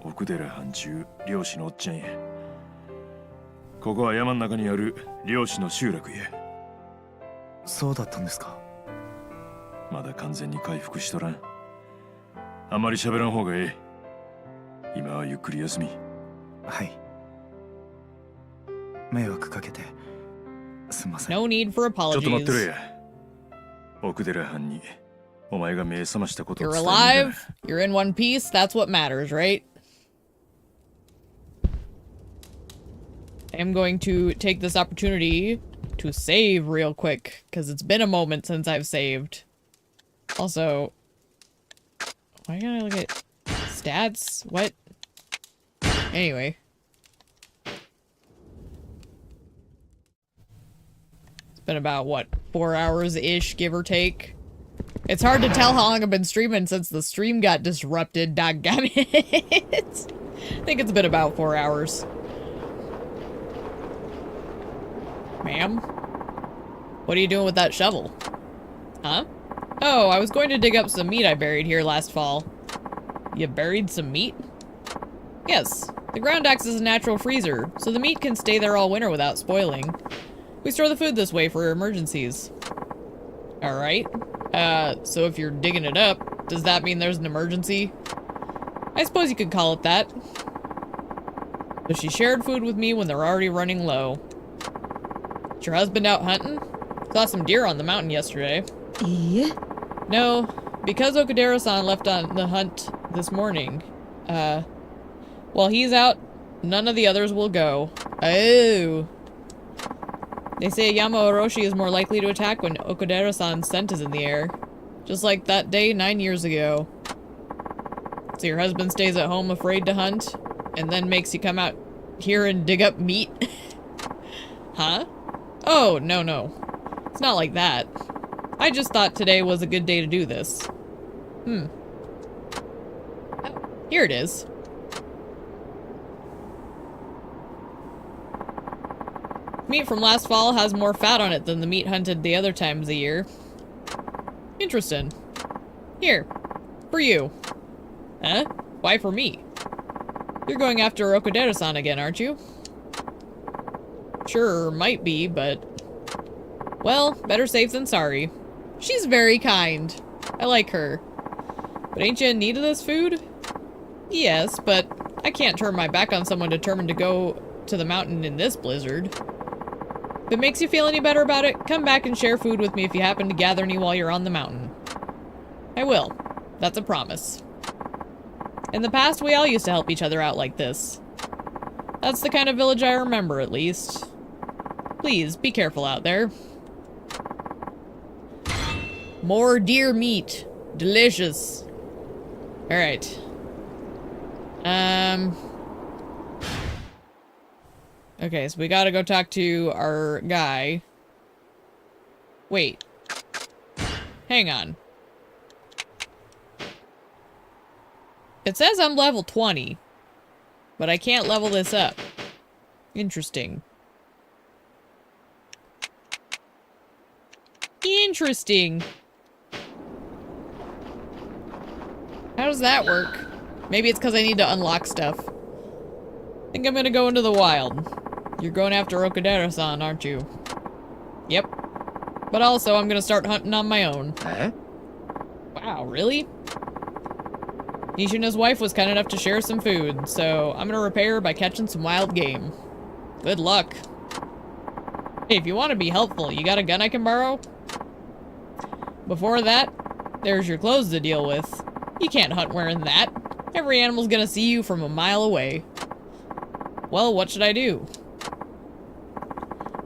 奥寺藩中漁師のおっちゃんや。ここは山の中にある漁師の集落や。そうだったんですか。まだ完全に回復しとらん。あんまり喋らん方がええ。今はゆっくり休み。はい。迷惑かけてすみません。 No need for ちょっと待ってろ apologies. や。奥寺藩にお前が目覚ましたことを You're 伝えるんだ alive, you're in one piece, that's what matters, right? I am going to take this opportunity to save real quick, because it's been a moment since I've saved. Also, why can't I look at stats? What? Anyway. It's been about, what, 4 hours-ish, give or take? It's hard to tell how long I've been streaming since the stream got disrupted, doggone it. I think it's been about 4 hours. Ma'am? What are you doing with that shovel? Huh? Oh, I was going to dig up some meat I buried here last fall. You buried some meat? Yes. The ground acts as a natural freezer, so the meat can stay there all winter without spoiling. We store the food this way for emergencies. Alright. So if you're digging it up, does that mean there's an emergency? I suppose you could call it that. But she shared food with me when they're already running low. Is your husband out hunting? Saw some deer on the mountain yesterday. いいえ、 No, because Okudera-san left on the hunt this morning. While he's out, none of the others will go. Oh. They say Yama Orochi is more likely to attack when Okudera-san's scent is in the air. Just like that day 9 years ago. So your husband stays at home afraid to hunt, and then makes you come out here and dig up meat? Huh? Oh, no. It's not like that. I just thought today was a good day to do this. Here it is. Meat from last fall has more fat on it than the meat hunted the other times a year. Interesting. Here. For you. Huh? Why for me? You're going after Okudera-san again, aren't you? Sure, might be, but... Well, better safe than sorry. She's very kind. I like her. But ain't you in need of this food? Yes, but I can't turn my back on someone determined to go to the mountain in this blizzard. If it makes you feel any better about it, come back and share food with me if you happen to gather any while you're on the mountain. I will. That's a promise. In the past, we all used to help each other out like this. That's the kind of village I remember, at least. Please, be careful out there. More deer meat. Delicious. Alright. Okay, so we gotta go talk to our guy. Wait. Hang on. It says I'm level 20, but I can't level this up. Interesting. Interesting. How does that work? Maybe it's because I need to unlock stuff. I think I'm gonna go into the wild. You're going after Okudera-san, aren't you? Yep. But also, I'm gonna start hunting on my own. Huh? Wow, really? Ishin and his wife was kind enough to share some food, so I'm gonna repay her by catching some wild game. Good luck. Hey, if you want to be helpful, you got a gun I can borrow? Before that, there's your clothes to deal with. You can't hunt wearing that. Every animal's gonna see you from a mile away. Well, what should I do?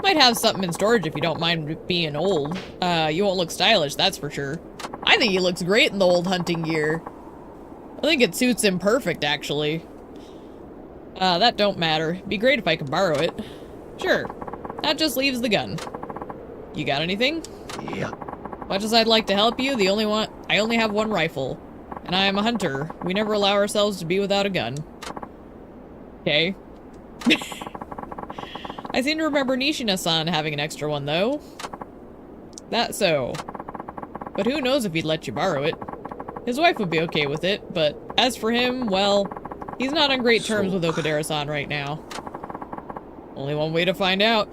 Might have something in storage if you don't mind being old. You won't look stylish, that's for sure. I think he looks great in the old hunting gear. I think it suits him perfect, actually. That don't matter. Be great if I could borrow it. Sure. That just leaves the gun. You got anything? Yeah. Much as I'd like to help you, I only have one rifle. And I am a hunter. We never allow ourselves to be without a gun. Okay. I seem to remember Nishina-san having an extra one, though. That so. But who knows if he'd let you borrow it. His wife would be okay with it, but as for him, well, he's not on great terms with Okudera-san right now. Only one way to find out.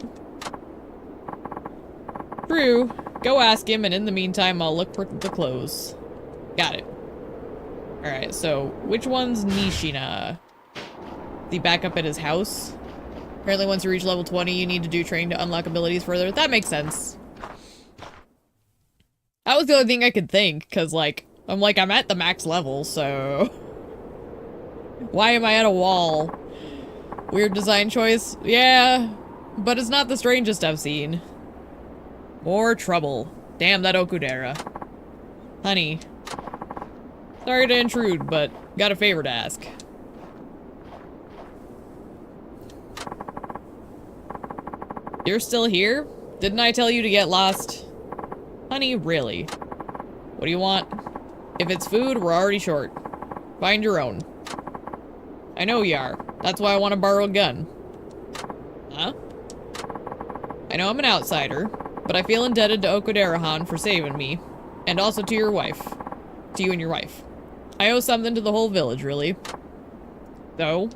True. Go ask him, and in the meantime, I'll look for the clothes. Got it. Alright, so, which one's Nishina? Is he back up at his house? Apparently once you reach level 20, you need to do training to unlock abilities further. That makes sense. That was the only thing I could think, because, like, I'm at the max level, so... Why am I at a wall? Weird design choice? Yeah, but it's not the strangest I've seen. More trouble. Damn that Okudera. Honey. Sorry to intrude, but got a favor to ask. You're still here? Didn't I tell you to get lost? Honey, really? What do you want? If it's food, we're already short. Find your own. I know you are. That's why I want to borrow a gun. Huh? I know I'm an outsider, but I feel indebted to Okudera-han for saving me. And also to your wife. To you and your wife. I owe something to the whole village, really. So?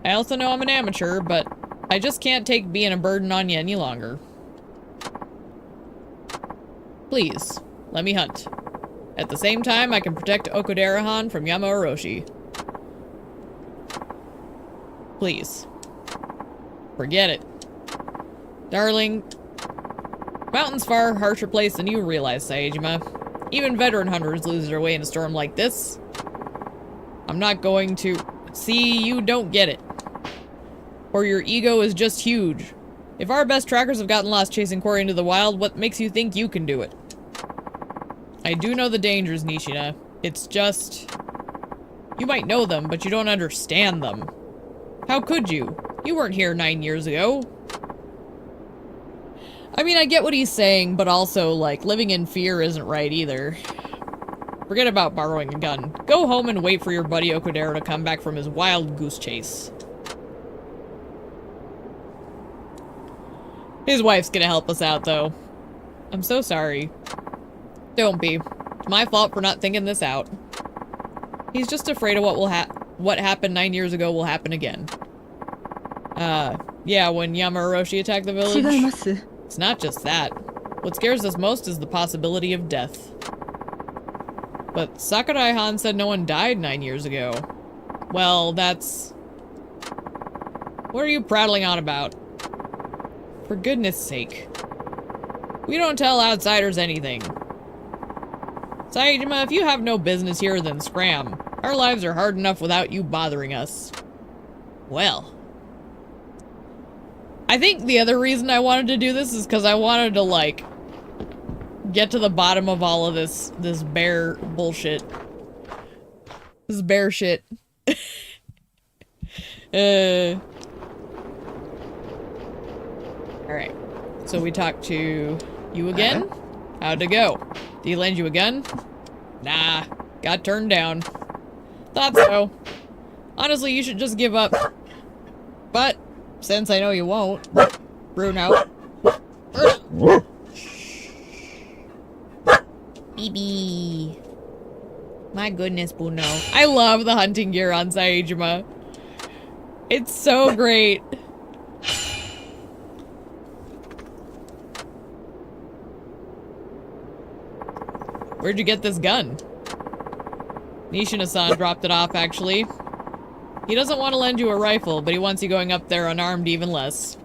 I also know I'm an amateur, but I just can't take being a burden on you any longer. Please, let me hunt. At the same time, I can protect Okudera-han from Yamaoroshi. Please. Forget it. Darling, mountain's far harsher place than you realize, Saejima. Even veteran hunters lose their way in a storm like this. I'm not going to... See, you don't get it. Or your ego is just huge. If our best trackers have gotten lost chasing quarry into the wild, what makes you think you can do it? I do know the dangers, Nishina. It's just... You might know them, but you don't understand them. How could you? You weren't here 9 years ago. I mean, I get what he's saying, but also, like, living in fear isn't right either. Forget about borrowing a gun. Go home and wait for your buddy Okudero to come back from his wild goose chase. His wife's gonna help us out, though. I'm so sorry. Don't be. It's my fault for not thinking this out. He's just afraid of what happened 9 years ago will happen again. Yeah, when Yamauroshi attacked the village. It's not just that. What scares us most is the possibility of death. But Sakurai-han said no one died 9 years ago. Well, that's... What are you prattling on about? For goodness sake. We don't tell outsiders anything. Saejima, if you have no business here, then scram. Our lives are hard enough without you bothering us. Well. I think the other reason I wanted to do this is because I wanted to, like, get to the bottom of all of this bear bullshit. This bear shit. Alright. So we talked to you again? How'd it go? Did he lend you a gun? Nah. Got turned down. Thought so. Honestly, you should just give up. But, since I know you won't, Bruno. BB. My goodness, Bruno. I love the hunting gear on Saejima. It's so great. Where'd you get this gun? Nishina-san dropped it off, actually. He doesn't want to lend you a rifle, but he wants you going up there unarmed even less.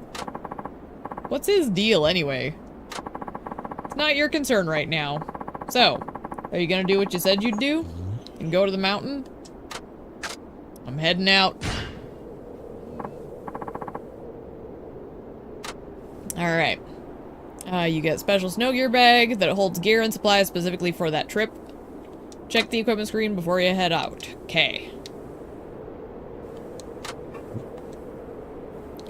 What's his deal, anyway? It's not your concern right now. So, are you gonna do what you said you'd do? And go to the mountain? I'm heading out. Alright. You get special snow gear bag that holds gear and supplies specifically for that trip. Check the equipment screen before you head out. Okay.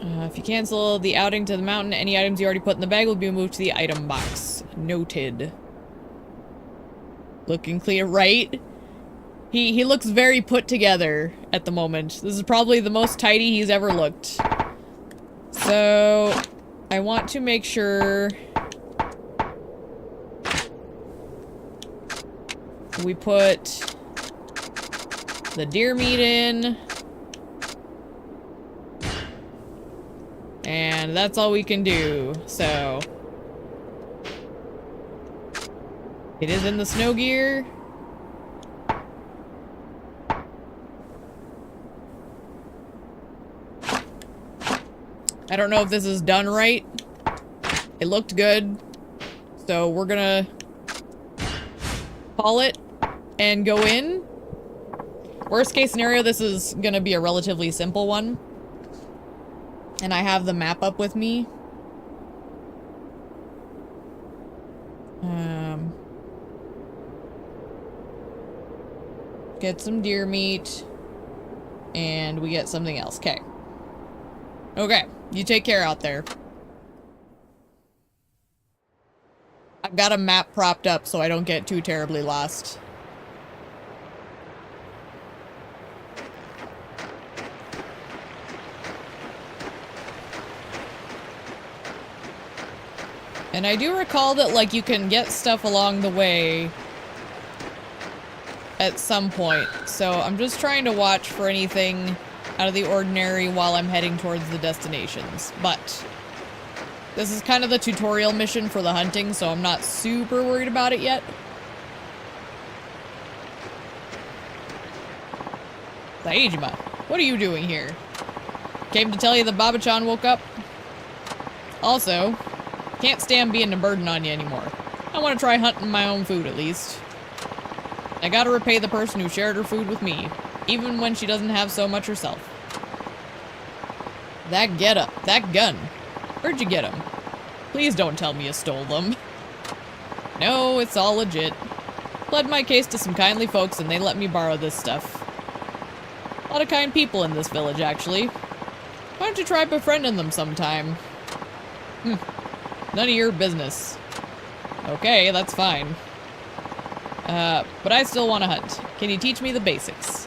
If you cancel the outing to the mountain, any items you already put in the bag will be moved to the item box. Noted. Looking clear, right? He looks very put together at the moment. This is probably the most tidy he's ever looked. So, I want to make sure we put the deer meat in. And that's all we can do, so. It is in the snow gear. I don't know if this is done right. It looked good. So we're gonna haul it and go in. Worst case scenario, this is gonna be a relatively simple one. And I have the map up with me. Get some deer meat. And we get something else. Okay. Okay. You take care out there. I've got a map propped up so I don't get too terribly lost. And I do recall that, like, you can get stuff along the way at some point. So I'm just trying to watch for anything out of the ordinary while I'm heading towards the destinations. But this is kind of the tutorial mission for the hunting, so I'm not super worried about it yet. Saejima, what are you doing here? Came to tell you that Baba-chan woke up? Also, can't stand being a burden on you anymore. I want to try hunting my own food, at least. I gotta repay the person who shared her food with me, even when she doesn't have so much herself. That getup, that gun. Where'd you get them? Please don't tell me you stole them. No, it's all legit. Pled my case to some kindly folks and they let me borrow this stuff. A lot of kind people in this village, actually. Why don't you try befriending them sometime? None of your business. Okay, that's fine. But I still want to hunt. Can you teach me the basics?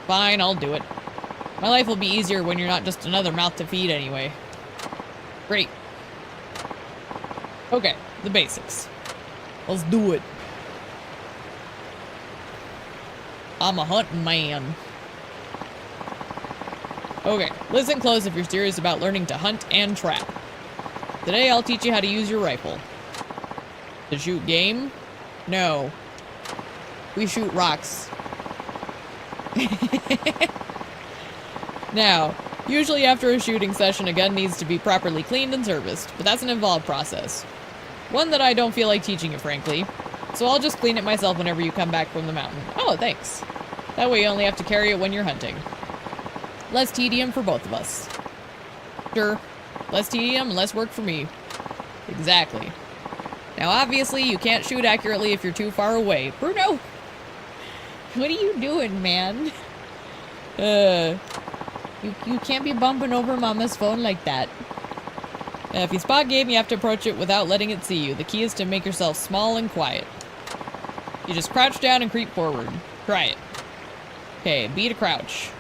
Fine, I'll do it. My life will be easier when you're not just another mouth to feed anyway. Great. Okay, the basics. Let's do it. I'm a hunting man. Okay, listen close if you're serious about learning to hunt and trap. Today I'll teach you how to use your rifle. To shoot game? No. We shoot rocks. Now, usually after a shooting session, a gun needs to be properly cleaned and serviced, but that's an involved process. One that I don't feel like teaching you, frankly. So I'll just clean it myself whenever you come back from the mountain. Oh, thanks. That way you only have to carry it when you're hunting. Less tedium for both of us. Sure. Less tedium and less work for me. Exactly. Now, obviously, you can't shoot accurately if you're too far away. Bruno! What are you doing, man? You can't be bumping over Mama's phone like that. If you spot game, you have to approach it without letting it see you. The key is to make yourself small and quiet. You just crouch down and creep forward. Try it. Okay, B to crouch.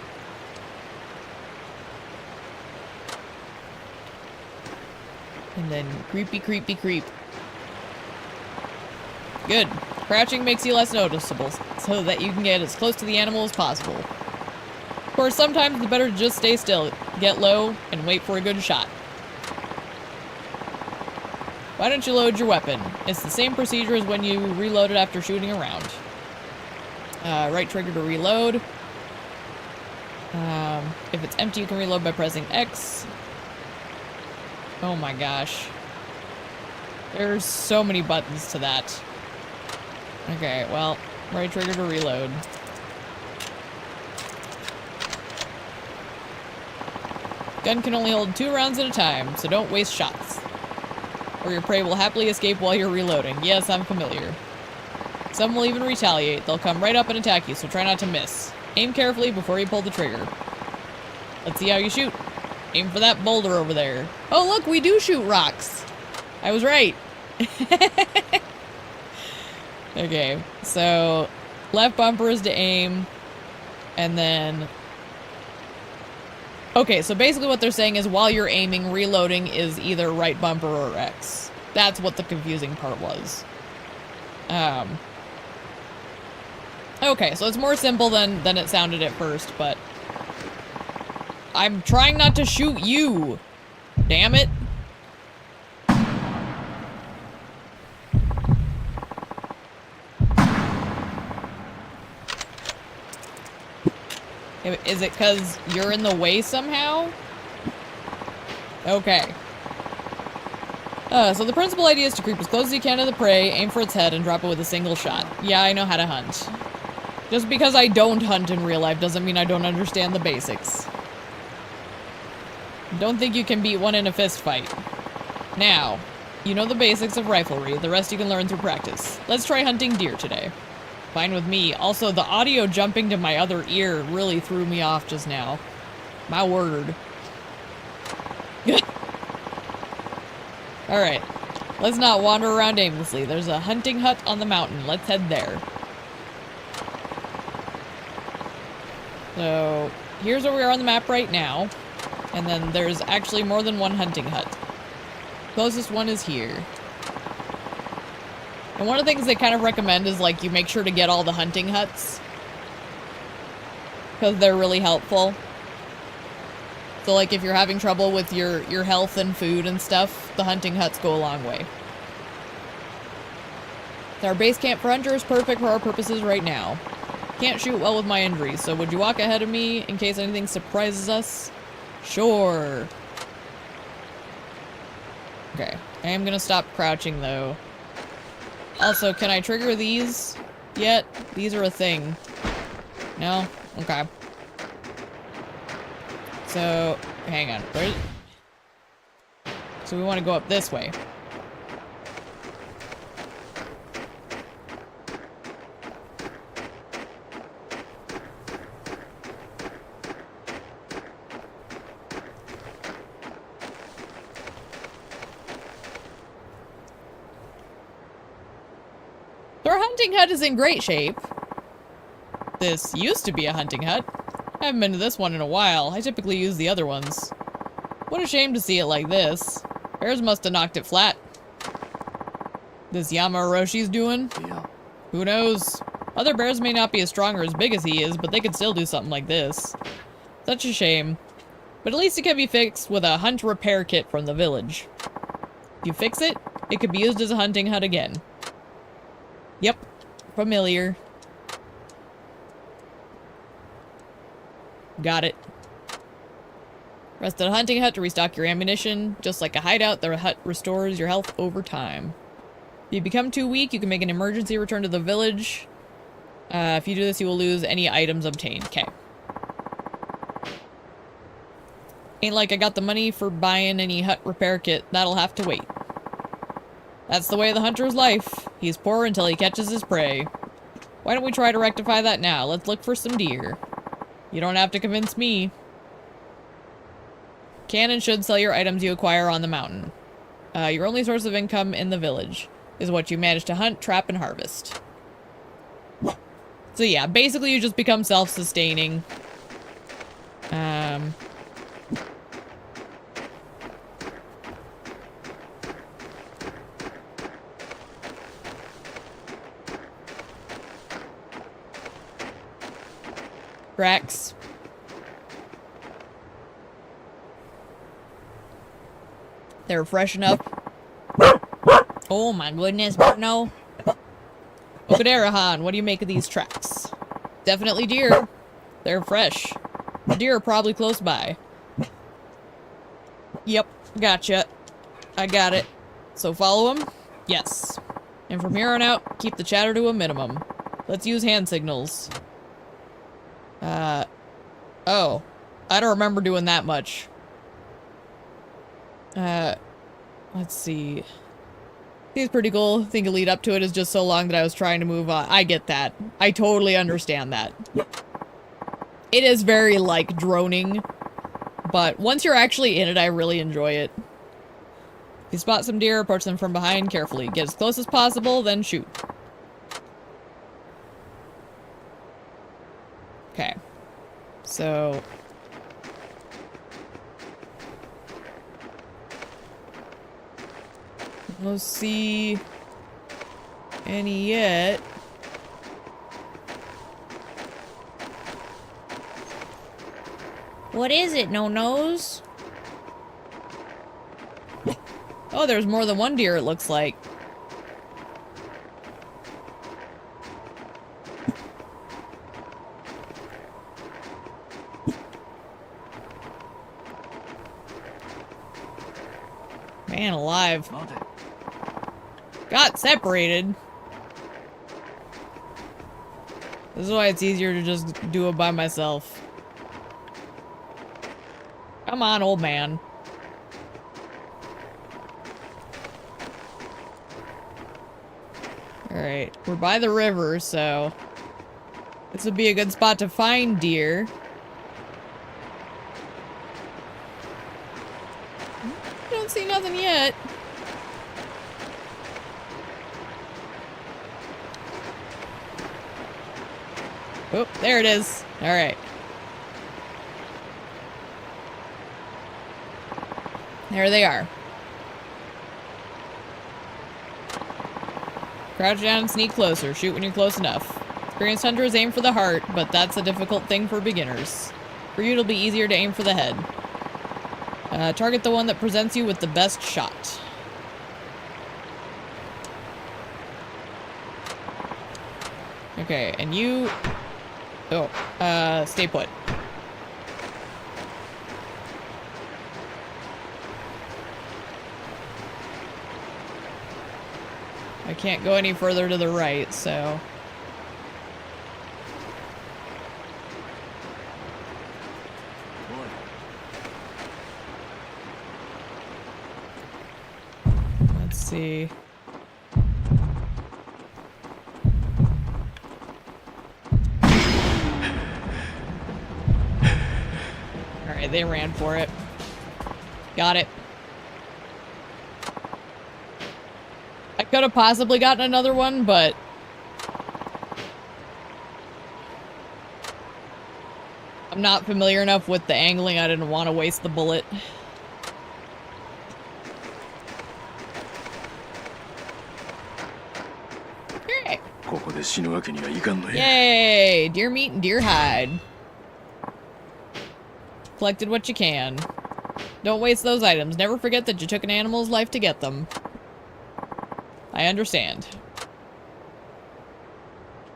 And then creepy, creepy, creep. Good. Crouching makes you less noticeable, so that you can get as close to the animal as possible. Of course, sometimes it's better to just stay still, get low, and wait for a good shot. Why don't you load your weapon? It's the same procedure as when you reload it after shooting around. Right trigger to reload. If it's empty, you can reload by pressing X. Oh my gosh. There's so many buttons to that. Okay, well, right trigger to reload. Gun can only hold 2 rounds at a time, so don't waste shots. Or your prey will happily escape while you're reloading. Yes, I'm familiar. Some will even retaliate. They'll come right up and attack you, so try not to miss. Aim carefully before you pull the trigger. Let's see how you shoot. Aim for that boulder over there. Oh, look, we do shoot rocks. I was right. Okay, so left bumper is to aim, and then... Okay, so basically what they're saying is while you're aiming, reloading is either right bumper or X. That's what the confusing part was. Okay, so it's more simple than it sounded at first, but... I'm trying not to shoot you! Damn it! Is it because you're in the way somehow? Okay. So the principal idea is to creep as close as you can to the prey, aim for its head, and drop it with a single shot. Yeah, I know how to hunt. Just because I don't hunt in real life doesn't mean I don't understand the basics. Don't think you can beat one in a fist fight. Now, you know the basics of riflery, the rest you can learn through practice. Let's try hunting deer today. Fine with me. Also, the audio jumping to my other ear really threw me off just now. My word. Alright. Let's not wander around aimlessly. There's a hunting hut on the mountain. Let's head there. So, here's where we are on the map right now. And then there's actually more than one hunting hut. Closest one is here. And one of the things they kind of recommend is, like, you make sure to get all the hunting huts. Because they're really helpful. So, like, if you're having trouble with your health and food and stuff, the hunting huts go a long way. Our base camp for Hunter is perfect for our purposes right now. Can't shoot well with my injuries, so would you walk ahead of me in case anything surprises us? Sure. Okay. I am gonna stop crouching, though. Also, can I trigger these yet? These are a thing. No? Okay. So, hang on. Where? So we want to go up this way. They're hunting hut is in great shape. This used to be a hunting hut. I haven't been to this one in a while. I typically use the other ones. What a shame to see it like this. Bears must have knocked it flat. This Yamaroshi's doing? Yeah. Who knows? Other bears may not be as strong or as big as he is, but they could still do something like this. Such a shame. But at least it can be fixed with a hunt repair kit from the village. If you fix it, it could be used as a hunting hut again. Yep. Familiar. Got it. Rest at a hunting hut to restock your ammunition. Just like a hideout, the hut restores your health over time. If you become too weak, you can make an emergency return to the village. If you do this, you will lose any items obtained. Okay. Ain't like I got the money for buying any hut repair kit. That'll have to wait. That's the way of the hunter's life. He's poor until he catches his prey. Why don't we try to rectify that now? Let's look for some deer. You don't have to convince me. Can and should sell your items you acquire on the mountain. Your only source of income in the village is what you manage to hunt, trap, and harvest. So yeah, basically you just become self-sustaining. Rex. They're fresh enough. Oh my goodness, no. Okadera-han, what do you make of these tracks? Definitely deer. They're fresh. The deer are probably close by. Yep, gotcha. I got it. So follow them? Yes. And from here on out, keep the chatter to a minimum. Let's use hand signals. Oh. I don't remember doing that much. Let's see. He's pretty cool. I think the lead up to it is just so long that I was trying to move on. I get that. I totally understand that. It is very, like, droning. But once you're actually in it, I really enjoy it. If you spot some deer, approach them from behind carefully. Get as close as possible, then shoot. Okay. So... Let's see any yet. What is it, no nose? Oh, there's more than one deer, it looks like. Man alive. Got separated. This is why it's easier to just do it by myself. Come on, old man. Alright, we're by the river, so... this would be a good spot to find deer. Don't see nothing yet. Oh, there it is. Alright. There they are. Crouch down and sneak closer. Shoot when you're close enough. Experienced hunters aim for the heart, but that's a difficult thing for beginners. For you, it'll be easier to aim for the head. Target the one that presents you with the best shot. Okay, and you... oh, stay put. I can't go any further to the right, so... let's see... Alright, they ran for it. Got it. I could have possibly gotten another one, but I'm not familiar enough with the angling. I didn't want to waste the bullet. ここで死ぬわけにはいかんのや。 Yay! Deer meat and deer hide. Collected what you can. Don't waste those items. Never forget that you took an animal's life to get them. I understand.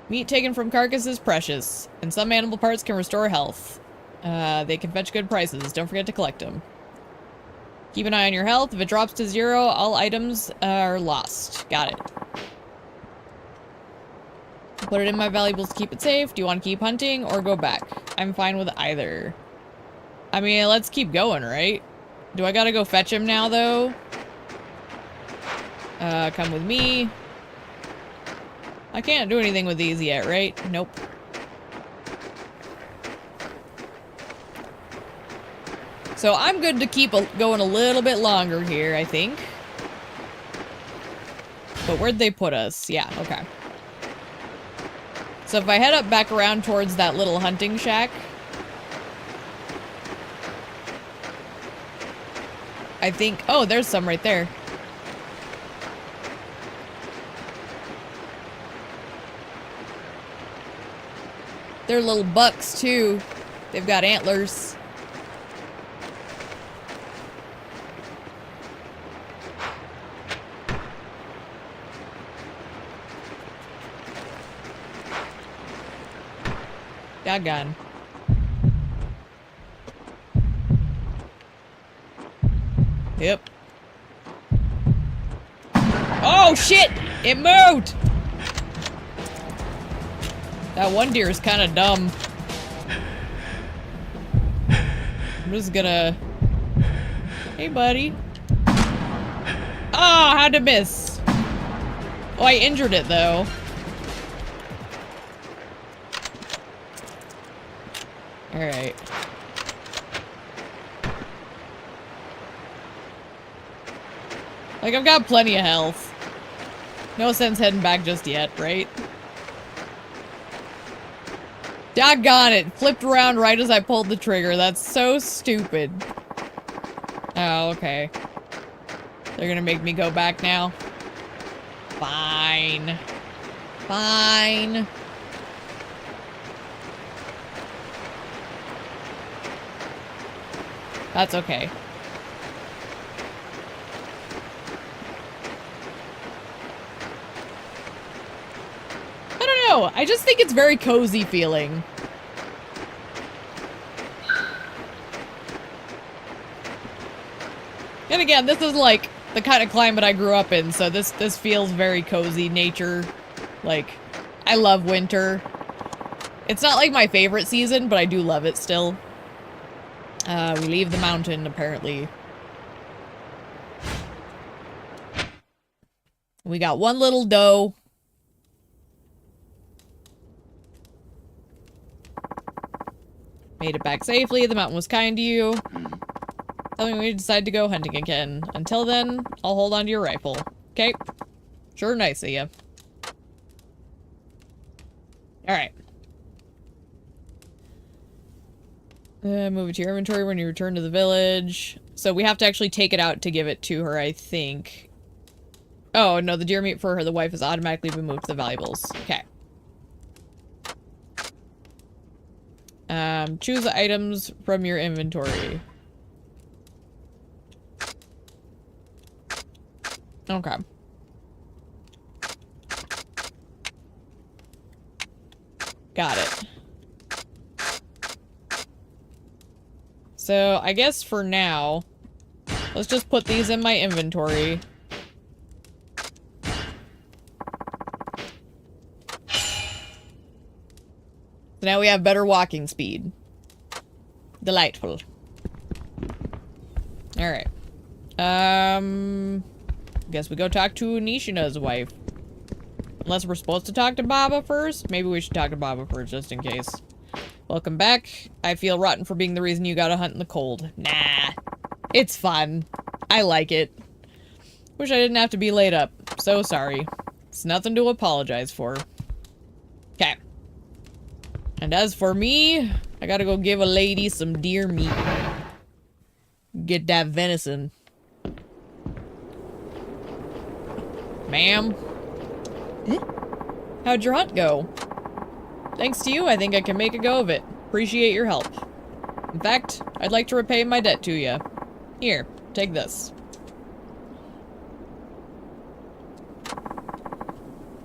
Meat taken from carcass is precious, and some animal parts can restore health. They can fetch good prices. Don't forget to collect them. Keep an eye on your health. If it drops to 0, all items are lost. Got it. Put it in my valuables to keep it safe. Do you want to keep hunting or go back? I'm fine with either. I mean, let's keep going, right? Do I gotta go fetch him now, though? Come with me. I can't do anything with these yet, right? Nope. So I'm good to keep going a little bit longer here, I think. But where'd they put us? Yeah, okay. So if I head up back around towards that little hunting shack, I think... Oh, there's some right there. They're little bucks, too. They've got antlers. Doggone. Yep. Oh, shit! It moved! That one deer is kind of dumb. I'm just gonna... Hey, buddy. Oh, how'd it miss? Oh, I injured it, though. Alright. Like, I've got plenty of health. No sense heading back just yet, right? Doggone it! Flipped around right as I pulled the trigger. That's so stupid. Oh, okay. They're gonna make me go back now? Fine. Fine. That's okay. I don't know. I just think it's very cozy feeling. And again, this is like the kind of climate I grew up in, so this feels very cozy, nature. Like, I love winter. It's not like my favorite season, but I do love it still. We leave the mountain, apparently. We got one little doe. Made it back safely. The mountain was kind to you. Tell me when you decide to go hunting again. Until then, I'll hold on to your rifle. Okay? Sure, nice of you. Alright. Move it to your inventory when you return to the village. So we have to actually take it out to give it to her, I think. Oh, no, the deer meat for her, the wife, has automatically been moved to the valuables. Okay. Choose the items from your inventory. Okay. Got it. So, I guess for now, let's just put these in my inventory. So now we have better walking speed. Delightful. Alright. Guess we go talk to Nishina's wife. Unless we're supposed to talk to Baba first? Maybe we should talk to Baba first, just in case. Welcome back. I feel rotten for being the reason you gotta hunt in the cold. Nah. It's fun. I like it. Wish I didn't have to be laid up. So sorry. It's nothing to apologize for. Okay. And as for me, I gotta go give a lady some deer meat. Get that venison. Ma'am? Eh? How'd your hunt go? Thanks to you, I think I can make a go of it. Appreciate your help. In fact, I'd like to repay my debt to you. Here, take this.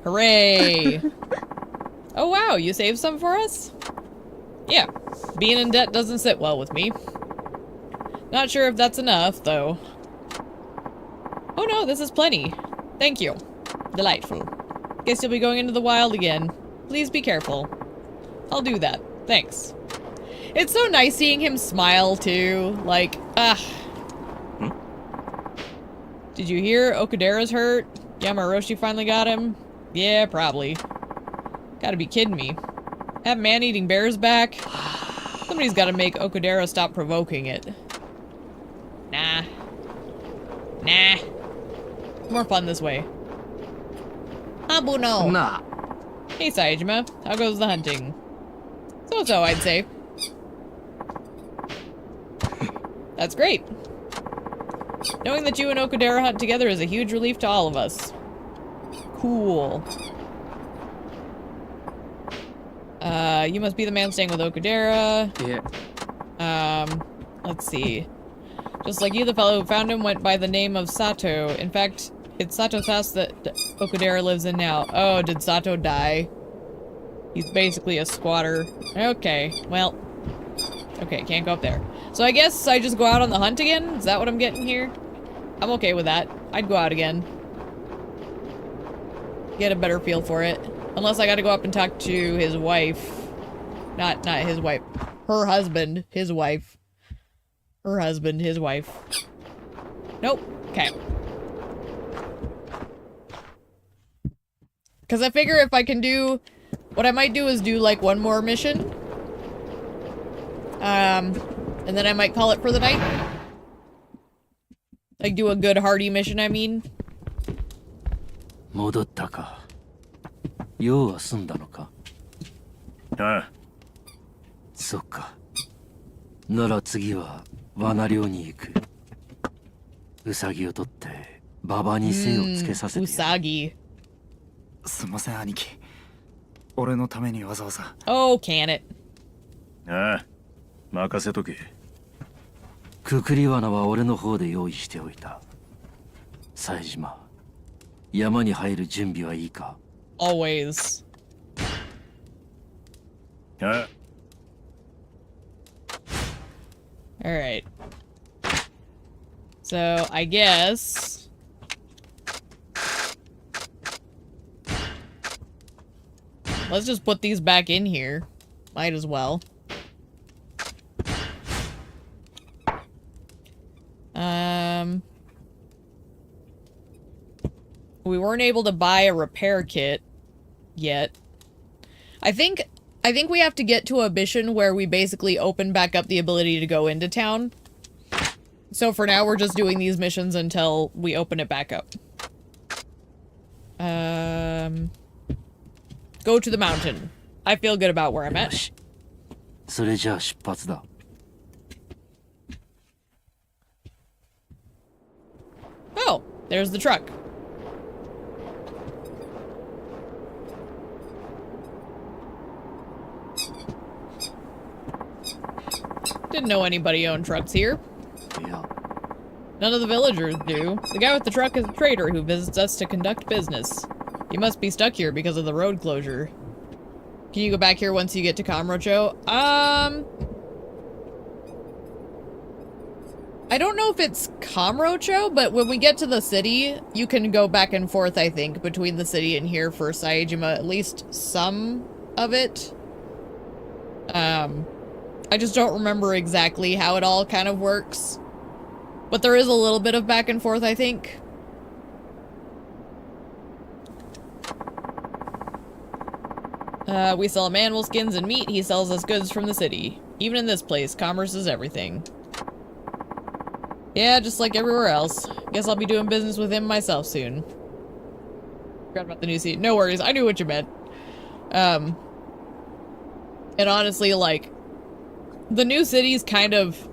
Hooray! Oh wow, you saved some for us? Yeah, being in debt doesn't sit well with me. Not sure if that's enough, though. Oh no, this is plenty. Thank you. Delightful. Guess you'll be going into the wild again. Please be careful. I'll do that. Thanks. It's so nice seeing him smile, too. Like, Did you hear Okudera's hurt? Yamaroshi finally got him? Yeah, probably. Gotta be kidding me. Have man-eating bears back? Somebody's gotta make Okudera stop provoking it. Nah. Nah. More fun this way. Abuno! Nah. Hey, Saejima. How goes the hunting? So-so, I'd say. That's great. Knowing that you and Okudera hunt together is a huge relief to all of us. Cool. You must be the man staying with Okudera. Yeah. Let's see. Just like you, the fellow who found him went by the name of Sato. In fact, it's Sato's house that Okudera lives in now. Oh, did Sato die? He's basically a squatter. Okay, well. Okay, can't go up there. So I guess I just go out on the hunt again? Is that what I'm getting here? I'm okay with that. I'd go out again. Get a better feel for it. Unless I gotta go up and talk to his wife. Not his wife. Her husband. His wife. Her husband. His wife. Nope. Okay. Because I figure if I can do... What I might do is do, like, one more mission. And then I might call it for the night. Like, do a good hearty mission, I mean. 戻ったか。用は済んだのか。ああ、そっか。なら次は罠猟に行く。ウサギを取って馬場に精をつけさせて。Usagi. すいません兄貴。俺のためにわざわざ。Oh, can it. ああ、任せとけ。くくり罠は俺の方で用意しておいた。冴島、山に入る準備はいいか？ Always. ああ。 Alright. So, I guess... Let's just put these back in here. Might as well. We weren't able to buy a repair kit yet. I think we have to get to a mission where we basically open back up the ability to go into town. So for now, we're just doing these missions until we open it back up. Go to the mountain. I feel good about where I'm at. それじゃあ出発だ。Oh, there's the truck. Didn't know anybody owned trucks here. いや、 None of the villagers do. The guy with the truck is a trader who visits us to conduct business. He must be stuck here because of the road closure. Can you go back here once you get to Kamurocho? I don't know if it's Kamurocho, but when we get to the city, you can go back and forth, I think, between the city and here for Saejima, at least some of it. I just don't remember exactly how it all kind of works. But there is a little bit of back and forth, I think. We sell him animal skins and meat. He sells us goods from the city. Even in this place, commerce is everything. Yeah, just like everywhere else. Guess I'll be doing business with him myself soon. Forgot about the new seat. No worries, I knew what you meant. And honestly, like, The new city's kind of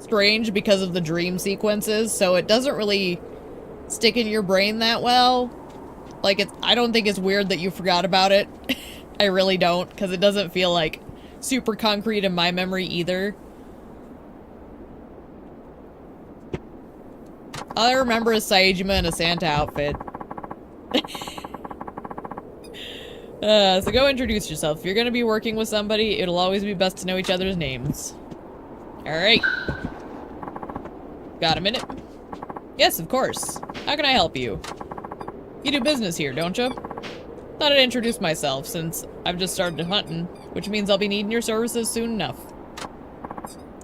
strange because of the dream sequences, so it doesn't really stick in your brain that well. Like, I don't think it's weird that you forgot about it. I really don't, because it doesn't feel like super concrete in my memory either. All I remember is Saejima in a Santa outfit. So go introduce yourself. If you're gonna be working with somebody, it'll always be best to know each other's names. Alright. Got a minute? Yes, of course. How can I help you? You do business here, don't you? Thought I'd introduce myself, since I've just started hunting, which means I'll be needing your services soon enough.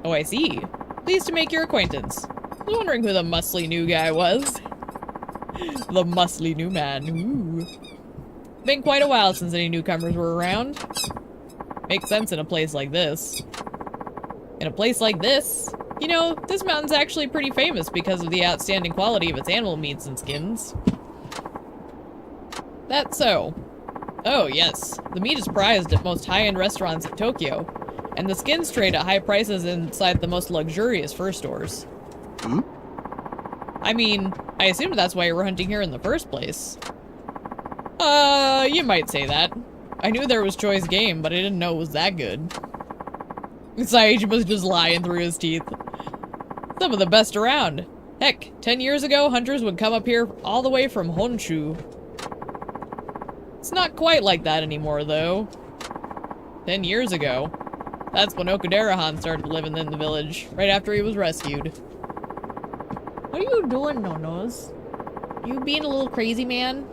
Oh, I see. Pleased to make your acquaintance. I was wondering who the muscly new guy was. The muscly new man. Ooh. Been quite a while since any newcomers were around. Makes sense in a place like this. In a place like this? You know, this mountain's actually pretty famous because of the outstanding quality of its animal meats and skins. That's so. Oh, yes. The meat is prized at most high-end restaurants in Tokyo, and the skins trade at high prices inside the most luxurious fur stores. Hmm? I mean, I assumed that's why you were hunting here in the first place. You might say that. I knew there was choice game, but I didn't know it was that good. Saejima's just lying through his teeth. Some of the best around. Heck, 10 years ago, hunters would come up here all the way from Honshu. It's not quite like that anymore, though. 10 years ago. That's when Okudera-han started living in the village, right after he was rescued. What are you doing, Nonos? You being a little crazy, man?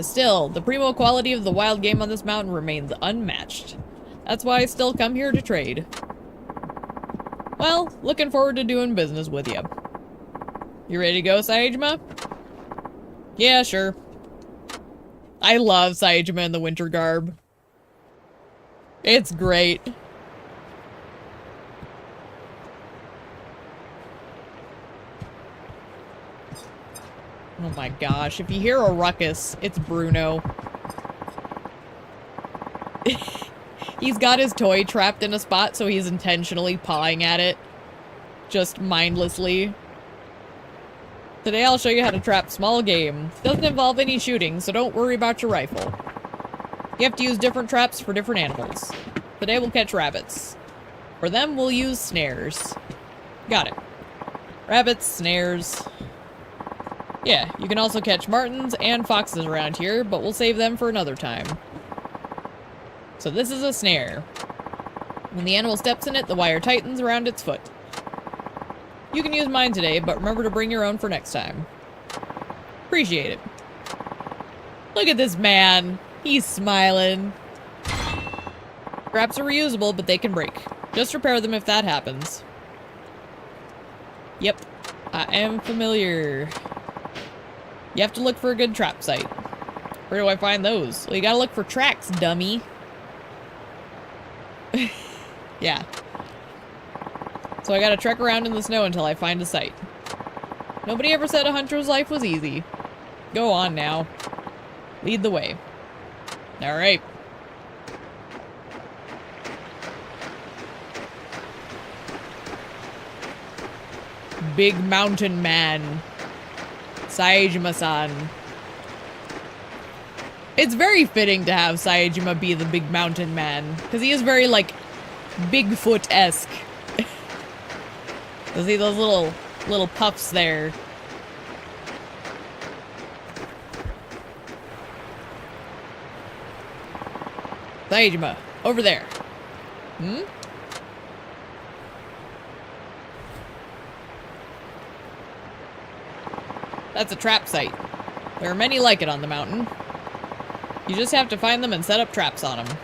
Still, the primo quality of the wild game on this mountain remains unmatched. That's why I still come here to trade. Well, looking forward to doing business with you. You ready to go, Saejima? Yeah, sure. I love Saejima in the winter garb. It's great. Oh my gosh, if you hear a ruckus, it's Bruno. He's got his toy trapped in a spot, so he's intentionally pawing at it. Just mindlessly. Today I'll show you how to trap small game. Doesn't involve any shooting, so don't worry about your rifle. You have to use different traps for different animals. Today we'll catch rabbits. For them, we'll use snares. Got it. Rabbits, snares. Yeah, you can also catch martens and foxes around here, but we'll save them for another time. So this is a snare. When the animal steps in it, the wire tightens around its foot. You can use mine today, but remember to bring your own for next time. Appreciate it. Look at this man. He's smiling. Traps are reusable, but they can break. Just repair them if that happens. Yep, I am familiar. You have to look for a good trap site. Where do I find those? Well, you gotta look for tracks, dummy. Yeah. So I gotta trek around in the snow until I find a site. Nobody ever said a hunter's life was easy. Go on now. Lead the way. Alright. Big mountain man. Saejima-san. It's very fitting to have Saejima be the big mountain man, because he is very, like, Bigfoot-esque. See those little puffs there? Saejima, over there. Hmm? That's a trap site. There are many like it on the mountain. You just have to find them and set up traps on them.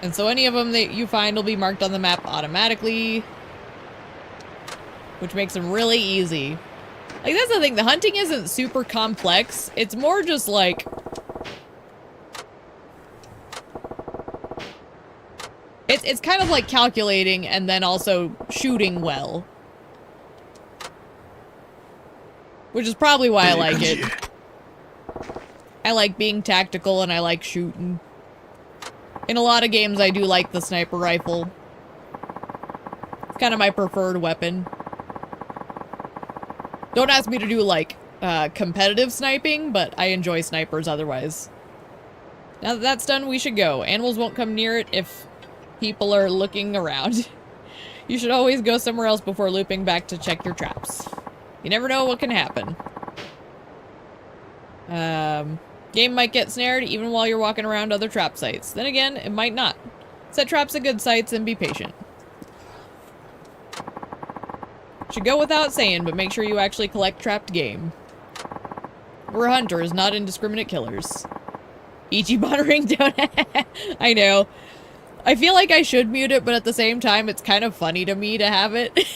And so any of them that you find will be marked on the map automatically, which makes them really easy. Like, that's the thing, the hunting isn't super complex. It's more just like... It's kind of like calculating and then also shooting well. Which is probably why I like it. I like being tactical and I like shooting. In a lot of games, I do like the sniper rifle. It's kind of my preferred weapon. Don't ask me to do, like, competitive sniping, but I enjoy snipers otherwise. Now that that's done, we should go. Animals won't come near it if people are looking around. You should always go somewhere else before looping back to check your traps. You never know what can happen. Game might get snared even while you're walking around other trap sites. Then again, it might not. Set traps at good sites and be patient. Should go without saying, but make sure you actually collect trapped game. We're hunters, not indiscriminate killers. Ichi monitoring down. I know. I feel like I should mute it, but at the same time, it's kind of funny to me to have it.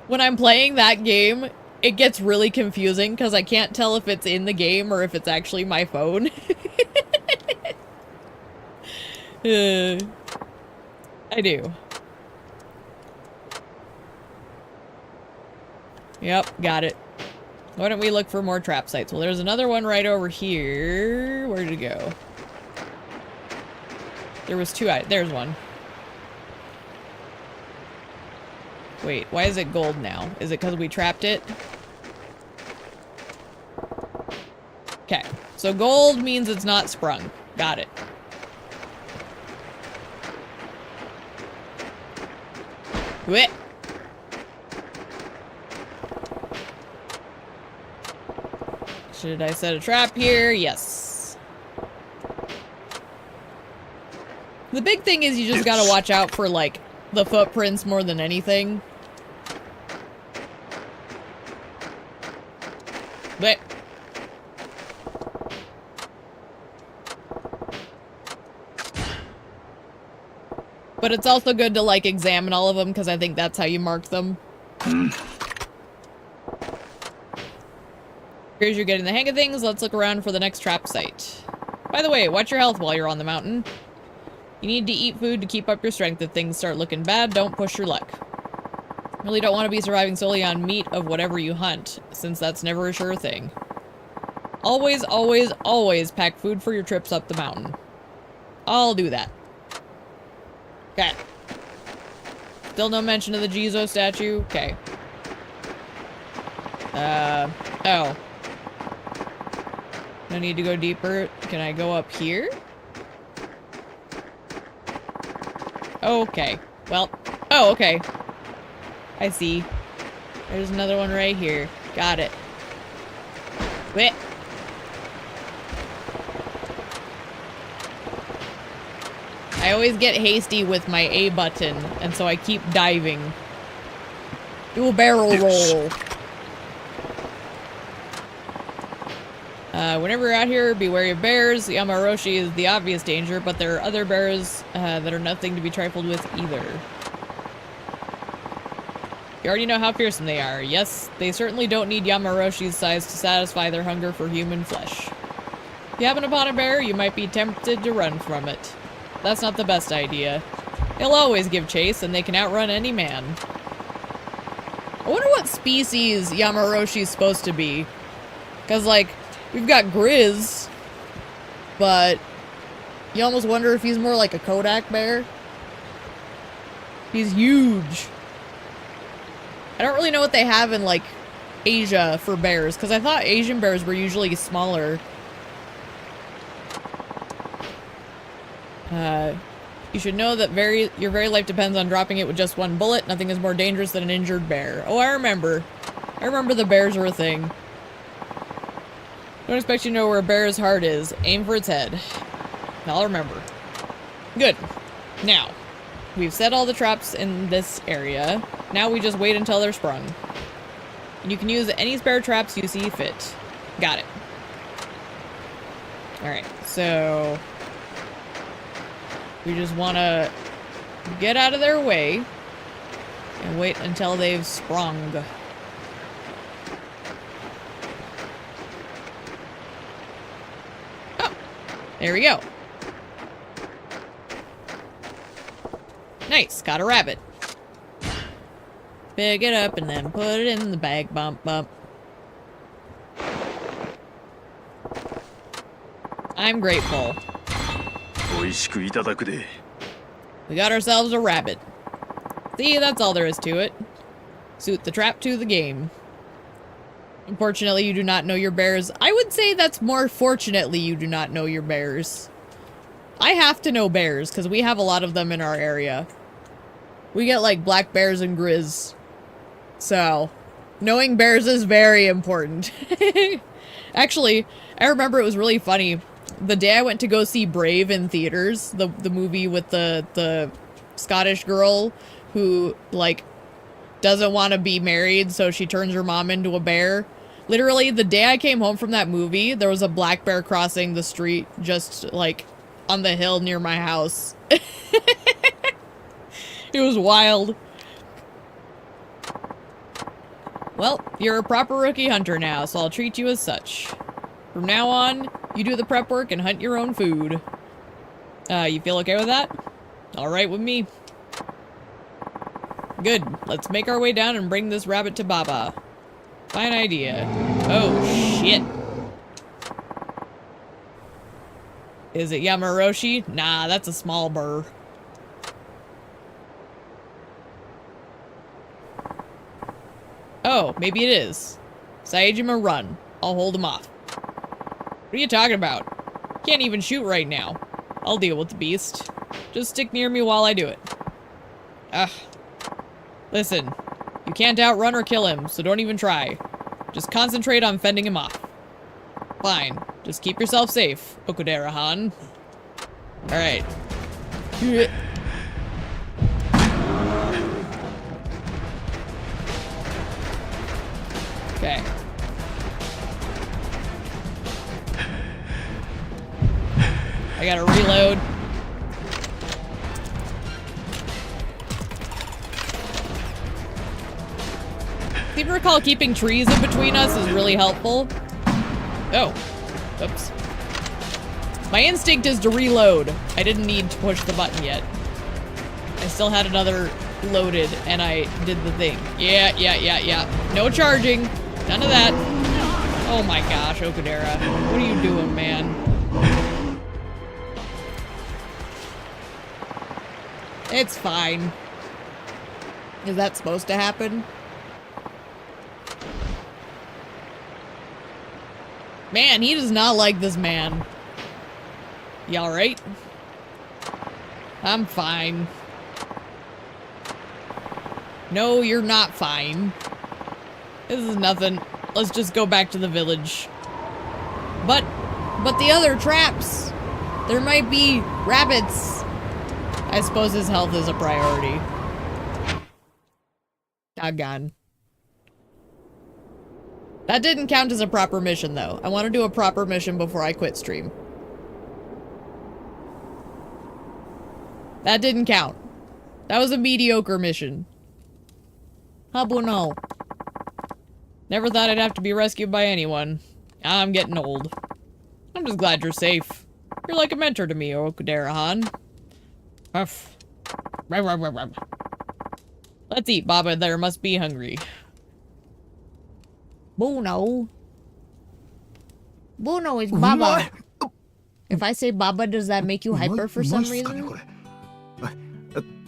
When I'm playing that game, it gets really confusing because I can't tell if it's in the game or if it's actually my phone. I do. Yep, got it. Why don't we look for more trap sites? Well, there's another one right over here. Where did it go? There was two. There's one. Wait, why is it gold now? Is it because we trapped it? Okay, so gold means it's not sprung. Got it. Wait. Should I set a trap here? Yes. The big thing is you just gotta watch out for, like, the footprints more than anything. Wait. But it's also good to, like, examine all of them, because I think that's how you mark them. Here's you're getting the hang of things. Let's look around for the next trap site. By the way, watch your health while you're on the mountain. You need to eat food to keep up your strength. If things start looking bad, don't push your luck. Really don't want to be surviving solely on meat of whatever you hunt, since that's never a sure thing. Always, always, always pack food for your trips up the mountain. I'll do that. Okay. Still no mention of the Jizo statue? Okay. Oh. No need to go deeper. Can I go up here? Okay. Well, oh, okay. I see. There's another one right here. Got it. Wait. I always get hasty with my A button, and so I keep diving. Do a barrel roll. Whenever you're out here, be wary of bears. Yamaroshi is the obvious danger, but there are other bears that are nothing to be trifled with either. You already know how fearsome they are. Yes, they certainly don't need Yamaroshi's size to satisfy their hunger for human flesh. If you happen upon a bear, you might be tempted to run from it. That's not the best idea. They'll always give chase, and they can outrun any man. I wonder what species Yamaroshi's supposed to be. Because, like, we've got Grizz, but you almost wonder if he's more like a Kodak bear. He's huge. I don't really know what they have in, like, Asia for bears, because I thought Asian bears were usually smaller. You should know that your very life depends on dropping it with just one bullet. Nothing is more dangerous than an injured bear. Oh, I remember. I remember the bears were a thing. Don't expect you to know where a bear's heart is. Aim for its head. I'll remember. Good. Now, we've set all the traps in this area. Now we just wait until they're sprung. And you can use any spare traps you see fit. Got it. Alright, so we just want to get out of their way and wait until they've sprung. Oh, there we go. Nice, got a rabbit. Pick it up and then put it in the bag. Bump, bump. I'm grateful. 美味しくいただくで。 We got ourselves a rabbit. See, that's all there is to it. Suit the trap to the game. Unfortunately, you do not know your bears. I would say that's more fortunately you do not know your bears. I have to know bears, because we have a lot of them in our area. We get, like, black bears and grizz. So, knowing bears is very important. Actually, I remember it was really funny. The day I went to go see Brave in theaters, the movie with the Scottish girl who, like, doesn't want to be married, so she turns her mom into a bear. Literally, the day I came home from that movie, there was a black bear crossing the street just, like, on the hill near my house. It was wild. Well, you're a proper rookie hunter now, so I'll treat you as such. From now on, you do the prep work and hunt your own food. You feel okay with that? Alright with me. Good. Let's make our way down and bring this rabbit to Baba. Fine idea. Oh, shit. Is it Yamaroshi? Nah, that's a small burr. Oh, maybe it is. Saejima, run. I'll hold him off. What are you talking about? Can't even shoot right now. I'll deal with the beast. Just stick near me while I do it. Ugh. Listen, you can't outrun or kill him, so don't even try. Just concentrate on fending him off. Fine. Just keep yourself safe, Okudera-han. Alright. Okay. I gotta reload. I seem to recall keeping trees in between us is really helpful. Oh. Oops. My instinct is to reload. I didn't need to push the button yet. I still had another loaded, and I did the thing. Yeah. No charging. None of that. Oh my gosh, Okudera. What are you doing, man? It's fine. Is that supposed to happen? Man, he does not like this man. You alright? I'm fine. No, you're not fine. This is nothing. Let's just go back to the village. But the other traps! There might be rabbits. I suppose his health is a priority. Doggone. That didn't count as a proper mission, though. I want to do a proper mission before I quit stream. That didn't count. That was a mediocre mission. Habuno. Never thought I'd have to be rescued by anyone. I'm getting old. I'm just glad you're safe. You're like a mentor to me, Okudera-han. Ruff. Let's eat, Baba. There must be hungry. Buno. Buno is Baba. If I say Baba, does that make you hyper for some reason?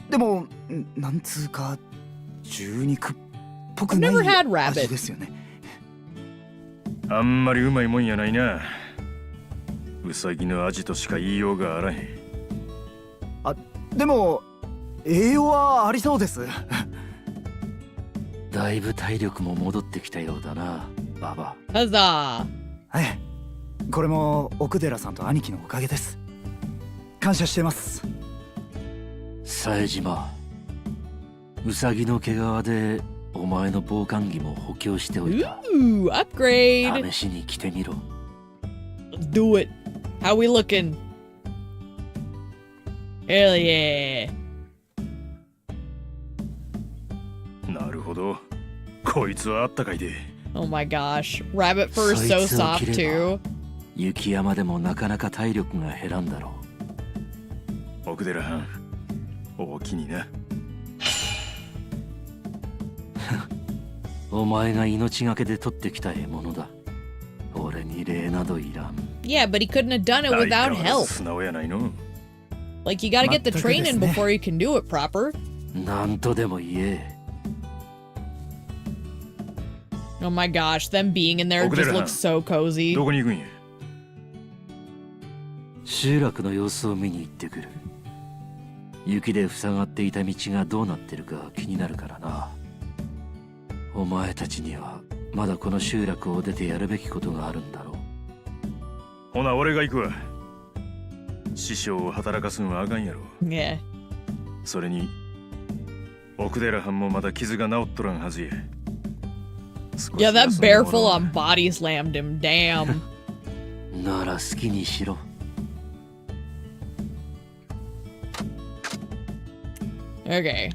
でも、なんつうか、獣肉っぽく I've ない never had 味 rabbit. ですよね。あんまりうまいもんやないな。ウサギの味としか言いようがあらへん。あ、でも栄養はありそうです。だいぶ体力も戻ってきたようだな、ババ。Huzzah! ええ、これも奥寺さんと兄貴のおかげです。感謝してます。冴島、ウサギの毛皮でお前の防寒着も補強しておいた。Ooh, upgrade! 試しに着てみろ。Let's do it. How we looking? Hell yeah. なるほど。こいつはあったかいで。Oh my gosh. Rabbit fur is so soft too. 雪山でもなかなか体力が減らんだろう。奥寺藩、おおきにな。お前が命がけで取ってきた獲物だ。俺に礼などいらん。Yeah, but he couldn't have done it without help. 素直やないの。Like, you gotta get the training before you can do it proper. なんとでも言え。 Oh my gosh, them being in there just looks so cozy. どこに行くんや。集落の様子を見に行ってくる。雪で塞がっていた道がどうなってるか気になるからな。お前たちにはまだこの集落を出てやるべきことがあるんだろう。ほな俺が行くわ。師匠を働かすんはあかんやろ。Yeah. それに奥寺藩もまだ傷が治っとらんはずや。Yeah, that bear full on body slammed him. Damn. なら好きにしろ。 Okay.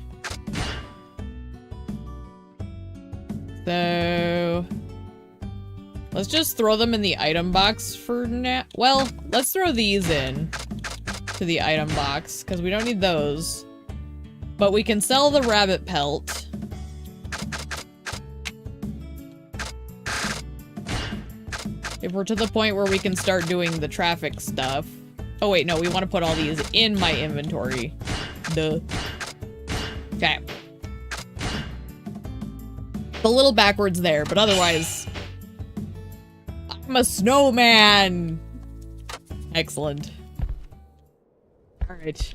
So let's just throw them in the item box for now. Well, let's throw these in to the item box because we don't need those. But we can sell the rabbit pelt. If we're to the point where we can start doing the traffic stuff. Oh wait, no, we want to put all these in my inventory. Duh. Okay. A little backwards there, but otherwise... I'm a snowman! Excellent. Alright.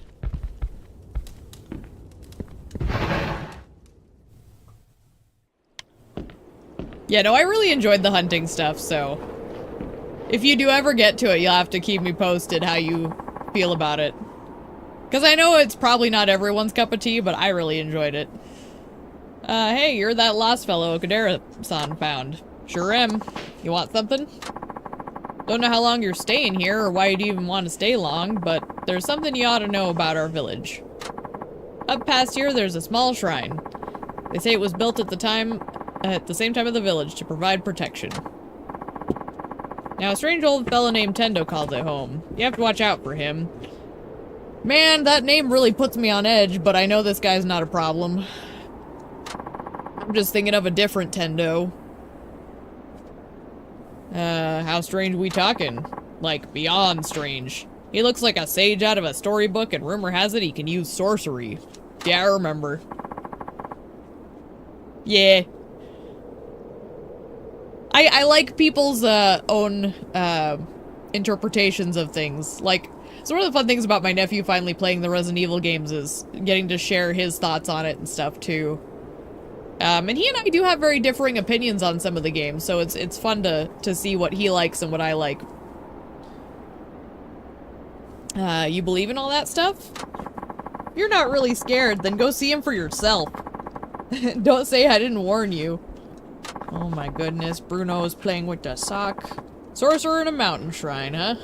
Yeah, no, I really enjoyed the hunting stuff, so... If you do ever get to it, you'll have to keep me posted how you feel about it. Because I know it's probably not everyone's cup of tea, but I really enjoyed it. Hey, you're that lost fellow Okudera-san found. Sure am. You want something? Don't know how long you're staying here, or why you'd even want to stay long, but there's something you ought to know about our village. Up past here, there's a small shrine. They say it was built at the same time of the village to provide protection. Now, a strange old fellow named Tendo calls it home. You have to watch out for him. Man, that name really puts me on edge, but I know this guy's not a problem. I'm just thinking of a different Tendo. How strange we talking? Like, beyond strange. He looks like a sage out of a storybook, and rumor has it he can use sorcery. Yeah, I remember. Yeah. I like people's own interpretations of things. Like, so one of the fun things about my nephew finally playing the Resident Evil games is getting to share his thoughts on it and stuff too. And he and I do have very differing opinions on some of the games, so it's fun to see what he likes and what I like. You believe in all that stuff? If you're not really scared, then go see him for yourself. Don't say I didn't warn you. Oh my goodness, Bruno is playing with the sock. Sorcerer in a mountain shrine, huh?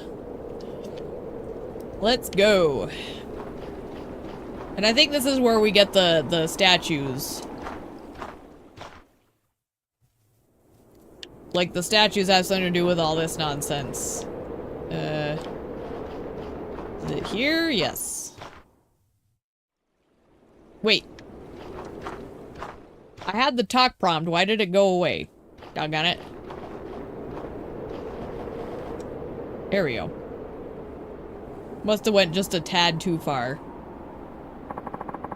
Let's go. And I think this is where we get the statues. Like, the statues have something to do with all this nonsense. Is it here? Yes. Wait. I had the talk prompt. Why did it go away? Doggone it. There we go. Must have went just a tad too far.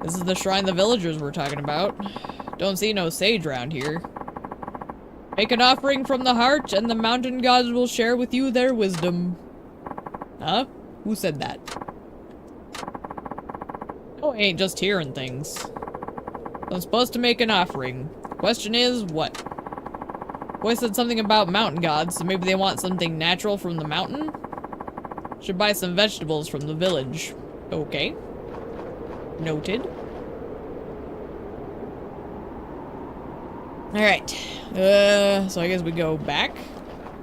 This is the shrine the villagers were talking about. Don't see no sage around here. Make an offering from the heart, and the mountain gods will share with you their wisdom. Huh? Who said that? Oh, I ain't just hearing things. I'm supposed to make an offering. Question is, what? Boy said something about mountain gods, so maybe they want something natural from the mountain? Should buy some vegetables from the village. Okay. Noted. Alright. So I guess we go back.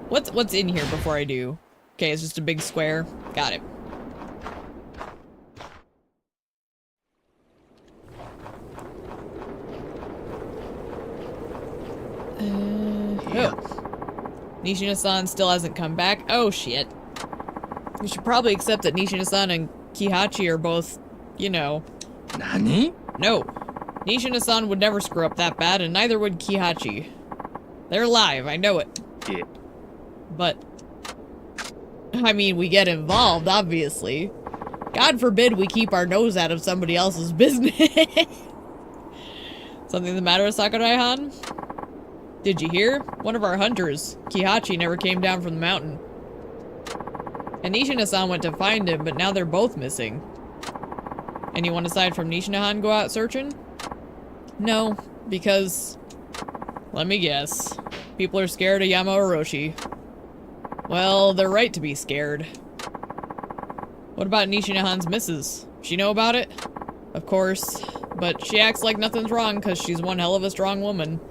What's in here before I do? Okay, it's just a big square. Got it. Oh. Nishina-san still hasn't come back. Oh, shit. We should probably accept that Nishina-san and Kihachi are both, you know... Nani? No. Nishina-san would never screw up that bad, and neither would Kihachi. They're alive, I know it. Yeah. But... I mean, we get involved, obviously. God forbid we keep our nose out of somebody else's business. Something the matter with Sakurai-han? Did you hear? One of our hunters, Kihachi, never came down from the mountain. And Nishina-san went to find him, but now they're both missing. Anyone aside from Nishina-han go out searching? No, because... let me guess. People are scared of Yama-Orochi. Well, they're right to be scared. What about Nishina-han's missus? She know about it? Of course. But she acts like nothing's wrong because she's one hell of a strong woman.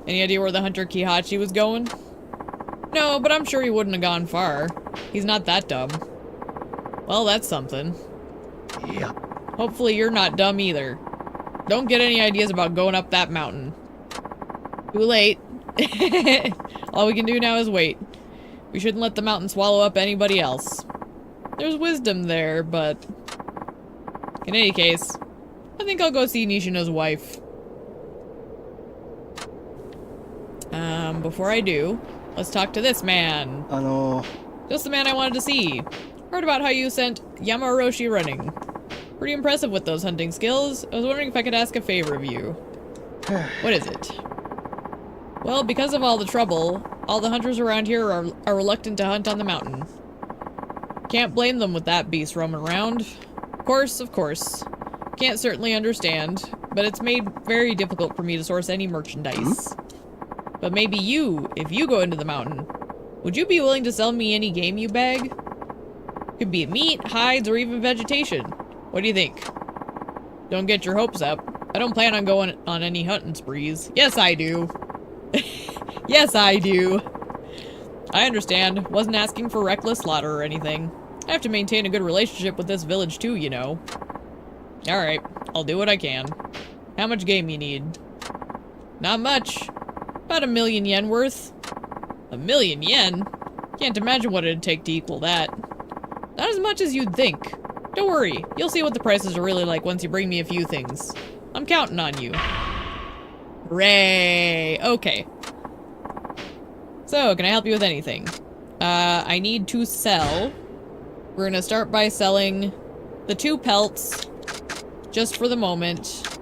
Any idea where the hunter Kihachi was going? No, but I'm sure he wouldn't have gone far. He's not that dumb. Well, that's something. Yeah. Hopefully you're not dumb either. Don't get any ideas about going up that mountain. Too late. All we can do now is wait. We shouldn't let the mountain swallow up anybody else. There's wisdom there, but... in any case, I think I'll go see Nishina's wife. Before I do, let's talk to this man. Just the man I wanted to see. Heard about how you sent Yama-Orochi running. Pretty impressive with those hunting skills. I was wondering if I could ask a favor of you. What is it? Well, because of all the trouble, all the hunters around here are reluctant to hunt on the mountain. Can't blame them with that beast roaming around. Of course. Can't certainly understand, but it's made very difficult for me to source any merchandise. But maybe you, if you go into the mountain, would you be willing to sell me any game you bag? Could be meat, hides, or even vegetation. What do you think? Don't get your hopes up. I don't plan on going on any hunting sprees. Yes, I do. Yes, I do. I understand. Wasn't asking for reckless slaughter or anything. I have to maintain a good relationship with this village too, you know. Alright, I'll do what I can. How much game you need? Not much. About 1,000,000 yen worth. 1,000,000 yen? Can't imagine what it'd take to equal that. Not as much as you'd think. Don't worry, you'll see what the prices are really like once you bring me a few things. I'm counting on you. Hooray! Okay. So, can I help you with anything? I need to sell. We're gonna start by selling the 2 pelts, just for the moment.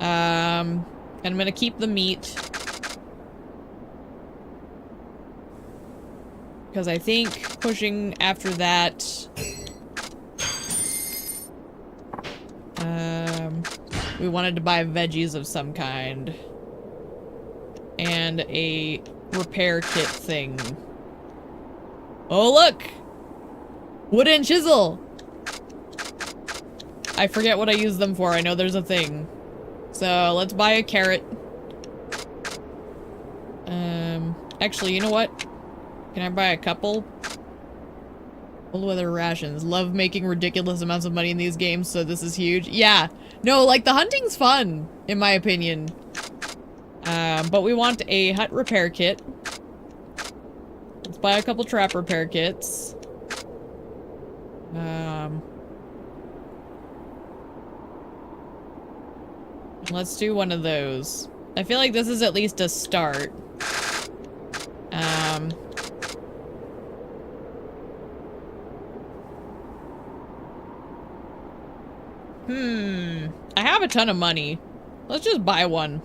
And I'm gonna keep the meat. Because I think pushing after that... we wanted to buy veggies of some kind. And a repair kit thing. Oh, look! Wooden chisel! I forget what I use them for. I know there's a thing. So, let's buy a carrot. Actually, you know what? Can I buy a couple? Cold weather rations. Love making ridiculous amounts of money in these games, so this is huge. Yeah. No, like, the hunting's fun, in my opinion. But we want a hut repair kit. Let's buy a couple trap repair kits. Let's do one of those. I feel like this is at least a start. I have a ton of money. Let's just buy one.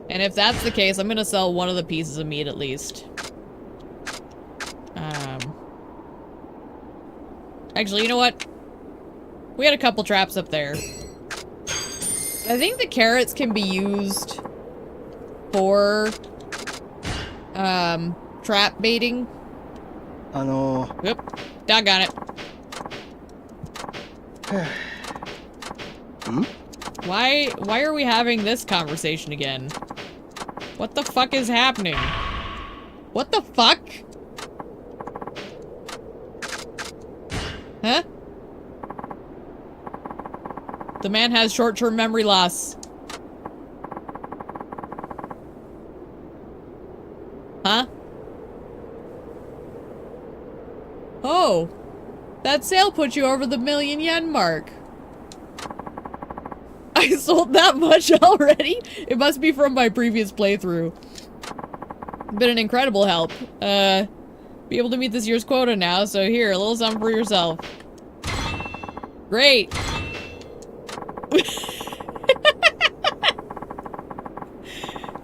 And if that's the case, I'm gonna sell one of the pieces of meat at least. Actually, you know what? We had a couple traps up there. I think the carrots can be used for trap baiting. Yep. Doggone it. Why are we having this conversation again? What the fuck is happening? What the fuck? Huh? The man has short-term memory loss. Huh? Oh. That sale put you over the 1,000,000 yen mark. I sold that much already? It must be from my previous playthrough. Been an incredible help. Be able to meet this year's quota now, so here, a little something for yourself. Great!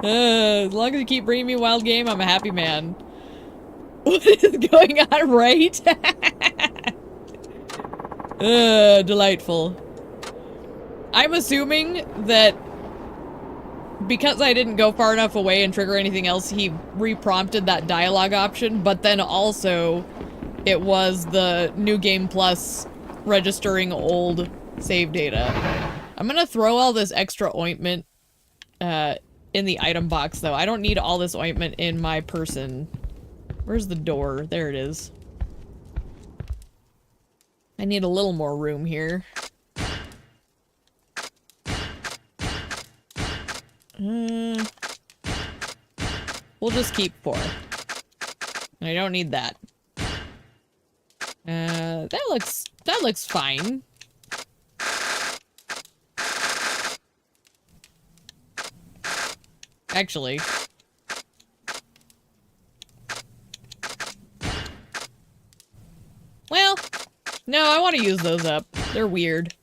As long as you keep bringing me wild game, I'm a happy man. What is going on, right? Delightful. I'm assuming that because I didn't go far enough away and trigger anything else, he re-prompted that dialogue option, but then also it was the New Game Plus registering old save data. I'm gonna throw all this extra ointment in the item box, though. I don't need all this ointment in my person. Where's the door? There it is. I need a little more room here. We'll just keep 4. I don't need that. That looks fine. Actually. Well, no, I want to use those up. They're weird.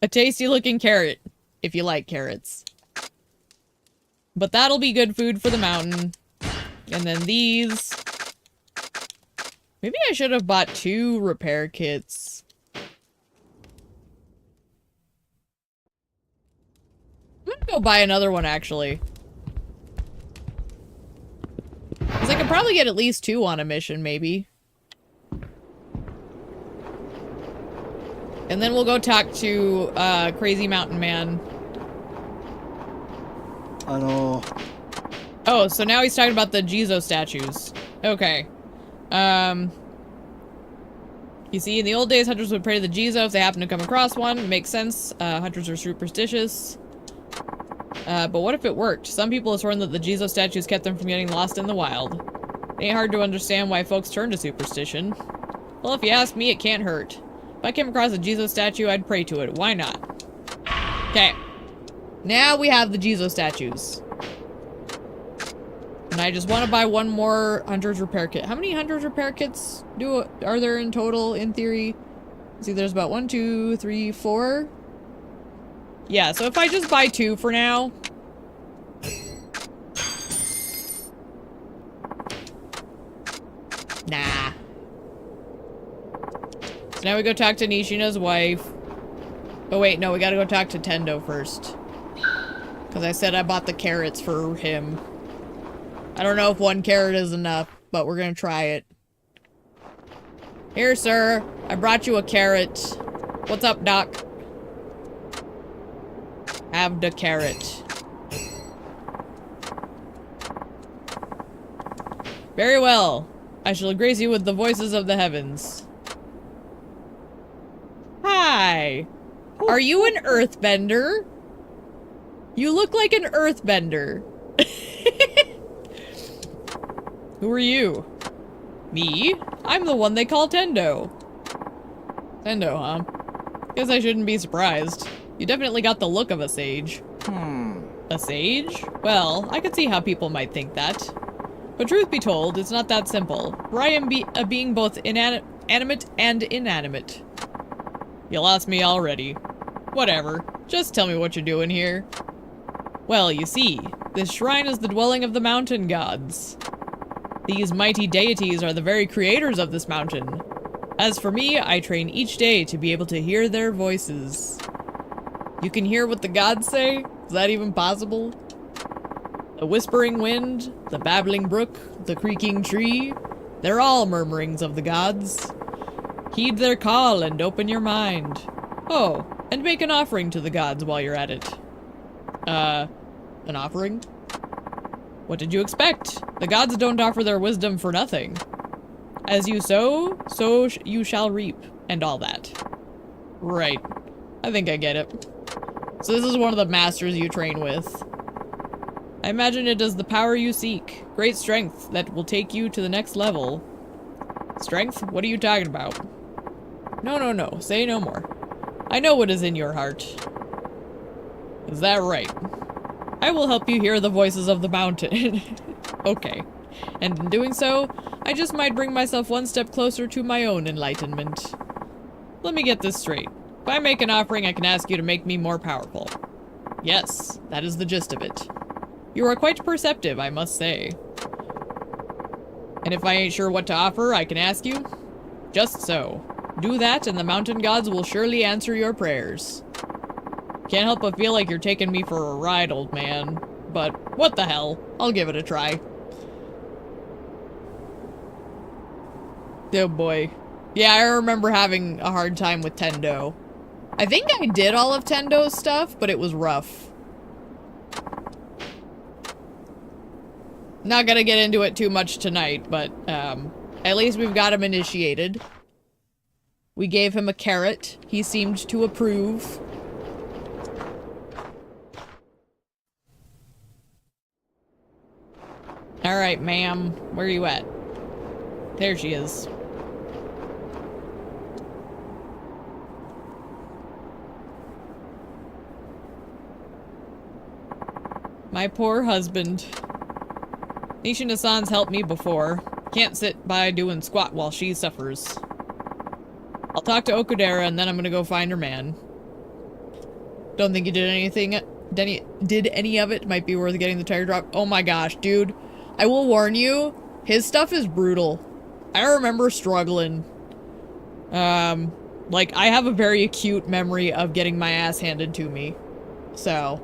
A tasty looking carrot, if you like carrots. But that'll be good food for the mountain. And then these. Maybe I should have bought 2 repair kits. I'm gonna go buy another one, actually. Because I could probably get at least 2 on a mission, maybe. And then we'll go talk to, Crazy Mountain Man. Oh, so now he's talking about the Jizo statues. Okay. You see, in the old days, hunters would pray to the Jizo if they happened to come across one. It makes sense. Hunters are superstitious. But what if it worked? Some people have sworn that the Jizo statues kept them from getting lost in the wild. It ain't hard to understand why folks turn to superstition. Well, if you ask me, it can't hurt. If I came across a Jizo statue, I'd pray to it. Why not? Okay. Now we have the Jizo statues. And I just want to buy 1 more Hunter's Repair Kit. How many Hunter's Repair Kits are there in total, in theory? See, there's about 1, 2, 3, 4. Yeah, so if I just buy 2 for now. Nah. So now we go talk to Nishina's wife. Oh wait, no, we gotta go talk to Tendo first. Because I said I bought the carrots for him. I don't know if 1 carrot is enough, but we're gonna try it. Here, sir. I brought you a carrot. What's up, Doc? Have the carrot. Very well. I shall grace you with the voices of the heavens. Hi. Are you an earthbender? You look like an earthbender. Who are you? Me? I'm the one they call Tendo. Tendo, huh? Guess I shouldn't be surprised. You definitely got the look of a sage. A sage? Well, I could see how people might think that. But truth be told, it's not that simple. For I am a being both animate and inanimate. You lost me already. Whatever. Just tell me what you're doing here. Well, you see, this shrine is the dwelling of the mountain gods. These mighty deities are the very creators of this mountain. As for me, I train each day to be able to hear their voices. You can hear what the gods say? Is that even possible? The whispering wind, the babbling brook, the creaking tree, they're all murmurings of the gods. Heed their call and open your mind. Oh, and make an offering to the gods while you're at it. An offering? What did you expect? The gods don't offer their wisdom for nothing. As you sow, so you shall reap, and all that. Right. I think I get it. So this is one of the masters you train with. I imagine it is the power you seek. Great strength that will take you to the next level. Strength? What are you talking about? No. Say no more. I know what is in your heart. Is that right? I will help you hear the voices of the mountain. Okay. And in doing so, I just might bring myself one step closer to my own enlightenment. Let me get this straight. If I make an offering, I can ask you to make me more powerful. Yes, that is the gist of it. You are quite perceptive, I must say. And if I ain't sure what to offer, I can ask you? Just so. Do that, and the mountain gods will surely answer your prayers. Can't help but feel like you're taking me for a ride, old man. But what the hell? I'll give it a try. Oh boy. Yeah, I remember having a hard time with Tendo. I think I did all of Tendo's stuff, but it was rough. Not gonna get into it too much tonight, but at least we've got him initiated. We gave him a carrot. He seemed to approve. Alright, ma'am. Where are you at? There she is. My poor husband. Nishina-san's helped me before. Can't sit by doing squat while she suffers. I'll talk to Okudera and then I'm gonna go find her man. Don't think you did anything. Did any of it? Might be worth getting the tire drop. Oh my gosh, dude. I will warn you, his stuff is brutal. I remember struggling. Like, I have a very acute memory of getting my ass handed to me. So.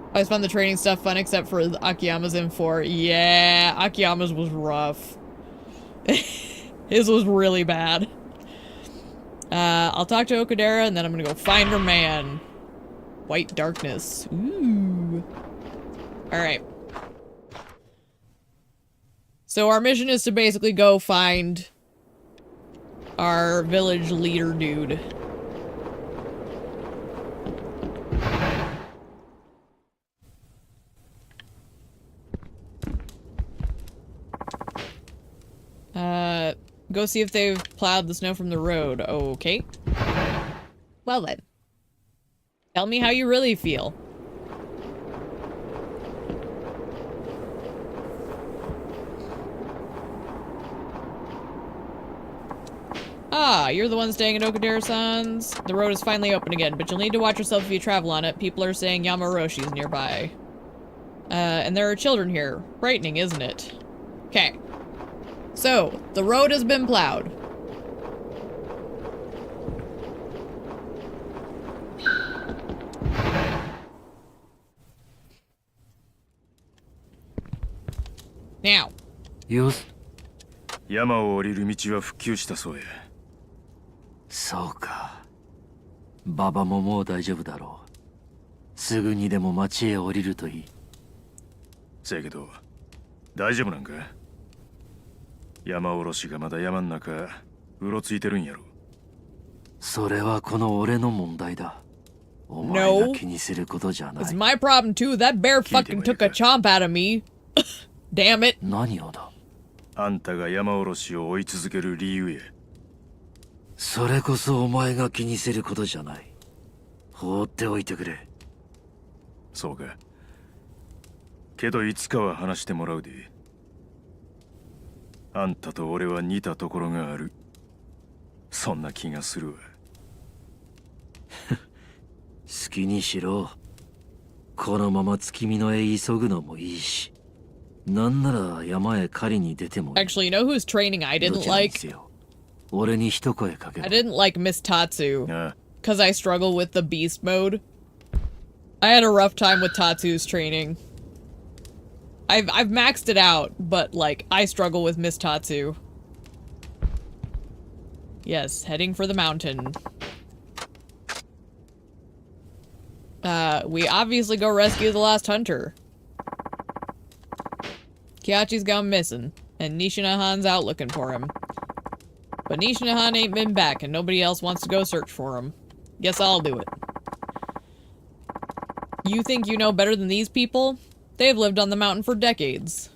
I always found the training stuff fun except for the Akiyama's M4. Yeah, Akiyama's was rough. His was really bad. I'll talk to Okudera and then I'm gonna go find her man. White darkness. Ooh. Alright. So our mission is to basically go find our village leader dude. Go see if they've plowed the snow from the road. Okay. Well then. Tell me how you really feel. Ah, you're the one staying at Okudera-san's. The road is finally open again, but you'll need to watch yourself if you travel on it. People are saying Yamaroshi's nearby. And there are children here. Frightening, isn't it? Okay. So, the road has been plowed. Now. よし。山を降りる道は復旧したそうや。そうか。馬場ももう大丈夫だろう。すぐにでも町へ降りるといい。せやけど、大丈夫なんか？山おろしがまだ山ん中うろついてるんやろ。それはこの俺の問題だ。お前が気にすることじゃない。 It's my problem too. That bear fucking took a chomp out of me. Damn it. 何をだ？あんたが山おろしを追い続ける理由や。それこそお前が気にすることじゃない。放っておいてくれ。そうか。けどいつかは話してもらうで。あんたと俺は似たところがある。そんな気がするわ。好きにしろ。このまま月見のへ急ぐのもいいし。なんなら山へ狩りに出てもいい。Actually, you know whose training I didn't like? 俺に一声かけろ。I didn't like Miss Tatsu. Because I struggle with the beast mode. I had a rough time with Tatsu's training. I've maxed it out, but like I struggle with Miss Tatsu. Yes, heading for the mountain. We obviously go rescue the last hunter. Kyachi's gone missing, and Nishina-han's out looking for him. But Nishina-han ain't been back, and nobody else wants to go search for him. Guess I'll do it. You think you know better than these people? They've lived on the mountain for decades.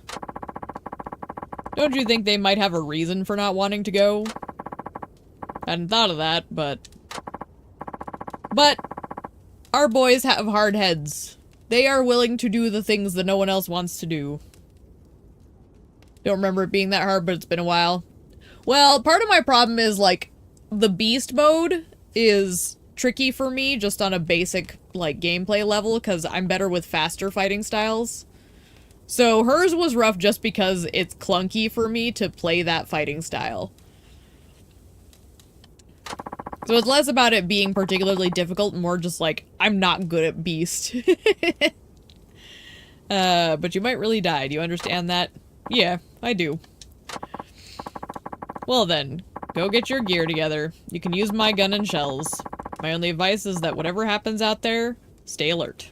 Don't you think they might have a reason for not wanting to go? Hadn't thought of that, but our boys have hard heads. They are willing to do the things that no one else wants to do. Don't remember it being that hard, but it's been a while. Well, part of my problem is, like, the beast mode is tricky for me just on a basic, like, gameplay level, because I'm better with faster fighting styles. So hers was rough just because it's clunky for me to play that fighting style. So it's less about it being particularly difficult, more just like, I'm not good at beast. But you might really die. Do you understand that? Yeah, I do. Well then, go get your gear together. You can use my gun and shells. My only advice is that whatever happens out there, stay alert.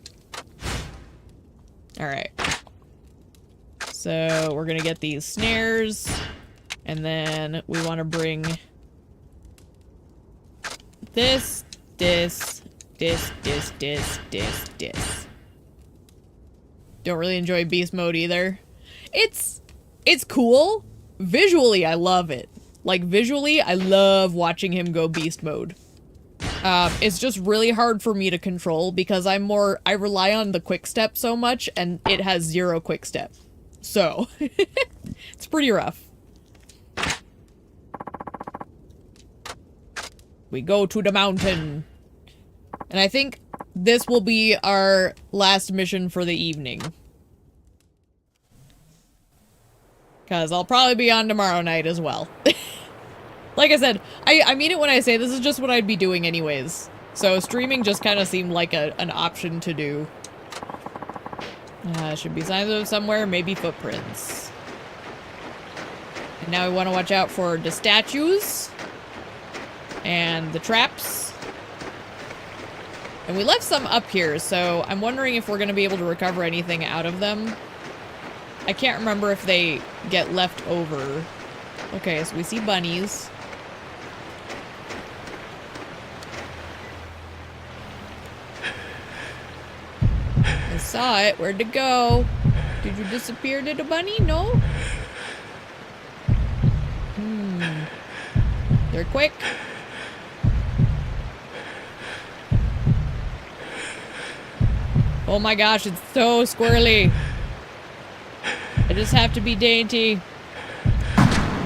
Alright. So, we're gonna get these snares, and then we want to bring this. Don't really enjoy beast mode either. It's cool. Visually, I love it. Like, visually, I love watching him go beast mode. It's just really hard for me to control because I rely on the quick step so much, and it has 0 quick step. So, it's pretty rough. We go to the mountain. And I think this will be our last mission for the evening. Because I'll probably be on tomorrow night as well. Like I said, I mean it when I say this is just what I'd be doing anyways. So streaming just kind of seemed like an option to do. Should be signs of somewhere, maybe footprints. And now we want to watch out for the statues. And the traps. And we left some up here, so I'm wondering if we're going to be able to recover anything out of them. I can't remember if they get left over. Okay, so we see bunnies. I saw it. Where'd it go? Did you disappear, did a bunny? No? They're quick. Oh my gosh, it's so squirrely. I just have to be dainty.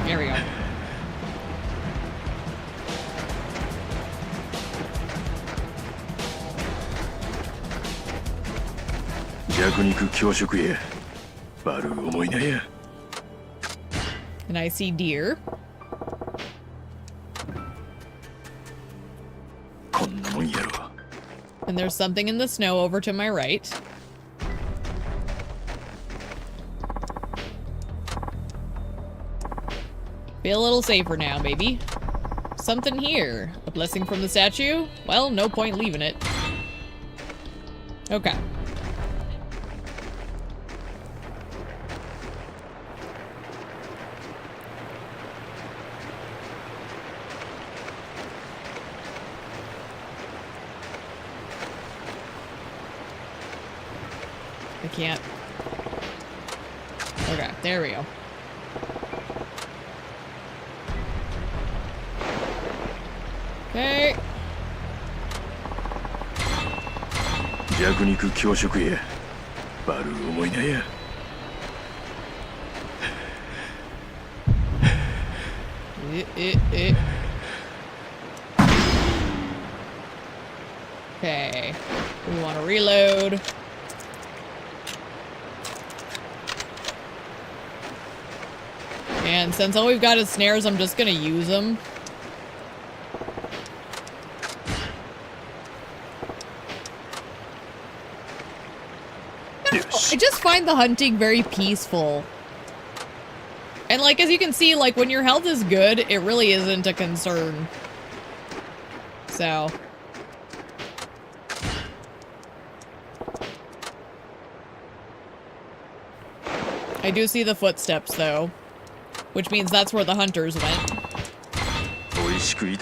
There we go. And I see deer. And there's something in the snow over to my right. Feel a little safer now, baby. Something here. A blessing from the statue? Well, no point leaving it. Okay. I can't. Okay, there we go. Okay. Okay. We want to reload. And since all we've got is snares, I'm just gonna use them. I just find the hunting very peaceful. And like, as you can see, like when your health is good, it really isn't a concern. So. I do see the footsteps though, which means that's where the hunters went. I'm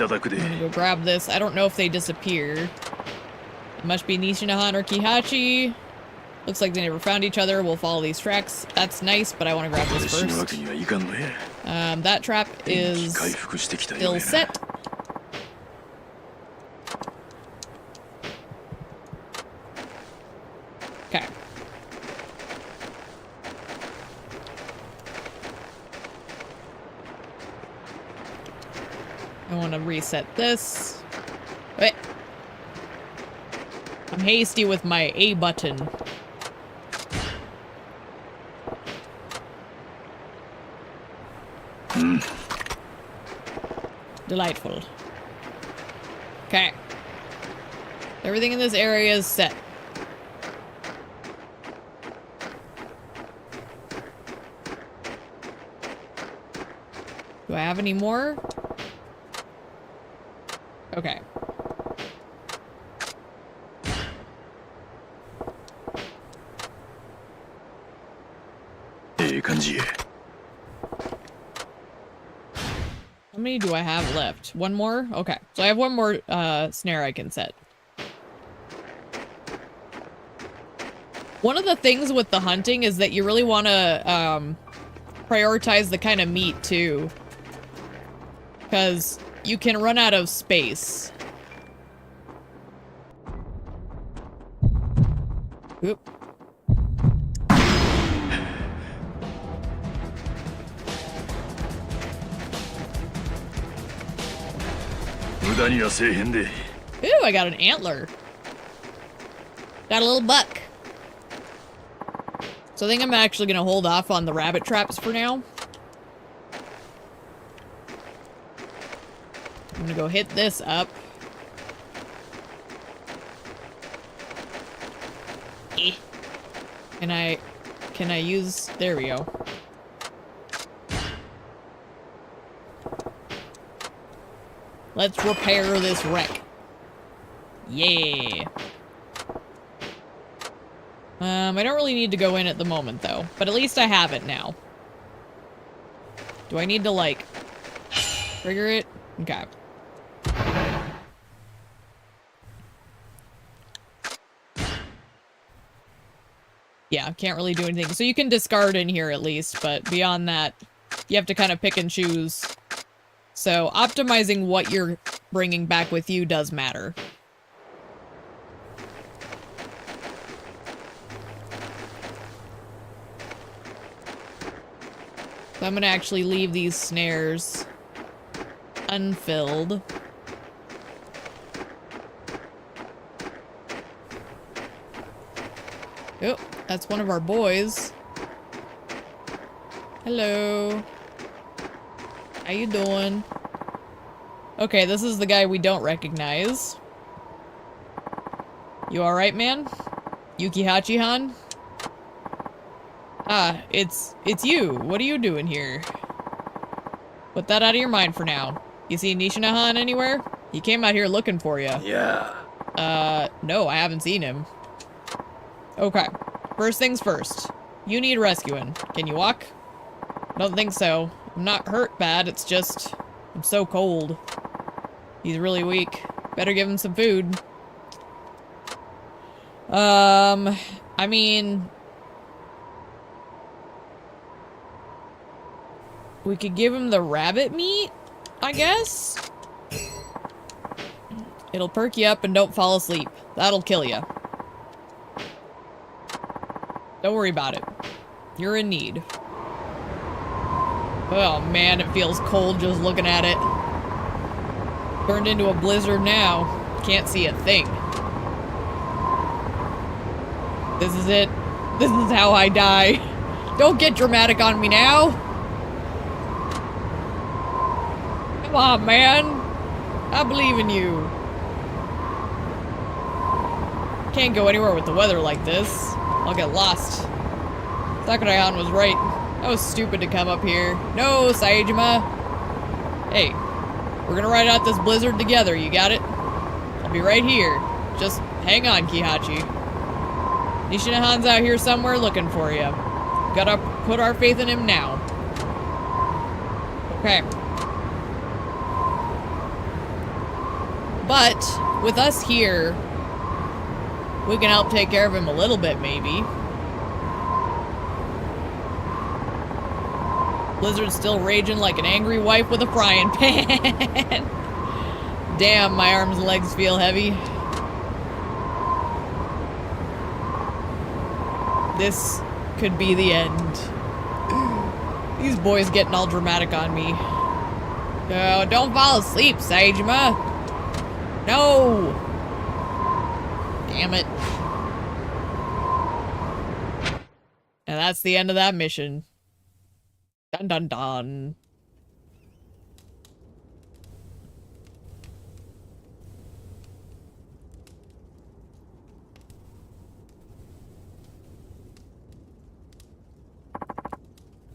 gonna go grab this. I don't know if they disappear. It must be Nishinahan or Kihachi. Looks like they never found each other. We'll follow these tracks. That's nice, but I want to grab this first. That trap is still set. Okay. I want to reset this. Wait. I'm hasty with my A button. Delightful. Okay. Everything in this area is set. Do I have any more? Okay. How many do I have left? One more? Okay. So I have one more snare I can set. One of the things with the hunting is that you really want to prioritize the kind of meat too. Because you can run out of space. Oop. Ooh, I got an antler. Got a little buck. So I think I'm actually gonna hold off on the rabbit traps for now. I'm gonna go hit this up. Can I use, there we go. Let's repair this wreck. Yeah. I don't really need to go in at the moment though, but at least I have it now. Do I need to like trigger it? Okay. Yeah, can't really do anything. So you can discard in here at least, but beyond that, you have to kind of pick and choose. So optimizing what you're bringing back with you does matter. So I'm gonna actually leave these snares unfilled. Oh, that's one of our boys. Hello. How you doing? Okay, this is the guy we don't recognize. You alright, man? Yukihachi-han? Ah, it's you. What are you doing here? Put that out of your mind for now. You see Nishina-han anywhere? He came out here looking for you. Yeah. No, I haven't seen him. Okay. First things first. You need rescuing. Can you walk? Don't think so. I'm not hurt bad, it's just I'm so cold. He's really weak. Better give him some food. I mean, we could give him the rabbit meat, I guess? It'll perk you up and don't fall asleep. That'll kill you. Don't worry about it. You're in need. Oh man, it feels cold just looking at it. Turned into a blizzard now. Can't see a thing. This is it. This is how I die. Don't get dramatic on me now. Come on, man. I believe in you. Can't go anywhere with the weather like this. I'll get lost. Sakurai-han was right. That was stupid to come up here. No, Saejima. Hey, we're gonna ride out this blizzard together, you got it? I'll be right here. Just hang on, Kihachi. Nishina-han's out here somewhere looking for you. Gotta put our faith in him now. Okay. But, with us here, We can help take care of him a little bit, maybe. Blizzard's still raging like an angry wife with a frying pan. Damn, my arms and legs feel heavy. This could be the end. These boys getting all dramatic on me. Oh, don't fall asleep, Saejima. No. Damn it. And that's the end of that mission. Dun dun dun.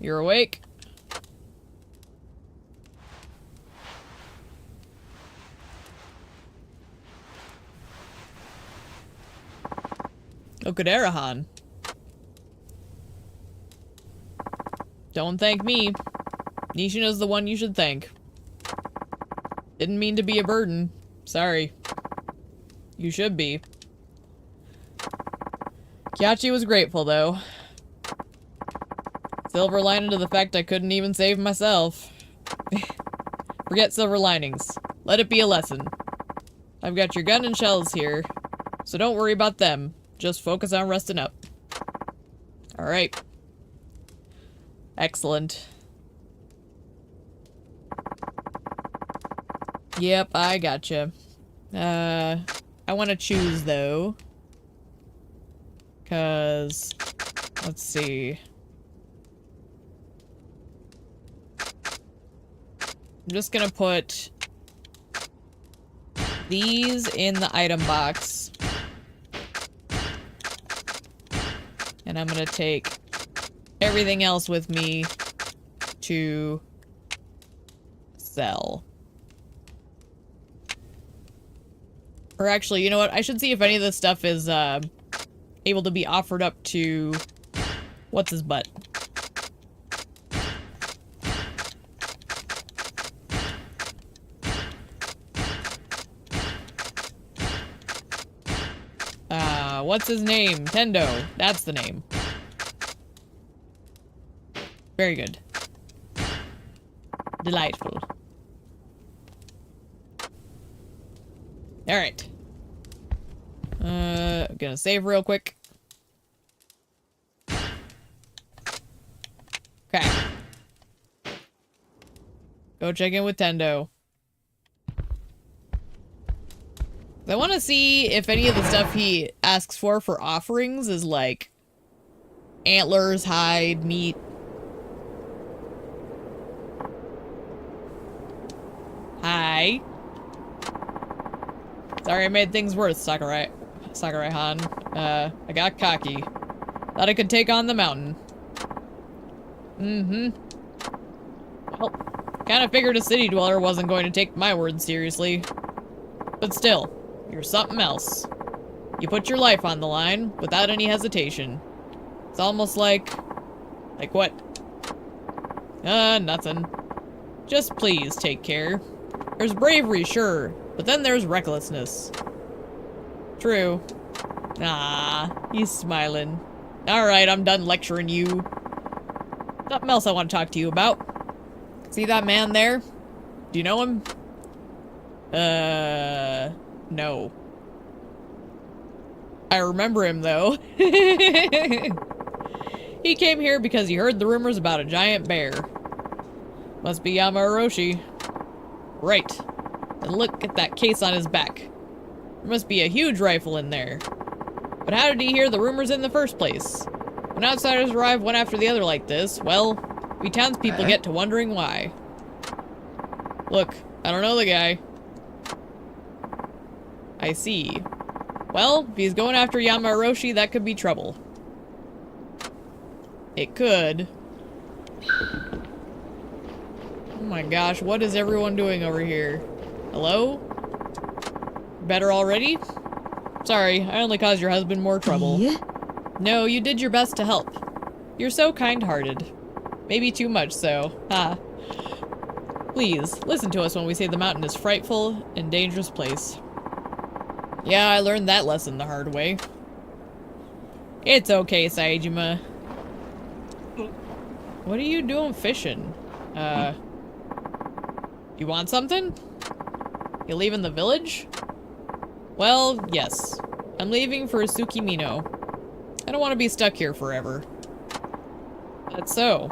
You're awake? Okudera-han. Don't thank me. Ishin is the one you should thank. Didn't mean to be a burden. Sorry. You should be. Kyachi was grateful, though. Silver lining to the fact I couldn't even save myself. Forget silver linings. Let it be a lesson. I've got your gun and shells here, so don't worry about them. Just focus on resting up. Alright. Excellent. Yep, I gotcha. I want to choose, though. 'Cause... let's see... I'm just gonna put these in the item box. And I'm gonna take everything else with me to sell. Or actually, you know what? I should see if any of this stuff is able to be offered up to what's his butt. What's his name? Tendo. That's the name. Very good. Delightful. Alright. I'm gonna save real quick. Okay. Go check in with Tendo. I want to see if any of the stuff he asks for offerings is like antlers, hide, meat. Hi. Sorry I made things worse, Sakurai-han. I got cocky. Thought I could take on the mountain. Mm-hmm. Well, kind of figured a city dweller wasn't going to take my words seriously. But still. You're something else. You put your life on the line without any hesitation. It's almost like... like what? Nothing. Just please take care. There's bravery, sure, but then there's recklessness. True. Ah, he's smiling. Alright, I'm done lecturing you. Something else I want to talk to you about. See that man there? Do you know him? No. I remember him, though. He came here because he heard the rumors about a giant bear. Must be Yamaroshi. Right. And look at that case on his back. There must be a huge rifle in there. But how did he hear the rumors in the first place? When outsiders arrive one after the other like this, well, we townspeople get to wondering why. Look, I don't know the guy. I see. Well, if he's going after Yamaroshi, that could be trouble. It could. Oh my gosh, what is everyone doing over here? Hello? Better already? Sorry, I only caused your husband more trouble. Yeah? No, you did your best to help. You're so kind-hearted. Maybe too much so. Ha. Please, listen to us when we say the mountain is a frightful and dangerous place. Yeah, I learned that lesson the hard way. It's okay, Saejima. What are you doing fishing? You want something? You leaving the village? Well, yes. I'm leaving for Tsukimino. I don't want to be stuck here forever. That's so.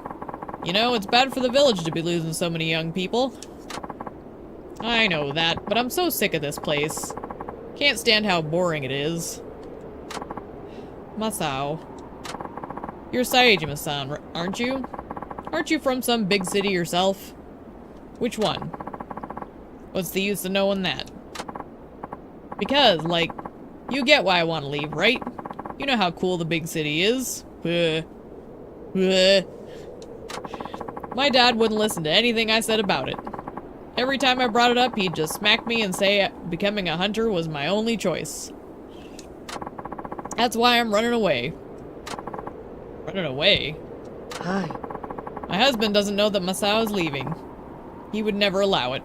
You know, it's bad for the village to be losing so many young people. I know that, but I'm so sick of this place. Can't stand how boring it is. Masao. You're Saejima-san, aren't you? Aren't you from some big city yourself? Which one? What's the use of knowing that? Because, like, you get why I want to leave, right? You know how cool the big city is. My dad wouldn't listen to anything I said about it. Every time I brought it up, he'd just smack me and say becoming a hunter was my only choice. That's why I'm running away. Running away? Hi. My husband doesn't know that Masao is leaving. He would never allow it.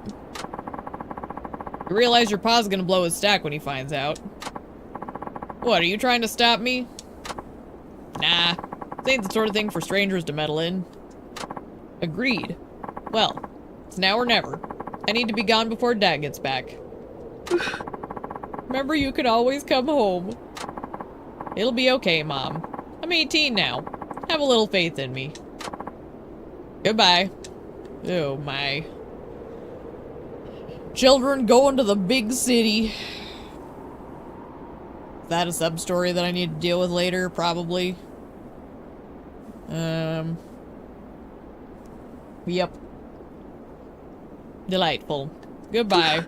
You realize your pa's gonna blow his stack when he finds out. What, are you trying to stop me? Nah, this ain't the sort of thing for strangers to meddle in. Agreed. Well, it's now or never. I need to be gone before Dad gets back. Remember, you could always come home. It'll be okay, Mom. I'm 18 now. Have a little faith in me. Goodbye. Oh my. Children going to the big city. Is that a sub-story that I need to deal with later? Probably. Yep. Delightful. Goodbye.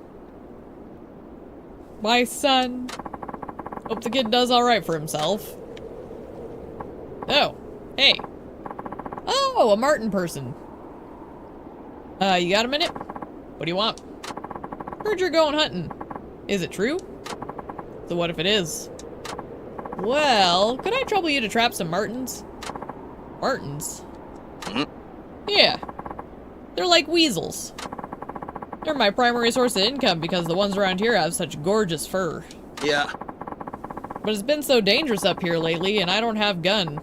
My son. Hope the kid does alright for himself. Oh. Hey. Oh, a Martin person. You got a minute? What do you want? Heard you're going hunting. Is it true? So what if it is? Well, could I trouble you to trap some martins? Martins? Yeah. They're like weasels. They're my primary source of income because the ones around here have such gorgeous fur. Yeah. But it's been so dangerous up here lately, and I don't have gun.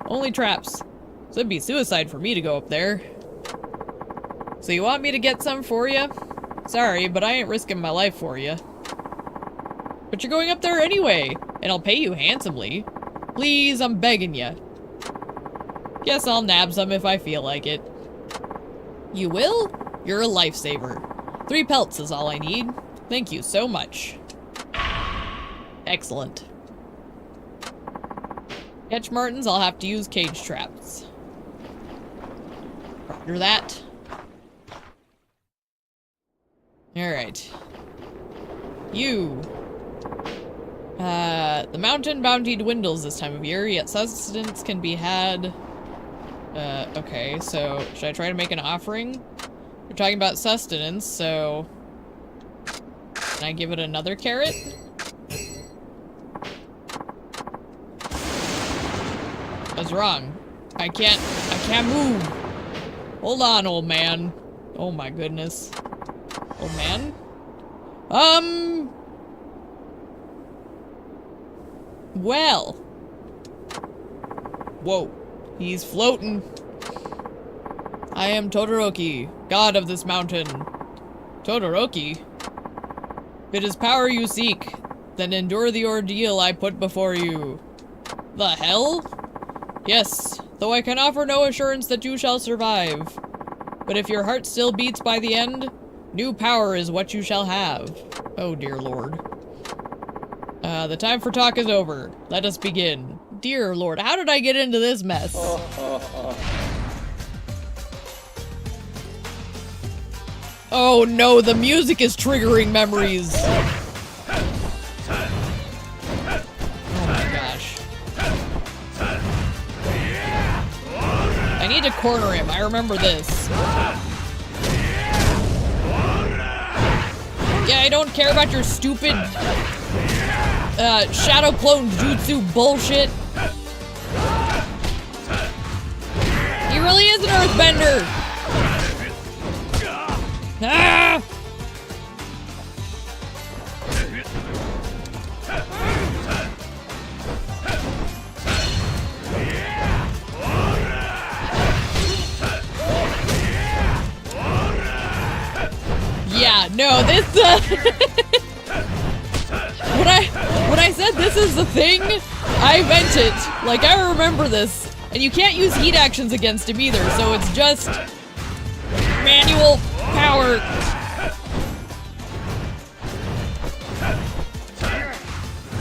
Only traps. So it'd be suicide for me to go up there. So you want me to get some for you? Sorry, but I ain't risking my life for you. But you're going up there anyway, and I'll pay you handsomely. Please, I'm begging you. Guess I'll nab some if I feel like it. You will? You're a lifesaver. 3 pelts is all I need. Thank you so much. Excellent. Catch martins, I'll have to use cage traps. Roger that. Alright. You. The mountain bounty dwindles this time of year, yet sustenance can be had. Okay, so should I try to make an offering? We're talking about sustenance, so can I give it another carrot? What's wrong? I can't move. Hold on, old man. Oh my goodness. Old man? Well. Whoa. He's floating. I am Todoroki, god of this mountain. Todoroki? If it is power you seek, then endure the ordeal I put before you. The hell? Yes, though I can offer no assurance that you shall survive. But if your heart still beats by the end, new power is what you shall have. Oh dear lord. The time for talk is over. Let us begin. Dear lord, how did I get into this mess? Oh no, the music is triggering memories. Oh my gosh. I need to corner him. I remember this. Yeah, I don't care about your stupid shadow clone jutsu bullshit. He really is an earthbender. Ah! No, this, when I said this is the thing, I meant it. Like, I remember this. And you can't use heat actions against him either, so it's just manual power.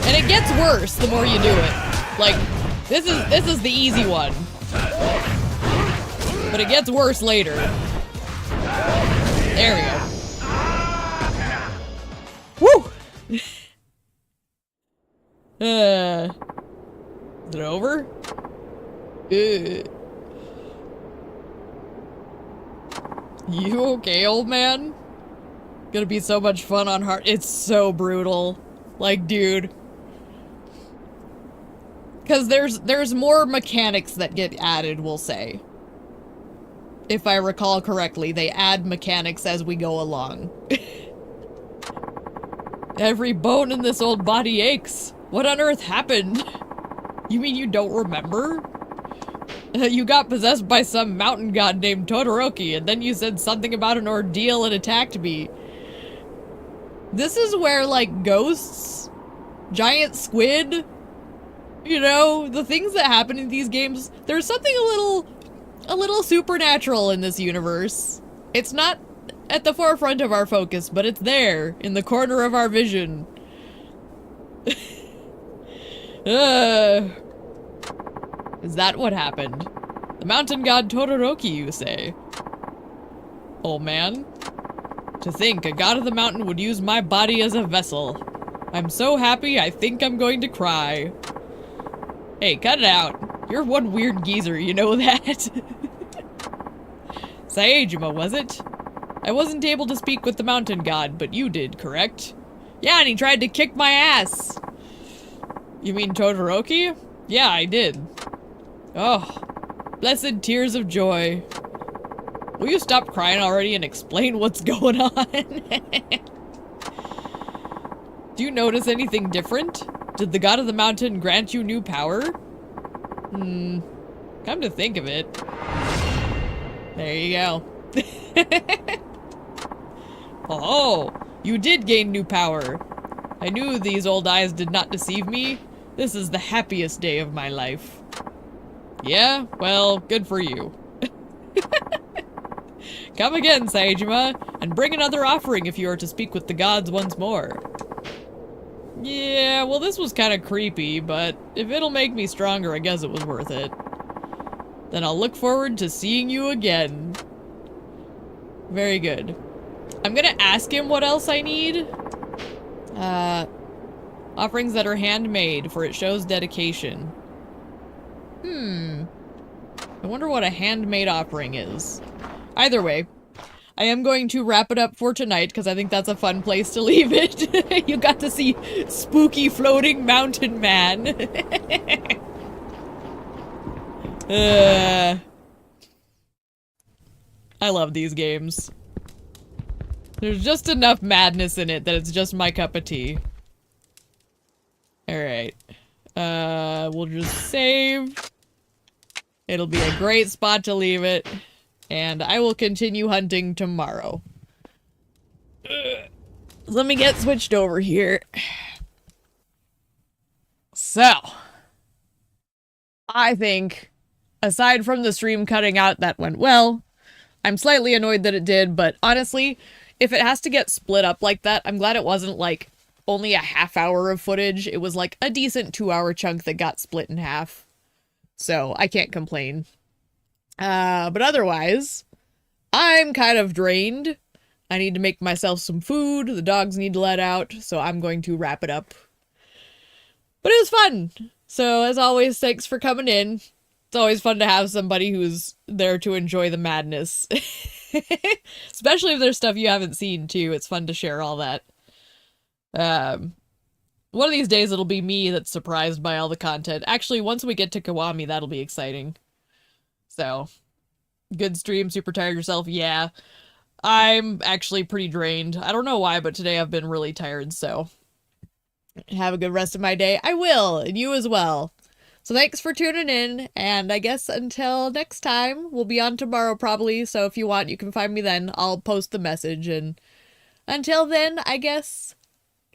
And it gets worse the more you do it. Like, this is the easy one. But it gets worse later. There we go. Woo! Is it over? You okay, old man? Gonna be so much fun on hard. It's so brutal. Like, dude. Because there's more mechanics that get added, we'll say. If I recall correctly, they add mechanics as we go along. Every bone in this old body aches. What on earth happened? You mean you don't remember? You got possessed by some mountain god named Todoroki, and then you said something about an ordeal and attacked me. This is where, like, ghosts, giant squid, you know, the things that happen in these games, there's something a little supernatural in this universe. It's not at the forefront of our focus, but it's there, in the corner of our vision. Is that what happened? The mountain god Todoroki, you say? Old man? To think a god of the mountain would use my body as a vessel. I'm so happy I think I'm going to cry. Hey, cut it out. You're one weird geezer, you know that? Saejima, was it? I wasn't able to speak with the mountain god, but you did, correct? Yeah, and he tried to kick my ass. You mean Todoroki? Yeah, I did. Oh, blessed tears of joy. Will you stop crying already and explain what's going on? Do you notice anything different? Did the god of the mountain grant you new power? Come to think of it. There you go. Oh, you did gain new power. I knew these old eyes did not deceive me. This is the happiest day of my life. Yeah, well, good for you. Come again, Saejima, and bring another offering if you are to speak with the gods once more. Yeah, well, this was kind of creepy, but if it'll make me stronger, I guess it was worth it. Then I'll look forward to seeing you again. Very good. I'm gonna ask him what else I need. Offerings that are handmade, for it shows dedication. I wonder what a handmade offering is. Either way, I am going to wrap it up for tonight, because I think that's a fun place to leave it. You got to see spooky floating mountain man. I love these games. There's just enough madness in it that it's just my cup of tea. Alright. We'll just save. It'll be a great spot to leave it. And I will continue hunting tomorrow. Let me get switched over here. So. I think, aside from the stream cutting out, that went well. I'm slightly annoyed that it did, but honestly, if it has to get split up like that, I'm glad it wasn't like only a half hour of footage. It was like a decent 2-hour chunk that got split in half. So I can't complain. But otherwise, I'm kind of drained. I need to make myself some food. The dogs need to let out, so I'm going to wrap it up. But it was fun. So as always, thanks for coming in. It's always fun to have somebody who's there to enjoy the madness. Especially if there's stuff you haven't seen, too. It's fun to share all that. One of these days it'll be me that's surprised by all the content. Actually, once we get to Kiwami, that'll be exciting. So, good stream, super tired yourself? Yeah. I'm actually pretty drained. I don't know why, but today I've been really tired, so. Have a good rest of my day. I will, and you as well. So thanks for tuning in, and I guess until next time, we'll be on tomorrow probably, so if you want, you can find me then. I'll post the message, and Until then, I guess